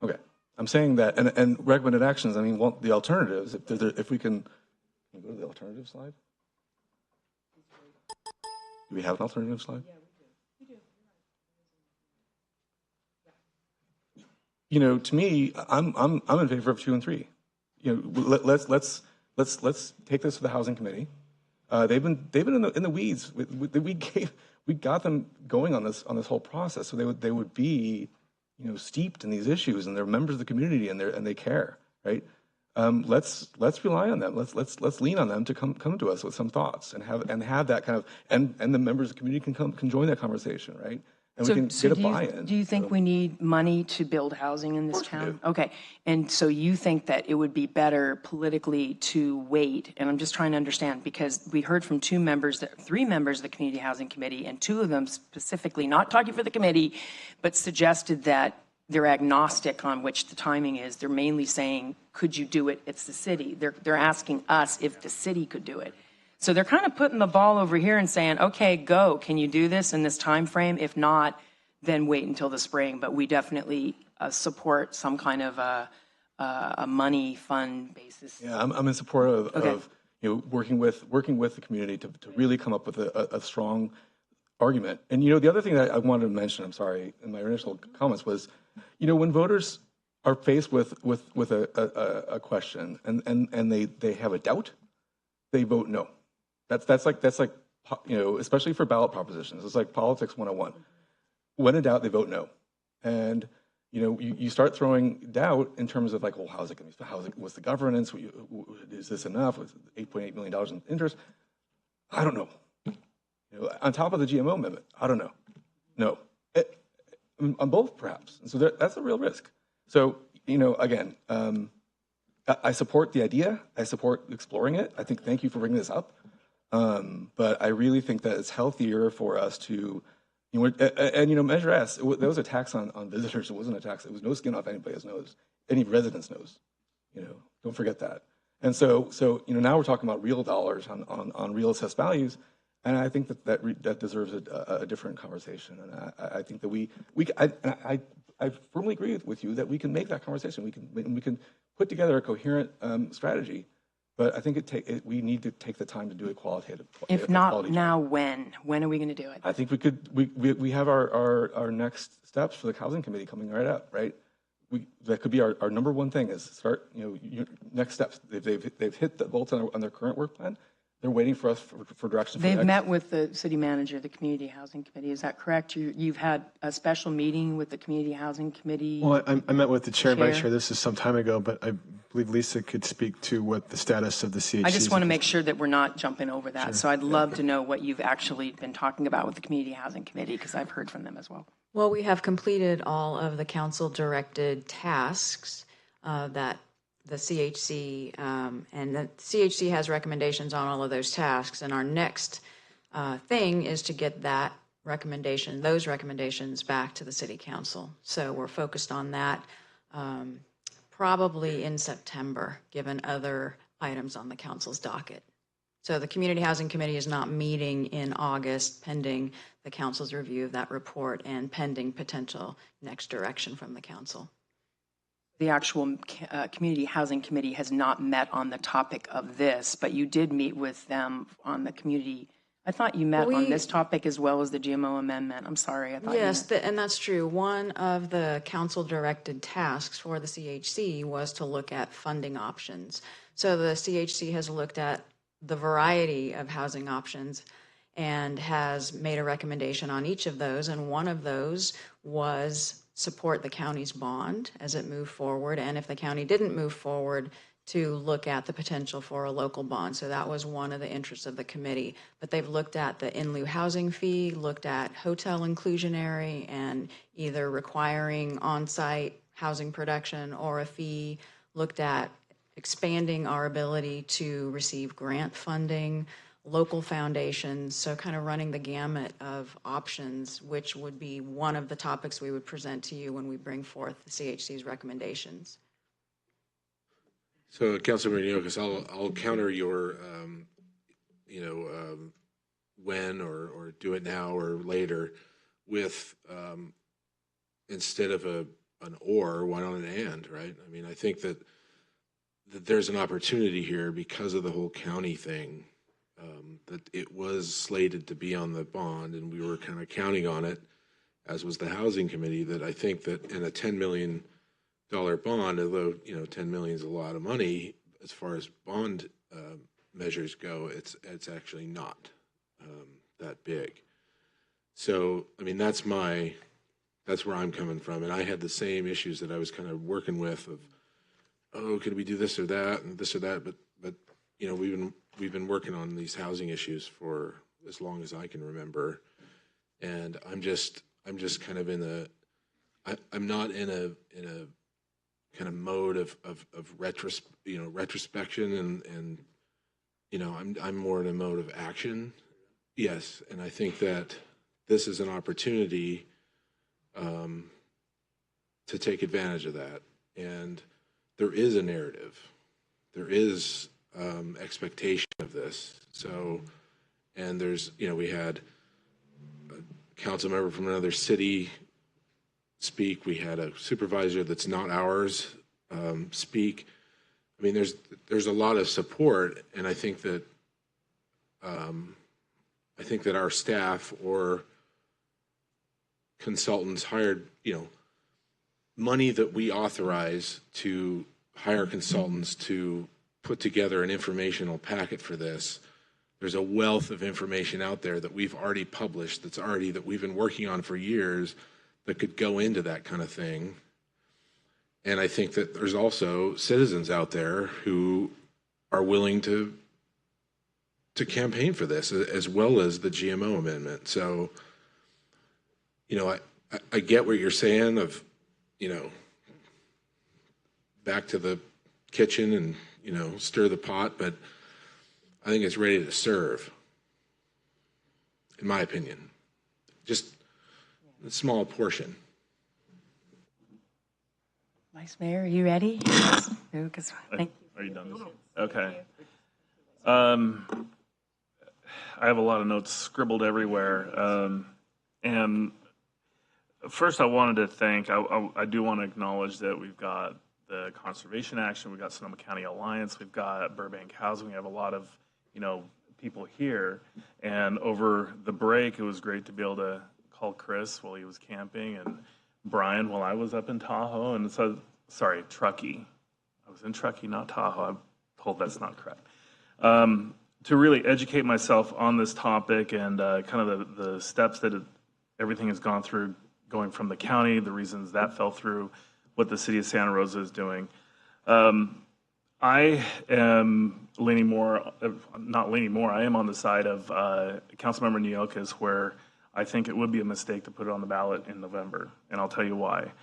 Okay, I'm saying that, and recommended actions, I mean, the alternatives, if we can go to the alternative slide? Do we have an alternative slide? Yeah, we do. You know, to me, I'm in favor of 2 and 3. You know, let's take this to the housing committee. They've been in the weeds. We got them going on this whole process, so they would be, you know, steeped in these issues, and they're members of the community, and they care, right? Let's rely on them. Let's lean on them to come to us with some thoughts and have that kind of, and the members of the community can join that conversation, right? And we can get a buy-in. Do you think we need money to build housing in this town? Okay, and so you think that it would be better politically to wait, and I'm just trying to understand, because we heard from 3 members of the Community Housing Committee, and 2 of them specifically, not talking for the committee, but suggested that they're agnostic on which the timing is. They're mainly saying, could you do it? It's the city. They're asking us if the city could do it. So they're kind of putting the ball over here and saying, okay, go. Can you do this in this time frame? If not, then wait until the spring. But we definitely support some kind of a money fund basis. Yeah, I'm in support of you know, working with the community to really come up with a strong argument. And you know, the other thing that I wanted to mention, I'm sorry, in my initial comments was, you know, when voters are faced with a question and they have a doubt, they vote no. That's like you know, especially for ballot propositions. It's like politics 101. When in doubt, they vote no. And you know, you start throwing doubt in terms of like, well, how's it going to be? What's the governance? Is this enough? Was $8.8 million in interest? I don't know. You know, on top of the GMO amendment, I don't know. No. On both, perhaps. And so that's a real risk. So, you know, again, I support the idea. I support exploring it. I think, thank you for bringing this up. But I really think that it's healthier for us to, you know, and you know, Measure S, that was a tax on visitors. It wasn't a tax. It was no skin off anybody's nose, any resident's nose. You know, don't forget that. And so you know, now we're talking about real dollars on real assessed values. And I think that deserves a different conversation. And I think that I firmly agree with you that we can make that conversation. We can put together a coherent strategy. But I think we need to take the time to do it qualitative. If not now, when? When are we going to do it? I think we have our next steps for the housing committee coming right up, right? That could be our number one thing is start, you know, next steps. They've hit the bolts on their current work plan. They're waiting for us for direction. They've met with the city manager, the Community Housing Committee. Is that correct? You've had a special meeting with the Community Housing Committee? Well, I met with the chair and vice chair. This is some time ago, but I believe Lisa could speak to what the status of the CHC is. I just want to make sure that we're not jumping over that. Sure. So I'd love to know what you've actually been talking about with the Community Housing Committee, because I've heard from them as well. Well, we have completed all of the council-directed tasks that the CHC, and the CHC has recommendations on all of those tasks. And our next thing is to get those recommendations back to the city council. So we're focused on that probably in September, given other items on the council's docket. So the Community Housing Committee is not meeting in August, pending the council's review of that report and pending potential next direction from the council. The actual Community Housing Committee has not met on the topic of this, but you did meet with them on the community. I thought you met We- on this topic as well as the GMO amendment. I'm sorry. I thought Yes, and that's true. One of the council-directed tasks for the CHC was to look at funding options. So the CHC has looked at the variety of housing options and has made a recommendation on each of those. And one of those was support the county's bond as it moved forward. And if the county didn't move forward, to look at the potential for a local bond. So that was one of the interests of the committee. But they've looked at the in lieu housing fee, looked at hotel inclusionary and either requiring on-site housing production or a fee, looked at expanding our ability to receive grant funding, local foundations, so kind of running the gamut of options, which would be one of the topics we would present to you when we bring forth the CHC's recommendations. So, Councilmember Neokis, I'll counter your, when or do it now or later with instead of an or, why not an and, right? I mean, I think that there's an opportunity here because of the whole county thing, that it was slated to be on the bond and we were kind of counting on it, as was the housing committee, that I think that in a $10 million bond, although 10 million is a lot of money as far as bond measures go, it's actually not that big. So I mean that's where I'm coming from, and I had the same issues that I was kind of working with of, could we do this or that and this or that, but we've been working on these housing issues for as long as I can remember, and I'm just kind of I'm not in a kind of mode of retrospection and I'm more in a mode of action. Yes, and I think that this is an opportunity to take advantage of that. And there is a narrative, there is expectation of this. So, and there's we had a council member from another city speak. We had a supervisor that's not ours speak. I mean, there's a lot of support, and I think that our staff or consultants hired, money that we authorize to hire consultants to put together an informational packet for this. There's a wealth of information out there that we've already published, that we've been working on for years, that could go into that kind of thing. And I think that there's also citizens out there who are willing to campaign for this, as well as the GMO amendment. So, I get what you're saying of, back to the kitchen and, stir the pot, but I think it's ready to serve, in my opinion. Just a small portion. Vice Mayor, are you ready? Yes. Lucas, thank you. Are you done? Okay. I have a lot of notes scribbled everywhere. And first I wanted to thank, I do want to acknowledge that we've got the Conservation Action, we've got Sonoma County Alliance, we've got Burbank Housing, we have a lot of, people here. And over the break, it was great to be able to call Chris while he was camping and Brian while I was up in Tahoe. And so, sorry, Truckee. I was in Truckee, not Tahoe. I'm told that's not correct. To really educate myself on this topic and kind of the steps that everything has gone through, going from the county, the reasons that fell through, what the city of Santa Rosa is doing. I am leaning more, not leaning more, I am on the side of Councilmember Neokis, where I think it would be a mistake to put it on the ballot in November, and I'll tell you why.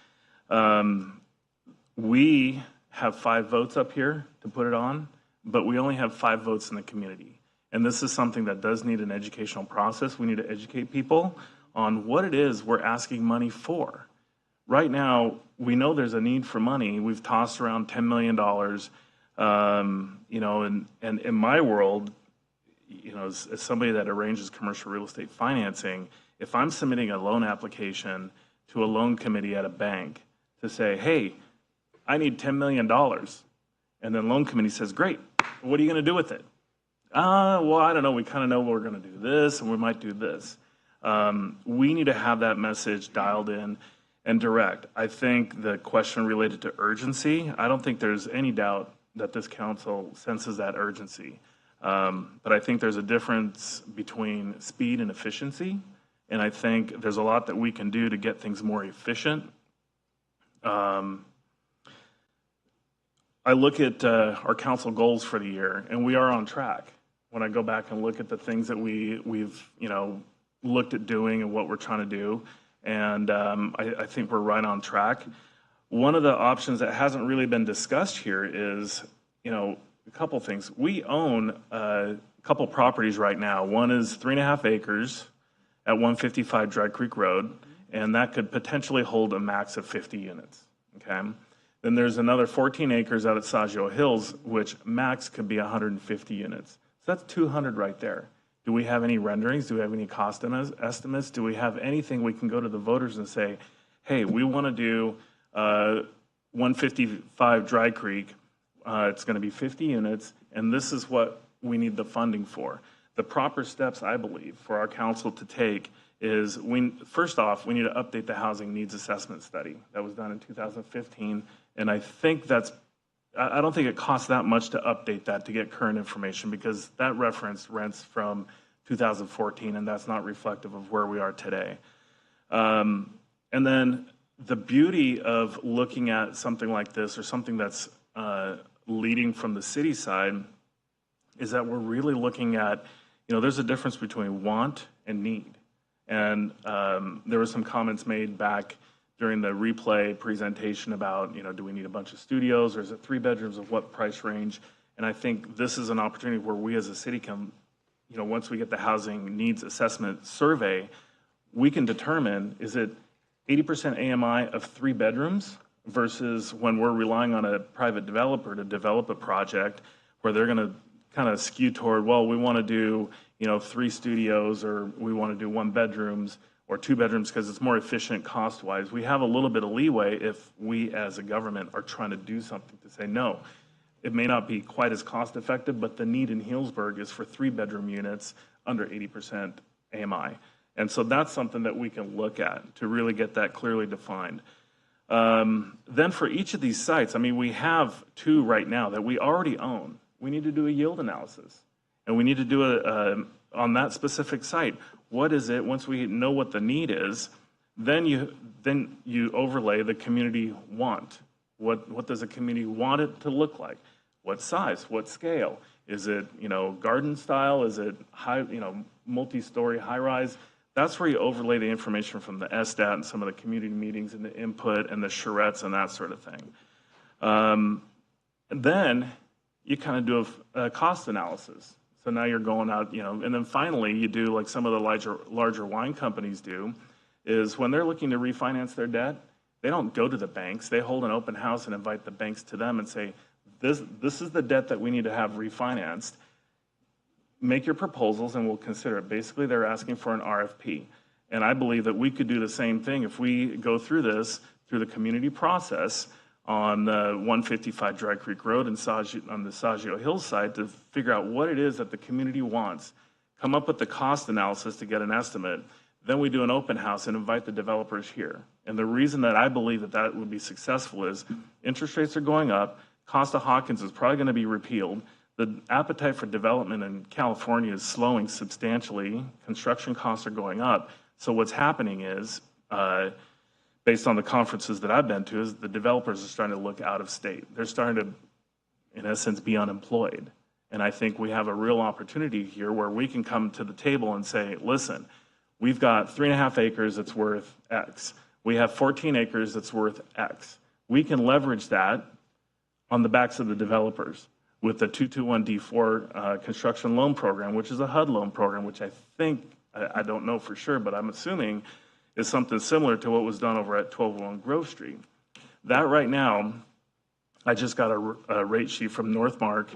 We have 5 votes up here to put it on, but we only have 5 votes in the community. And this is something that does need an educational process. We need to educate people on what it is we're asking money for. Right now, we know there's a need for money. We've tossed around $10 million, and in my world, as somebody that arranges commercial real estate financing, if I'm submitting a loan application to a loan committee at a bank to say, hey, I need $10 million, and then loan committee says, great, what are you going to do with it? Well, I don't know. We kind of know we're going to do this and we might do this. We need to have that message dialed in and direct. I think the question related to urgency, I don't think there's any doubt that this council senses that urgency. But I think there's a difference between speed and efficiency. And I think there's a lot that we can do to get things more efficient. I look at our council goals for the year, and we are on track. When I go back and look at the things that we've looked at doing and what we're trying to do, and I think we're right on track. One of the options that hasn't really been discussed here is, a couple things. We own a couple properties right now. One is 3.5 acres at 155 Dry Creek Road, and that could potentially hold a max of 50 units. Okay. Then there's another 14 acres out at Saggio Hills, which max could be 150 units. So that's 200 right there. Do we have any renderings? Do we have any cost estimates? Do we have anything we can go to the voters and say, hey, we want to do 155 Dry Creek. It's going to be 50 units, and this is what we need the funding for. The proper steps, I believe, for our council to take is, first off, we need to update the housing needs assessment study. That was done in 2015, and I don't think it costs that much to update that to get current information, because that reference rents from 2014, and that's not reflective of where we are today. And then the beauty of looking at something like this, or something that's leading from the city side, is that we're really looking at, there's a difference between want and need. And there were some comments made back during the replay presentation about, do we need a bunch of studios, or is it 3 bedrooms of what price range? And I think this is an opportunity where we as a city can, once we get the housing needs assessment survey, we can determine, is it 80% AMI of 3 bedrooms versus when we're relying on a private developer to develop a project where they're going to kind of skew toward, well, we want to do, 3 studios, or we want to do 1 bedrooms or 2 bedrooms because it's more efficient cost-wise. We have a little bit of leeway if we as a government are trying to do something to say, no, it may not be quite as cost-effective, but the need in Healdsburg is for 3-bedroom units under 80% AMI. And so that's something that we can look at to really get that clearly defined. Then for each of these sites, we have 2 right now that we already own. We need to do a yield analysis, and we need to do on that specific site. What is it? Once we know what the need is, then you overlay the community want. What does a community want it to look like? What size? What scale? Is it garden style? Is it high multi-story high rise? That's where you overlay the information from the SDAT and some of the community meetings and the input and the charrettes and that sort of thing. And then you kind of do a cost analysis. So now you're going out, and then finally you do like some of the larger wine companies do, is when they're looking to refinance their debt, they don't go to the banks. They hold an open house and invite the banks to them and say, this is the debt that we need to have refinanced. Make your proposals and we'll consider it. Basically, they're asking for an RFP. And I believe that we could do the same thing if we go through this, through the community process on the 155 Dry Creek Road and on the Saggio Hills side, to figure out what it is that the community wants, come up with the cost analysis to get an estimate. Then we do an open house and invite the developers here. And the reason that I believe that would be successful is interest rates are going up. Costa-Hawkins is probably going to be repealed. The appetite for development in California is slowing substantially. Construction costs are going up. So what's happening is, based on the conferences that I've been to, is the developers are starting to look out of state. They're starting to, in essence, be unemployed. And I think we have a real opportunity here where we can come to the table and say, listen, we've got 3.5 acres that's worth X. We have 14 acres that's worth X. We can leverage that on the backs of the developers with the 221D4 construction loan program, which is a HUD loan program, which I think, I don't know for sure, but I'm assuming is something similar to what was done over at 1201 Grove Street. That right now, I just got a rate sheet from Northmark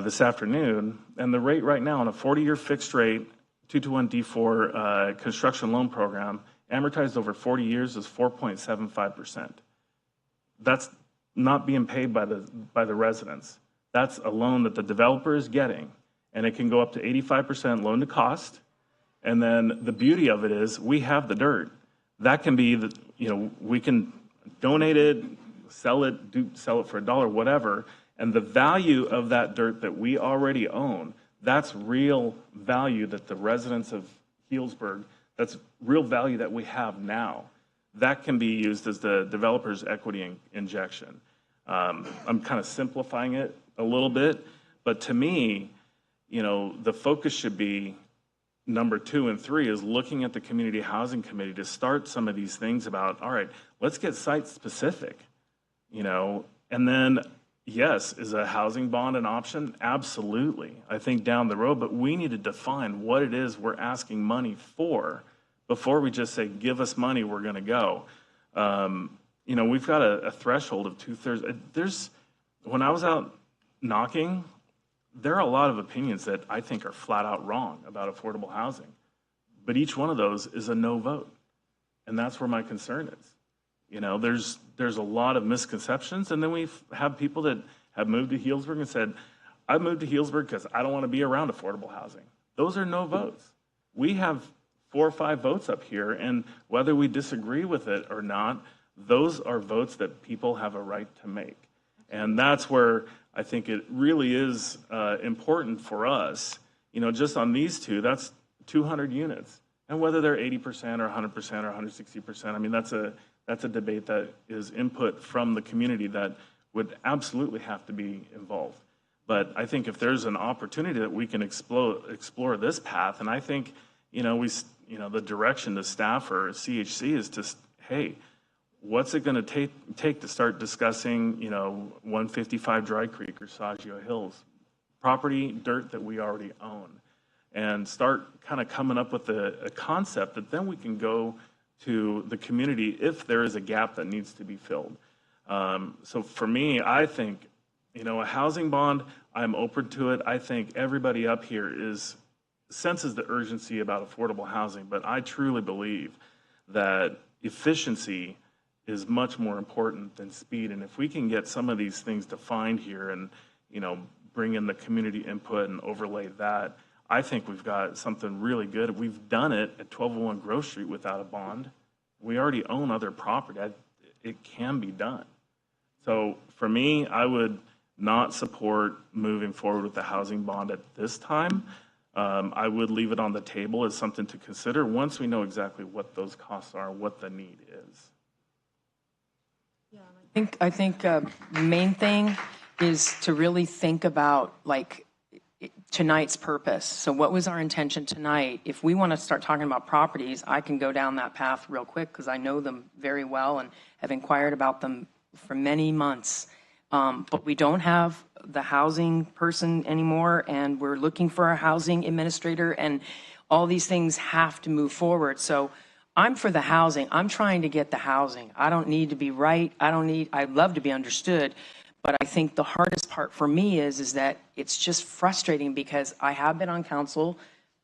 this afternoon, and the rate right now on a 40-year fixed rate 221D4 construction loan program, amortized over 40 years, is 4.75%. That's not being paid by the residents. That's a loan that the developer is getting, and it can go up to 85% loan to cost. And then the beauty of it is we have the dirt. That can be, we can donate it, sell it for $1, whatever. And the value of that dirt that we already own, that's real value that the residents of Healdsburg, that's real value that we have now. That can be used as the developer's equity injection. I'm kind of simplifying it a little bit, but to me, the focus should be number 2 and 3 is looking at the Community Housing Committee to start some of these things about, all right, let's get site specific, and then yes, is a housing bond an option? Absolutely. I think down the road, but we need to define what it is we're asking money for before we just say, give us money, we're going to go. We've got a threshold of 2/3. When I was out knocking, there are a lot of opinions that I think are flat out wrong about affordable housing. But each one of those is a no vote. And that's where my concern is. There's a lot of misconceptions. And then we have people that have moved to Healdsburg and said, I moved to Healdsburg because I don't want to be around affordable housing. Those are no votes. We have 4 or 5 votes up here. And whether we disagree with it or not, those are votes that people have a right to make. And that's where I think it really is important for us, just on these two, that's 200 units. And whether they're 80% or 100% or 160%, I mean, that's a debate that is input from the community that would absolutely have to be involved. But I think if there's an opportunity that we can explore this path, and I think, the direction to staff or CHC is to, hey, what's it going to take to start discussing, 155 Dry Creek or Saggio Hills, property, dirt that we already own, and start kind of coming up with a concept that then we can go to the community if there is a gap that needs to be filled. So for me, I think, a housing bond, I'm open to it. I think everybody up here senses the urgency about affordable housing, but I truly believe that efficiency is much more important than speed. And if we can get some of these things defined here and, bring in the community input and overlay that, I think we've got something really good. We've done it at 1201 Grove Street without a bond. We already own other property. It can be done. So for me, I would not support moving forward with the housing bond at this time. I would leave it on the table as something to consider once we know exactly what those costs are, what the need is. I think the main thing is to really think about tonight's purpose. So what was our intention tonight? If we want to start talking about properties, I can go down that path real quick because I know them very well and have inquired about them for many months. But we don't have the housing person anymore, and we're looking for a housing administrator, and all these things have to move forward. So I'm for the housing. I'm trying to get the housing. I don't need to be right. I'd love to be understood. But I think the hardest part for me is that it's just frustrating because I have been on council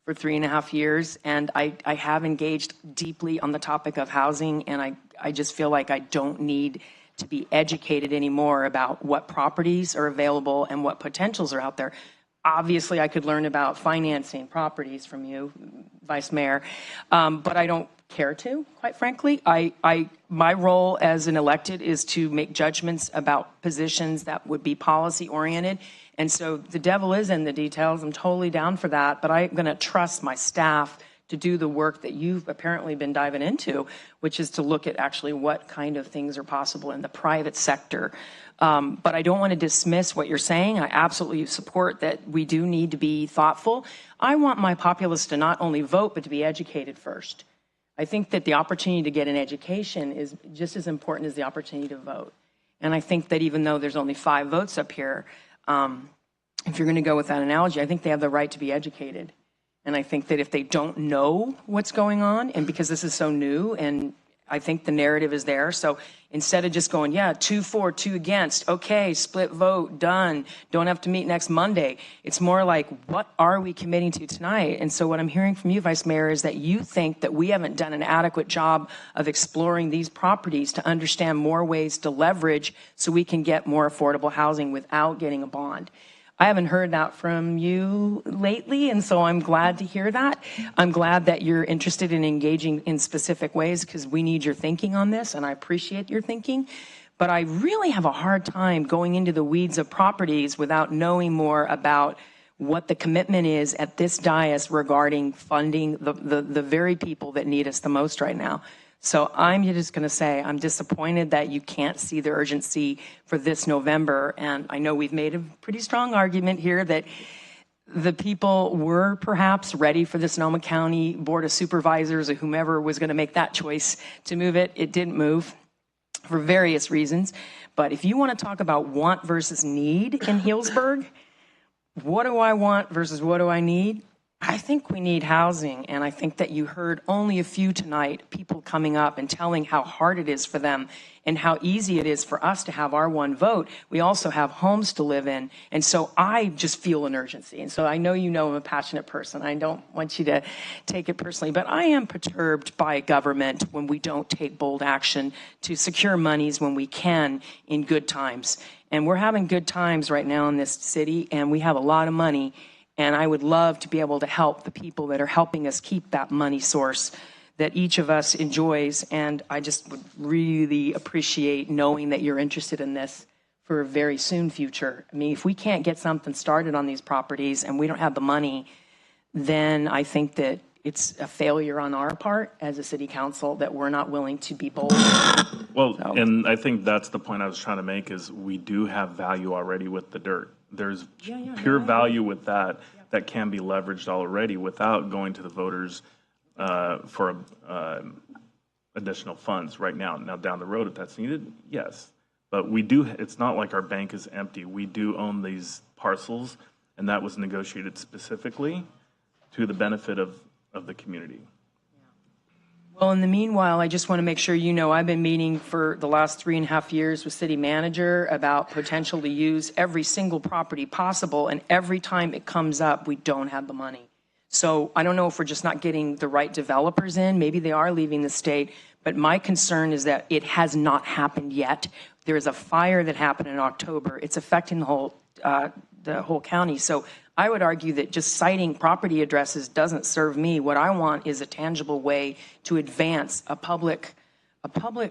for 3.5 years, and I have engaged deeply on the topic of housing, and I just feel like I don't need to be educated anymore about what properties are available and what potentials are out there. Obviously, I could learn about financing properties from you, Vice Mayor, but I don't care to, quite frankly. My role as an elected is to make judgments about positions that would be policy oriented. And so the devil is in the details. I'm totally down for that, but I'm going to trust my staff to do the work that you've apparently been diving into, which is to look at actually what kind of things are possible in the private sector. But I don't want to dismiss what you're saying. I absolutely support that we do need to be thoughtful. I want my populace to not only vote, but to be educated first. I think that the opportunity to get an education is just as important as the opportunity to vote. And I think that even though there's only 5 votes up here, if you're going to go with that analogy, I think they have the right to be educated. And I think that if they don't know what's going on, and because this is so new, and I think the narrative is there. So instead of just going, 2 for, 2 against, okay, split vote, done, don't have to meet next Monday. It's more like, what are we committing to tonight? And so what I'm hearing from you, Vice Mayor, is that you think that we haven't done an adequate job of exploring these properties to understand more ways to leverage so we can get more affordable housing without getting a bond. I haven't heard that from you lately, and so I'm glad to hear that. I'm glad that you're interested in engaging in specific ways because we need your thinking on this, and I appreciate your thinking. But I really have a hard time going into the weeds of properties without knowing more about what the commitment is at this dais regarding funding the very people that need us the most right now. So I'm just going to say I'm disappointed that you can't see the urgency for this November. And I know we've made a pretty strong argument here that the people were perhaps ready for the Sonoma County Board of Supervisors or whomever was going to make that choice to move it. It didn't move for various reasons. But if you want to talk about want versus need in Healdsburg, what do I want versus what do I need? I think we need housing, and I think that you heard only a few tonight, people coming up and telling how hard it is for them and how easy it is for us to have our one vote. We also have homes to live in, and so I just feel an urgency. And so I know you know I'm a passionate person. I don't want you to take it personally, but I am perturbed by government when we don't take bold action to secure monies when we can in good times. And we're having good times right now in this city, and we have a lot of money. And I would love to be able to help the people that are helping us keep that money source that each of us enjoys. And I just would really appreciate knowing that you're interested in this for a very soon future. I mean, if we can't get something started on these properties and we don't have the money, then I think that it's a failure on our part as a city council that we're not willing to be bold. Well, and I think that's the point I was trying to make is we do have value already with the dirt. There's pure value with that that can be leveraged already without going to the voters for additional funds right now. Now, down the road, if that's needed, yes. But we do, it's not like our bank is empty. We do own these parcels, and that was negotiated specifically to the benefit of the community. Well, in the meanwhile, I just want to make sure you know I've been meeting for the last 3.5 years with city manager about potential to use every single property possible, and every time it comes up, we don't have the money. So I don't know if we're just not getting the right developers in. Maybe they are leaving the state, but my concern is that it has not happened yet. There is a fire that happened in October. It's affecting the whole county. So I would argue that just citing property addresses doesn't serve me. What I want is a tangible way to advance a public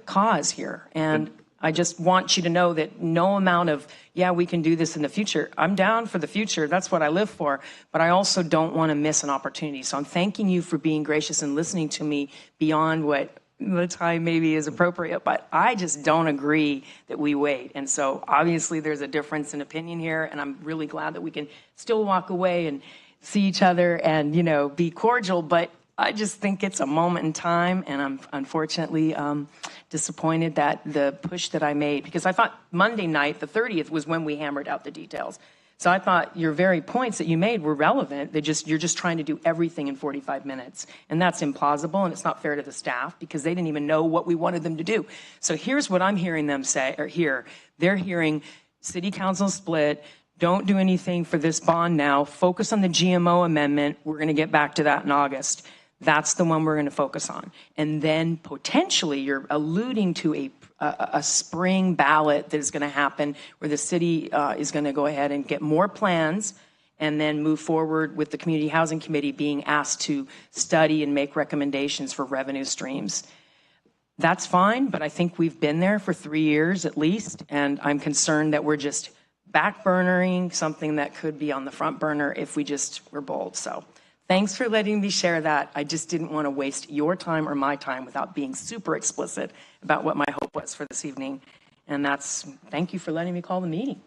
cause here. And I just want you to know that no amount of, yeah, we can do this in the future. I'm down for the future. That's what I live for. But I also don't want to miss an opportunity. So I'm thanking you for being gracious and listening to me beyond what the time maybe is appropriate, but I just don't agree that we wait. And so obviously there's a difference in opinion here, and I'm really glad that we can still walk away and see each other and, you know, be cordial, but I just think it's a moment in time, and I'm unfortunately disappointed that the push that I made, because I thought Monday night, the 30th, was when we hammered out the details. So I thought your very points that you made were relevant. You're just trying to do everything in 45 minutes. And that's implausible, and it's not fair to the staff because they didn't even know what we wanted them to do. So here's what I'm hearing them say, or hear. They're hearing city council split, don't do anything for this bond now, focus on the GMO amendment. We're going to get back to that in August. That's the one we're going to focus on. And then potentially you're alluding to a spring ballot that is going to happen where the city is going to go ahead and get more plans and then move forward with the Community Housing Committee being asked to study and make recommendations for revenue streams. That's fine, but I think we've been there for 3 years at least, and I'm concerned that we're just backburnering something that could be on the front burner if we just were bold. So thanks for letting me share that. I just didn't want to waste your time or my time without being super explicit about what my hope was for this evening. And thank you for letting me call the meeting,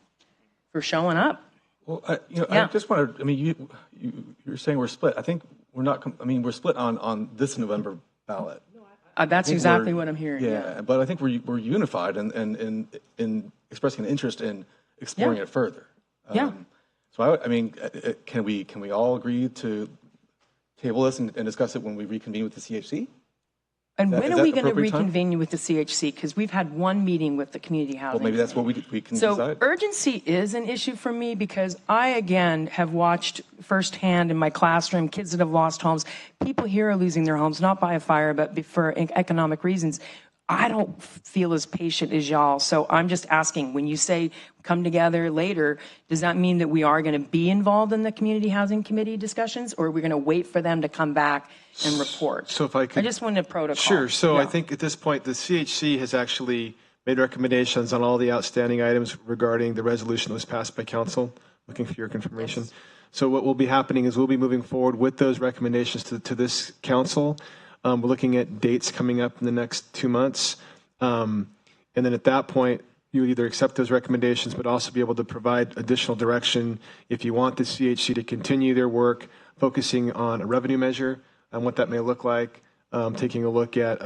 for showing up. Well, I just want to, you're saying we're split. I think we're not, we're split on this November ballot. That's exactly what I'm hearing. Yeah, but I think we're unified in expressing an interest in exploring it further. So can we all agree to table this and discuss it when we reconvene with the CHC? And when are we going to reconvene with the CHC? Because we've had one meeting with the Community Housing. Well, maybe that's what we can decide. So urgency is an issue for me because I, again, have watched firsthand in my classroom kids that have lost homes. People here are losing their homes, not by a fire, but for economic reasons. I don't feel as patient as y'all. So I'm just asking, when you say come together later, does that mean that we are going to be involved in the Community Housing Committee discussions, or are we going to wait for them to come back and report? So if I could. I just want a protocol. Sure. So Yeah. I think at this point, the CHC has actually made recommendations on all the outstanding items regarding the resolution that was passed by council. Looking for your confirmation. Yes. So what will be happening is we'll be moving forward with those recommendations to this council. We're looking at dates coming up in the next 2 months. And then at that point, you either accept those recommendations, but also be able to provide additional direction if you want the CHC to continue their work, focusing on a revenue measure and what that may look like, taking a look at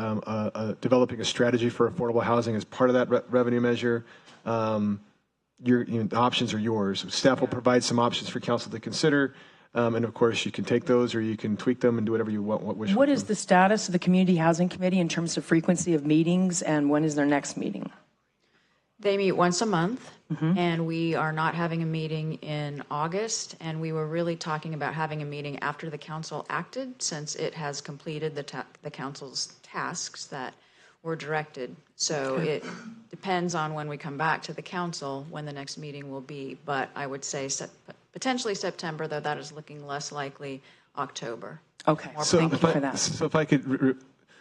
developing a strategy for affordable housing as part of that revenue measure. The options are yours. Staff will provide some options for council to consider. And of course, you can take those or you can tweak them and do whatever you want. What is the status of the Community Housing Committee in terms of frequency of meetings, and when is their next meeting? They meet once a month, and we are not having a meeting in August, and we were really talking about having a meeting after the council acted, since it has completed the council's tasks that were directed. So it depends on when we come back to the council when the next meeting will be. But I would say potentially September, though that is looking less likely, October. Okay, So thank you for that. So if I could,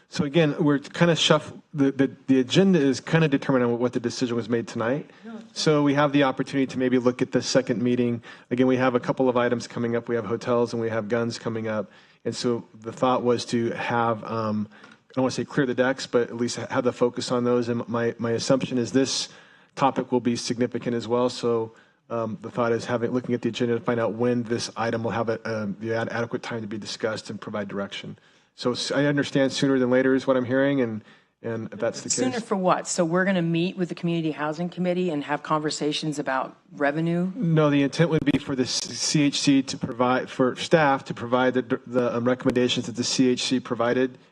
so again, we're kind of the agenda is kind of determined on what the decision was made tonight. So we have the opportunity to maybe look at the second meeting. Again, we have a couple of items coming up. We have hotels and we have guns coming up. And so the thought was to have, I don't want to say clear the decks, but at least have the focus on those. And my assumption is this topic will be significant as well. So the thought is looking at the agenda to find out when this item will have the adequate time to be discussed and provide direction. So I understand sooner than later is what I'm hearing, and if that's the case. Sooner for what? So we're going to meet with the Community Housing Committee and have conversations about revenue? No, the intent would be for the CHC to provide, for staff to provide the recommendations that the CHC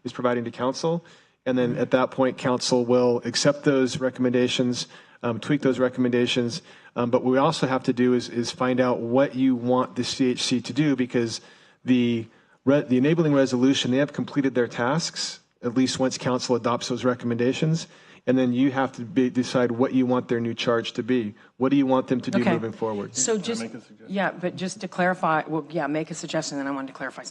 is providing to council. And then at that point, council will accept those recommendations, tweak those recommendations. But what we also have to do is find out what you want the CHC to do, because the enabling resolution, they have completed their tasks, at least once council adopts those recommendations. And then you have to decide what you want their new charge to be. What do you want them to do moving forward? So but just to clarify, make a suggestion, and I wanted to clarify.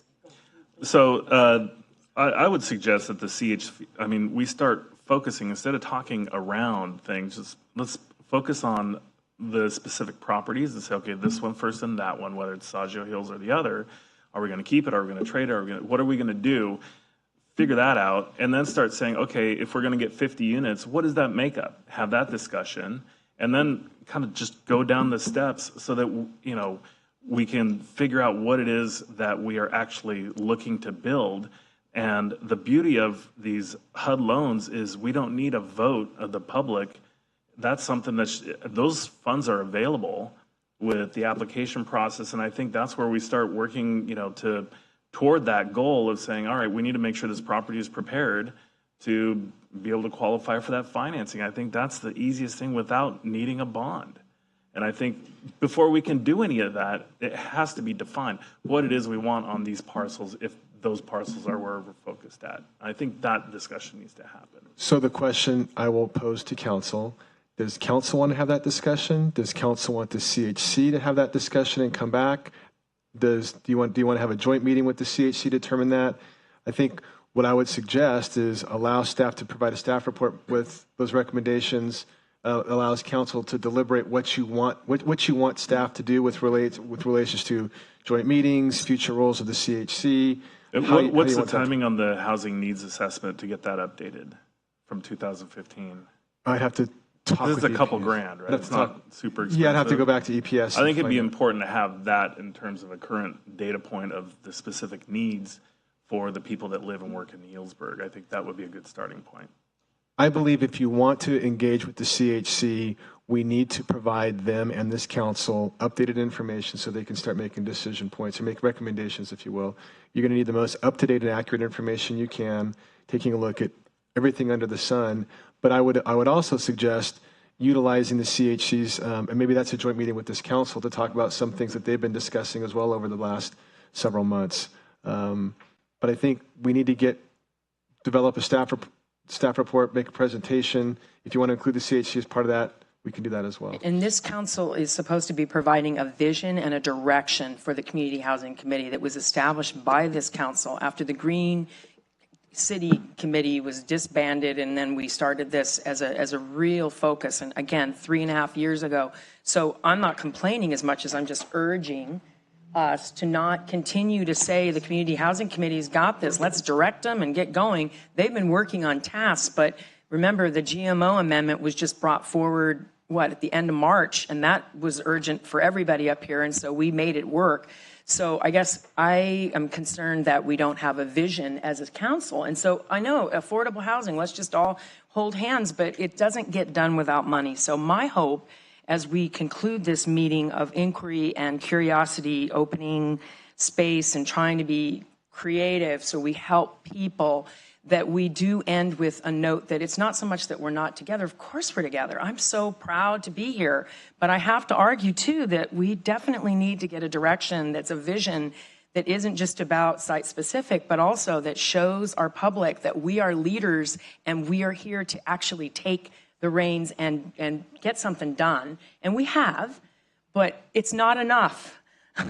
So I would suggest that we start focusing, instead of talking around things, just let's focus on the specific properties and say, okay, this one first and that one, whether it's Saggio Hills or the other. Are we going to keep it? Are we going to trade it? What are we going to do? Figure that out, and then start saying, okay, if we're going to get 50 units, what does that make up? Have that discussion, and then kind of just go down the steps so that we can figure out what it is that we are actually looking to build. And the beauty of these HUD loans is we don't need a vote of the public. That's something those funds are available with the application process, and I think that's where we start working, toward that goal of saying, all right, we need to make sure this property is prepared to be able to qualify for that financing. I think that's the easiest thing without needing a bond. And I think before we can do any of that, it has to be defined what it is we want on these parcels, if those parcels are where we're focused at. I think that discussion needs to happen. So the question I will pose to council, does council want to have that discussion? Does council want the CHC to have that discussion and come back? Do you want to have a joint meeting with the CHC to determine that? I think what I would suggest is allow staff to provide a staff report with those recommendations, allows council to deliberate what you want staff to do with relations to joint meetings, future roles of the CHC. What's the timing on the housing needs assessment to get that updated from 2015? I'd have to talk This is a with couple EPS. grand, right? I'd have It's to talk- not super expensive. Yeah, I'd have to go back to EPS. I think it'd and be find out. important to have that in terms of a current data point of the specific needs for the people that live and work in Healdsburg. I think that would be a good starting point. I believe if you want to engage with the CHC, we need to provide them and this council updated information so they can start making decision points or make recommendations, if you will. You're going to need the most up-to-date and accurate information you can, taking a look at everything under the sun. But I would also suggest utilizing the CHC's, and maybe that's a joint meeting with this council to talk about some things that they've been discussing as well over the last several months. But I think we need to develop a staff staff report, make a presentation. If you want to include the CHC as part of that, we can do that as well. And this council is supposed to be providing a vision and a direction for the Community Housing Committee that was established by this council after the Green City Committee was disbanded, and then we started this as a real focus, and again, 3.5 years ago. So I'm not complaining as much as I'm just urging us to not continue to say the Community Housing Committee's got this. Let's direct them and get going. They've been working on tasks, but remember the GMO amendment was just brought forward, at the end of March, and that was urgent for everybody up here, and so we made it work. So I guess I am concerned that we don't have a vision as a council. And so I know affordable housing, let's just all hold hands, but it doesn't get done without money. So my hope as we conclude this meeting of inquiry and curiosity, opening space and trying to be creative so we help people, that we do end with a note that it's not so much that we're not together. Of course we're together. I'm so proud to be here. But I have to argue, too, that we definitely need to get a direction that's a vision that isn't just about site-specific, but also that shows our public that we are leaders and we are here to actually take the reins and get something done. And we have, but it's not enough.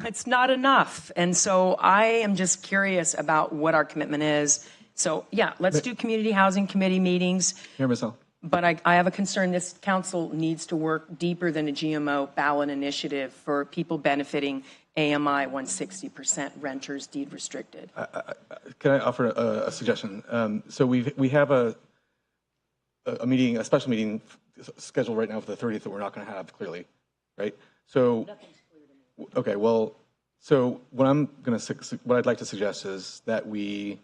It's not enough. And so I am just curious about what our commitment is. So, yeah, let's do Community Housing Committee meetings. Here, Ms. L. But I have a concern. This council needs to work deeper than a GMO ballot initiative for people benefiting AMI 160% renters deed restricted. Can I offer a suggestion? So we have a meeting, a special meeting scheduled right now for the 30th that we're not going to have, clearly, right? So, okay, well, so what I'd like to suggest is that we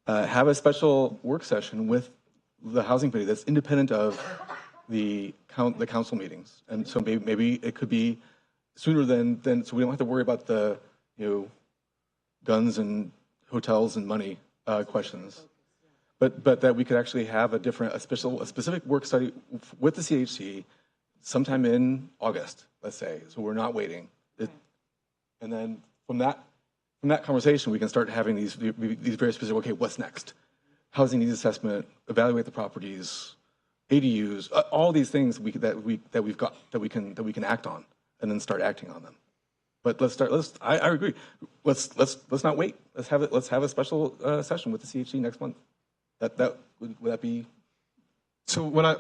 have a special work session with the housing committee that's independent of the council meetings, and so maybe it could be sooner than so we don't have to worry about the guns and hotels and money questions, but that we could actually have a specific work study with the CHC sometime in August, let's say, so we're not waiting, and then from that conversation, we can start having these very specific, okay, what's next? Housing needs assessment, evaluate the properties, ADUs, all these things that we can act on, and then start acting on them. But I agree. Let's not wait. Let's have a special session with the CHC next month. Would that be? So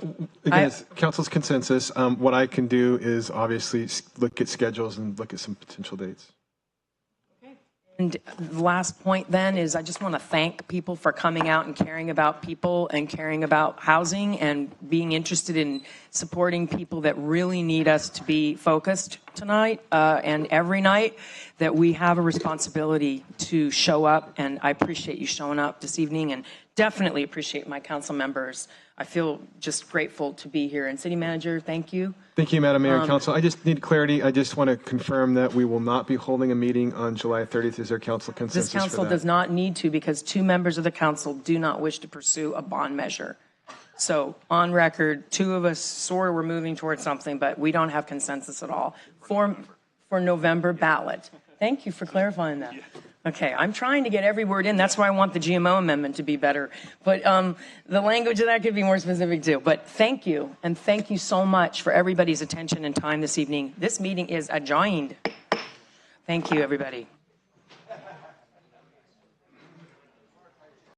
as council's consensus, what I can do is obviously look at schedules and look at some potential dates. And the last point then is I just want to thank people for coming out and caring about people and caring about housing and being interested in supporting people that really need us to be focused tonight and every night, that we have a responsibility to show up. And I appreciate you showing up this evening and definitely appreciate my council members. I feel just grateful to be here. And City Manager, thank you. Thank you, Madam Mayor and Council. I just need clarity. I just want to confirm that we will not be holding a meeting on July 30th. Is there council consensus This council for that? does not need to, because 2 members of the council do not wish to pursue a bond measure. So on record, 2 of us sort of were moving towards something, but we don't have consensus at all for November ballot. Thank you for clarifying that. Okay, I'm trying to get every word in. That's why I want the GMO amendment to be better. But the language of that could be more specific too. But thank you, and thank you so much for everybody's attention and time this evening. This meeting is adjourned. Thank you, everybody.